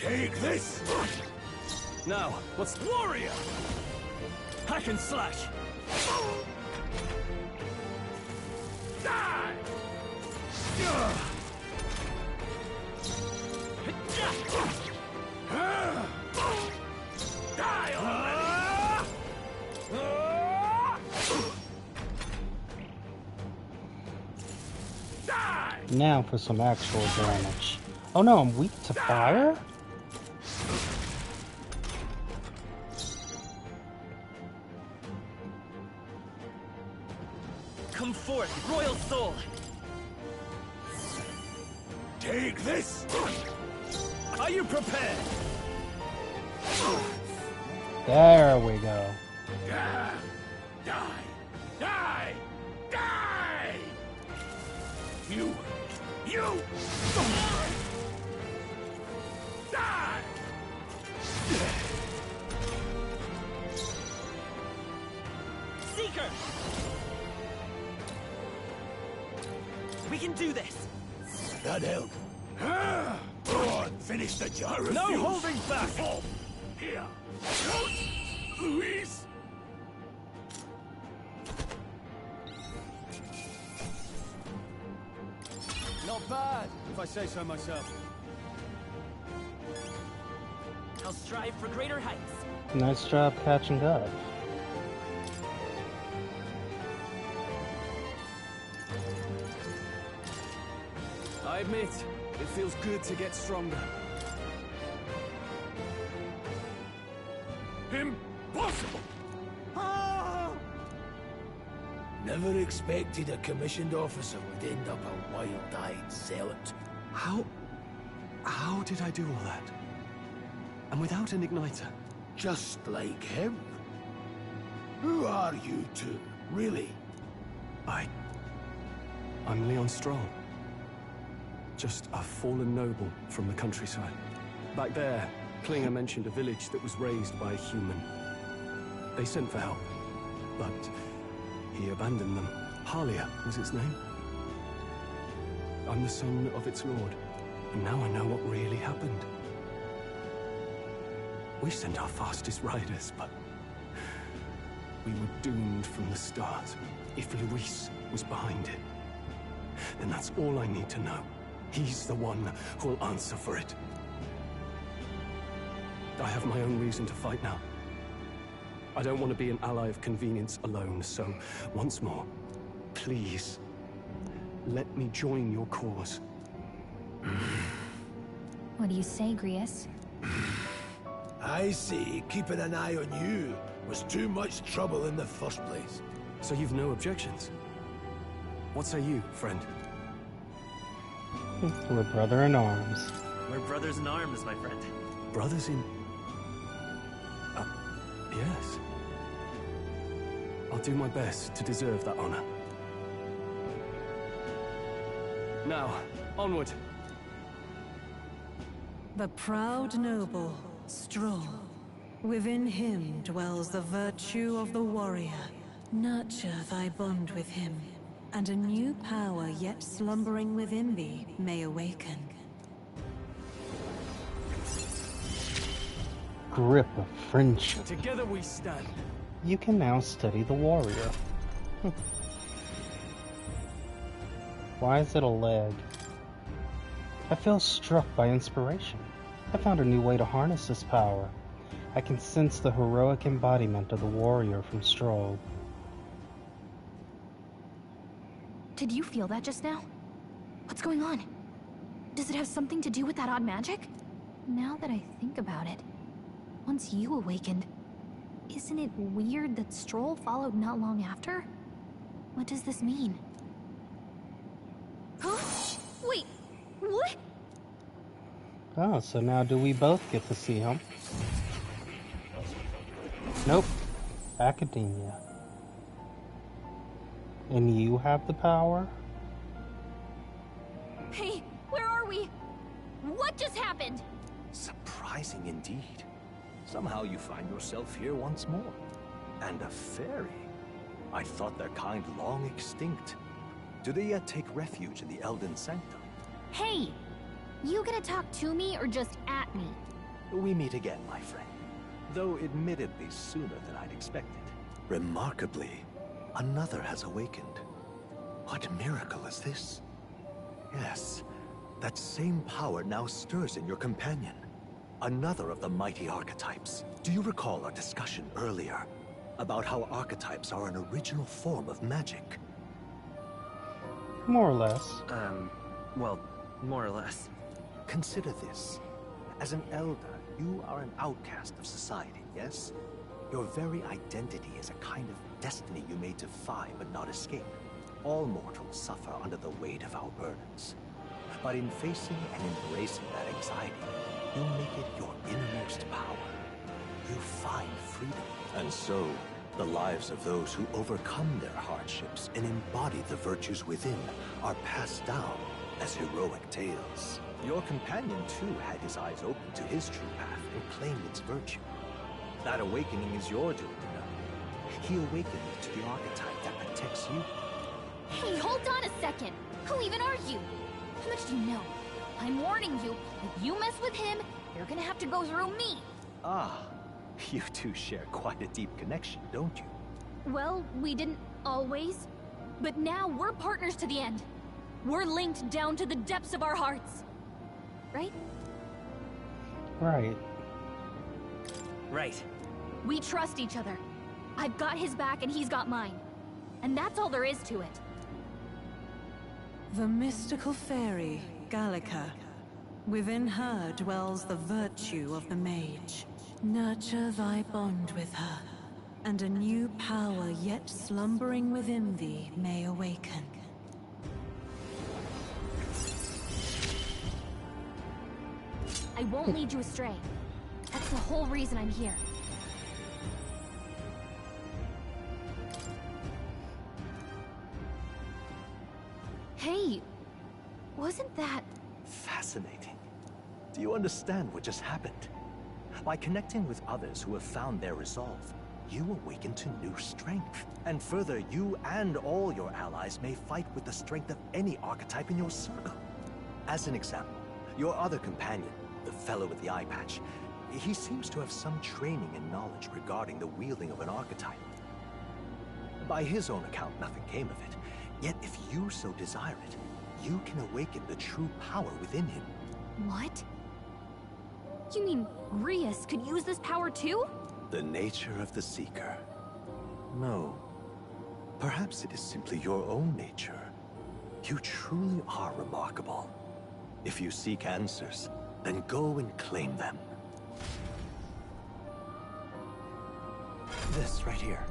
Take this! Now, what's warrior? Hack and slash! Die! Die already! Now for some actual damage. Oh no, I'm weak to fire? Come forth, royal soul! Take this! Are you prepared? There we go. Die! Die! Die! You! Die! Seeker! We can do this! That helped. Go on, finish the job. No holding back! Here. Louise! Not bad, if I say so myself. I'll strive for greater heights. Nice job catching up. I admit, it feels good to get stronger. Impossible! Never expected a commissioned officer would end up a wild-eyed zealot. How did I do all that? And without an igniter? Just like him. Who are you two, really? I'm Leon Stroll. Just a fallen noble from the countryside. Back there, Klinger mentioned a village that was raised by a human. They sent for help, but he abandoned them. Halia was its name. I'm the son of its lord, and now I know what really happened. We sent our fastest riders, but we were doomed from the start. If Luis was behind it, then that's all I need to know. He's the one who'll answer for it. I have my own reason to fight now. I don't want to be an ally of convenience alone, so once more, please, let me join your cause. What do you say, Grius? I see keeping an eye on you was too much trouble in the first place. So you've no objections? What say you, friend? We're brother in arms. We're brothers in arms, my friend. Brothers in... yes. I'll do my best to deserve that honor. Now, onward. The proud noble, Stroll. Within him dwells the virtue of the warrior. Nurture thy bond with him, and a new power yet slumbering within thee may awaken. Grip of friendship. Together we stand. You can now study the warrior. Why is it a leg? I feel struck by inspiration. I found a new way to harness this power. I can sense the heroic embodiment of the warrior from Stroll. Did you feel that just now? What's going on? Does it have something to do with that odd magic? Now that I think about it, once you awakened, isn't it weird that Stroll followed not long after? What does this mean? Huh? Wait, what? Oh, so now do we both get to see him? Nope. Academia. And you have the power? Hey, where are we? What just happened? Surprising indeed. Somehow you find yourself here once more. And a fairy. I thought their kind long extinct. Do they yet take refuge in the Elden Sanctum? Hey! You gonna talk to me or just at me? We meet again, my friend. Though admittedly sooner than I'd expected. Remarkably, another has awakened. What miracle is this? Yes, that same power now stirs in your companion. Another of the mighty archetypes. Do you recall our discussion earlier about how archetypes are an original form of magic? More or less. Well, more or less. Consider this. As an elder, you are an outcast of society, yes? Your very identity is a kind of destiny you may defy but not escape. All mortals suffer under the weight of our burdens. But in facing and embracing that anxiety, you make it your innermost power. You find freedom. And so, the lives of those who overcome their hardships and embody the virtues within are passed down as heroic tales. Your companion, too, had his eyes open to his true path and claimed its virtue. That awakening is your doing, you know. He awakened to the archetype that protects you. Hey, hold on a second! Who even are you? How much do you know? I'm warning you, if you mess with him, you're gonna have to go through me! Ah, you two share quite a deep connection, don't you? Well, we didn't always. But now we're partners to the end. We're linked down to the depths of our hearts. Right? Right. Right. We trust each other. I've got his back and he's got mine. And that's all there is to it. The mystical fairy, Gallica. Within her dwells the virtue of the mage. Nurture thy bond with her, and a new power yet slumbering within thee may awaken. I won't lead you astray. That's the whole reason I'm here. Hey, wasn't that... Fascinating. Do you understand what just happened? By connecting with others who have found their resolve, you awaken to new strength. And further, you and all your allies may fight with the strength of any archetype in your circle. As an example, your other companion, the fellow with the eye patch, he seems to have some training and knowledge regarding the wielding of an archetype. By his own account, nothing came of it. Yet if you so desire it, you can awaken the true power within him. What? You mean Rias could use this power too? The nature of the Seeker. No. Perhaps it is simply your own nature. You truly are remarkable. If you seek answers, then go and claim them. This right here.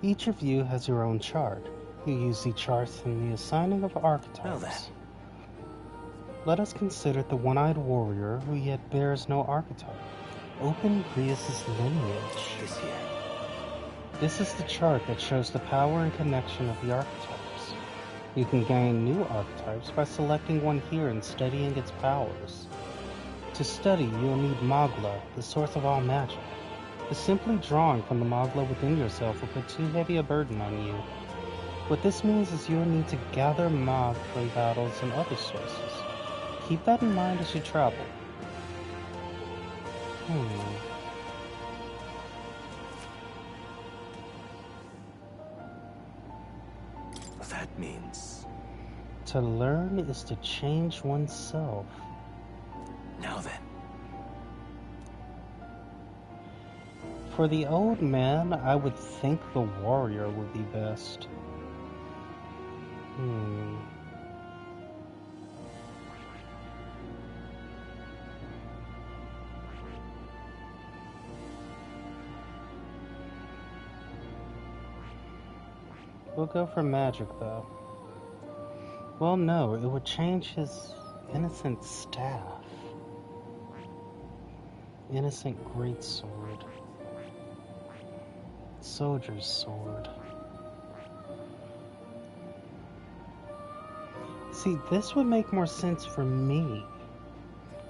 Each of you has your own chart. You use the charts in the assigning of archetypes. Let us consider the one-eyed warrior who yet bears no archetype. Open Rias' lineage. This is the chart that shows the power and connection of the archetypes. You can gain new archetypes by selecting one here and studying its powers. To study, you will need Magla, the source of all magic. But simply drawing from the Magla within yourself will put too heavy a burden on you. What this means is you will need to gather Mag from battles and other sources. Keep that in mind as you travel. That means... To learn is to change oneself. Now then. For the old man, I would think the warrior would be best. We'll go for magic, though. Well, no, it would change his innocent staff. Innocent greatsword. Soldier's sword. See, this would make more sense for me,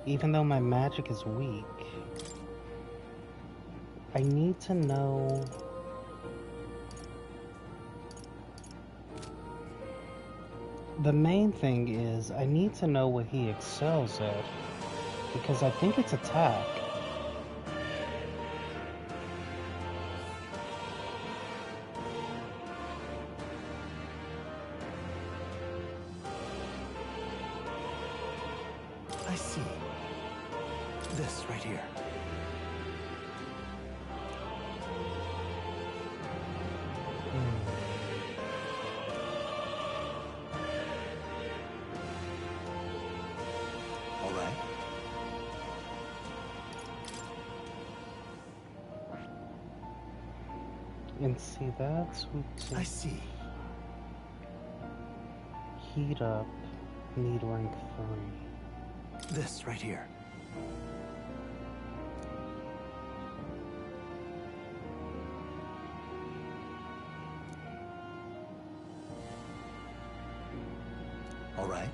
even though my magic is weak. I need to know... The main thing is I need to know what he excels at, because I think it's attack. I see. This right here. All right. And see, that's what I see. Heat up, need rank 3. This right here. All right.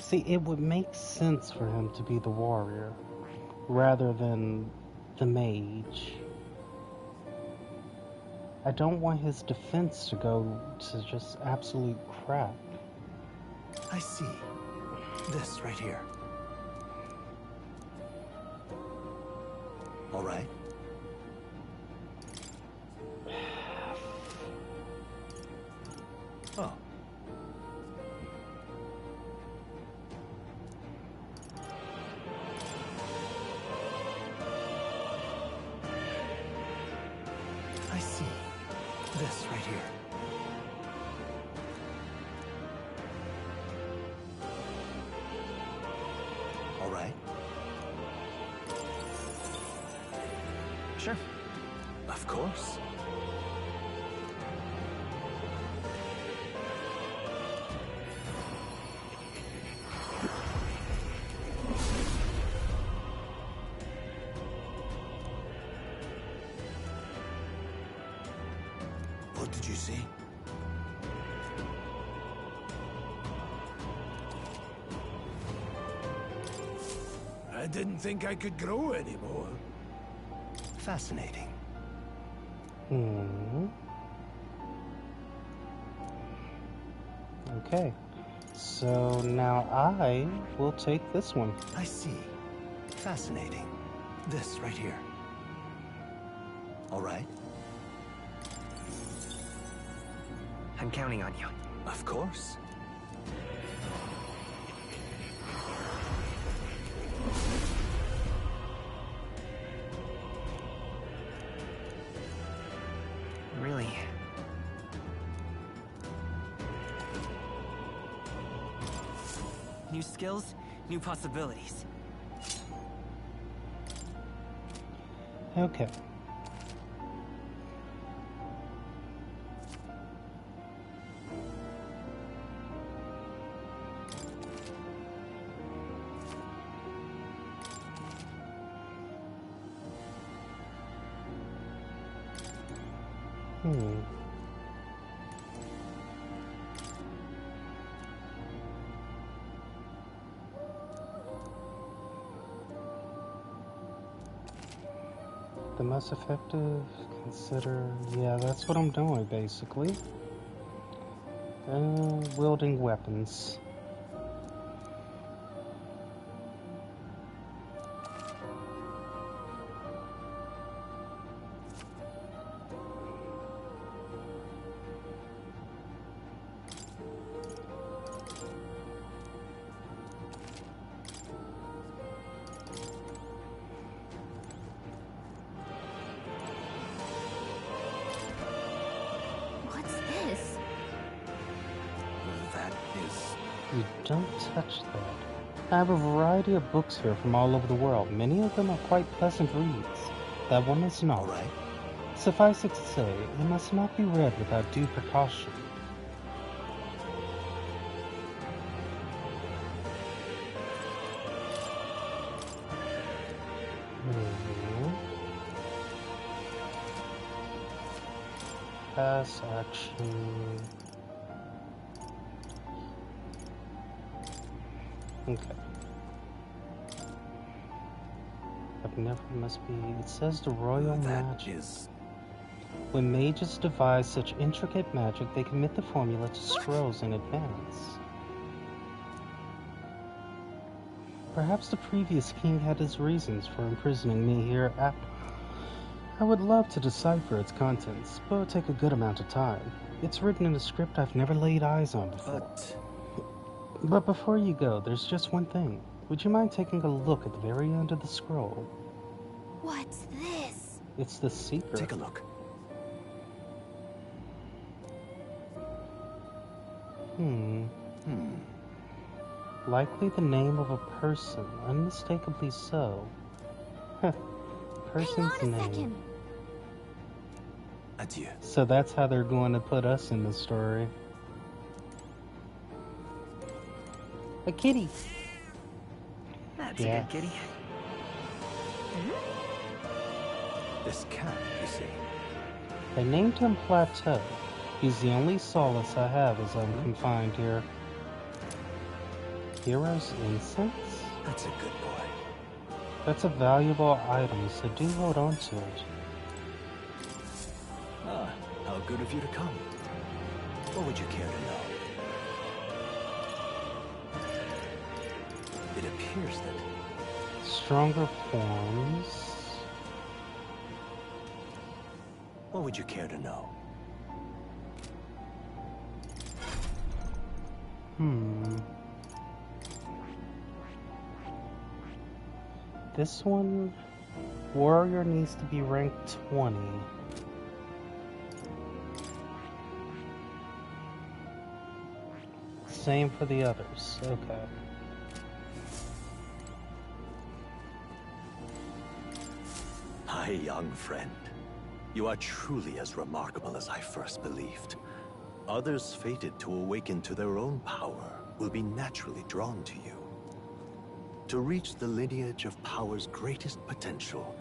See, it would make sense for him to be the warrior rather than the mage. I don't want his defense to go to just absolute crap. I see. This right here. All right. Oh. I see. This right here. All right. Sure. Of course. What did you see? I didn't think I could grow anymore. Fascinating. Okay. So now I will take this one. I see. Fascinating. This right here. All right. I'm counting on you. Of course. Really? New skills, new possibilities. Okay. The most effective, consider... Yeah, that's what I'm doing, basically. Wielding weapons. You don't touch that. I have a variety of books here from all over the world. Many of them are quite pleasant reads. That one is not. Right. Suffice it to say, it must not be read without due precaution. Pass action. Okay. never must be. It says the royal magic. Is... When mages devise such intricate magic, they commit the formula to scrolls in advance. Perhaps the previous king had his reasons for imprisoning me here at... I would love to decipher its contents, but it would take a good amount of time. It's written in a script I've never laid eyes on before. But before you go, there's just one thing. Would you mind taking a look at the very end of the scroll? What's this? It's the secret. Take a look. Likely the name of a person, unmistakably so. Person's name. Second. Adieu. So that's how they're going to put us in the story. A kitty. That's a good kitty. This cat, you see. I named him Plateau. He's the only solace I have as I'm confined here. Hero's incense? That's a good boy. That's a valuable item, so do hold on to it. Ah, how good of you to come. What would you care to know? It appears that... Stronger forms... What would you care to know? This one... Warrior needs to be ranked 20. Same for the others. Okay. My young friend, you are truly as remarkable as I first believed. Others fated to awaken to their own power will be naturally drawn to you. To reach the lineage of power's greatest potential,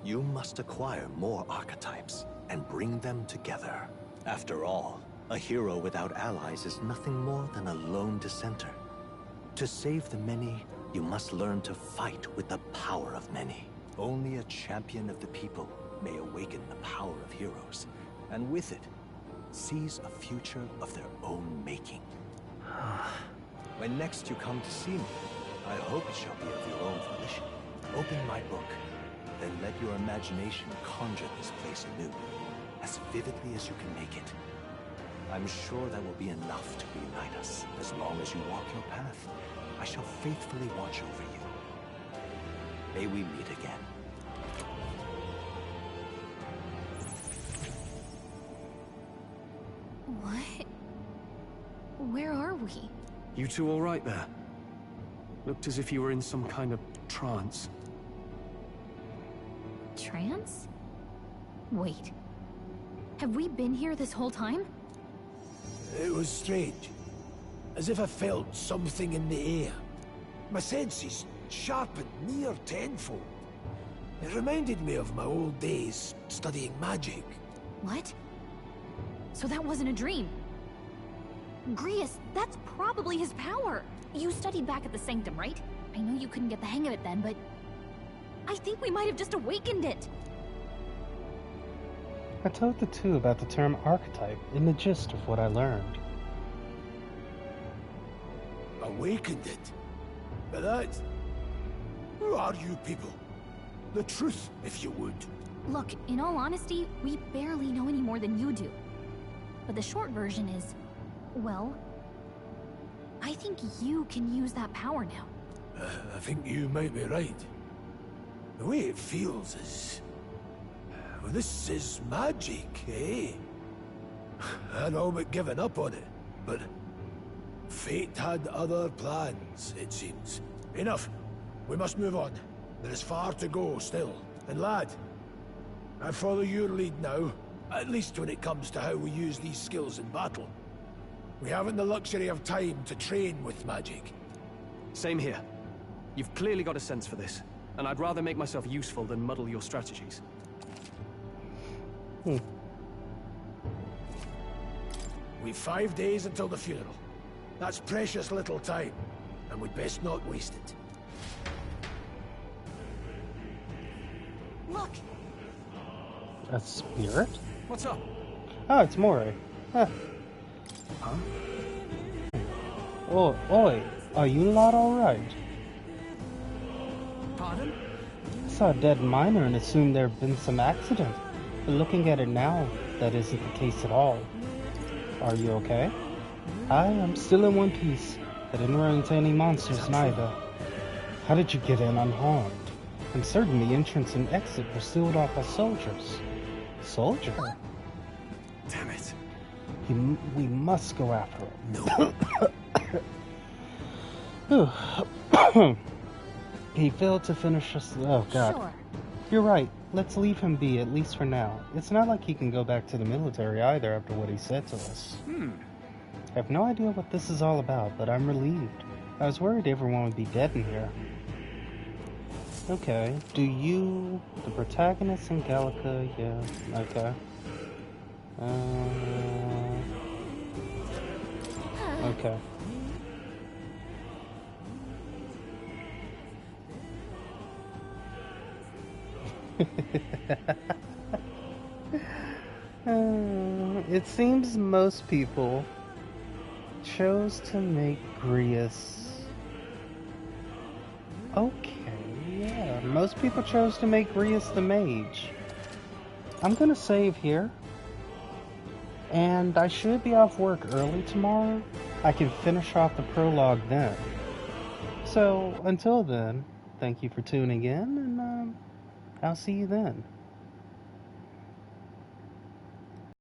you must acquire more archetypes and bring them together. After all, a hero without allies is nothing more than a lone dissenter. To save the many, you must learn to fight with the power of many. Only a champion of the people may awaken the power of heroes, and with it, seize a future of their own making. When next you come to see me, I hope it shall be of your own volition. Open my book, then let your imagination conjure this place anew, as vividly as you can make it. I'm sure that will be enough to reunite us. As long as you walk your path, I shall faithfully watch over you. May we meet again. What? Where are we? You two all right there? Looked as if you were in some kind of trance. Trance? Wait. Have we been here this whole time? It was strange. As if I felt something in the air. My senses sharpened near tenfold. It reminded me of my old days studying magic. What? So that wasn't a dream. Grius, that's probably his power. You studied back at the Sanctum, right? I know you couldn't get the hang of it then, but I think we might have just awakened it. I told the two about the term archetype in the gist of what I learned. Awakened it? But that... Who are you people? The truth, if you would. Look, in all honesty, we barely know any more than you do. But the short version is, well, I think you can use that power now. I think you might be right. The way it feels is... Well, this is magic, eh? I'd all but given up on it, but... Fate had other plans, it seems. Enough. We must move on. There is far to go still. And lad, I follow your lead now, at least when it comes to how we use these skills in battle. We haven't the luxury of time to train with magic. Same here. You've clearly got a sense for this, and I'd rather make myself useful than muddle your strategies. We've 5 days until the funeral. That's precious little time, and we'd best not waste it. Look! A spirit? What's up? Oh, it's Mori. Huh. Oh, oi, are you lot alright? Pardon? I saw a dead miner and assumed there had been some accident. But looking at it now, that isn't the case at all. Are you okay? I am still in one piece. I didn't run into any monsters neither. How did you get in unharmed? I'm certain the entrance and exit were sealed off by soldiers. Soldier? Damn it. We must go after him. No. He failed to finish us. Oh, God. Sure. You're right. Let's leave him be, at least for now. It's not like he can go back to the military either after what he said to us. I have no idea what this is all about, but I'm relieved. I was worried everyone would be dead in here. Okay. Do you... The protagonist in Gallica? Yeah. Okay. Okay. It seems most people chose to make Grius. Okay, yeah. Most people chose to make Grius the mage. I'm gonna save here. And I should be off work early tomorrow. I can finish off the prologue then. So, until then, thank you for tuning in, and I'll see you then.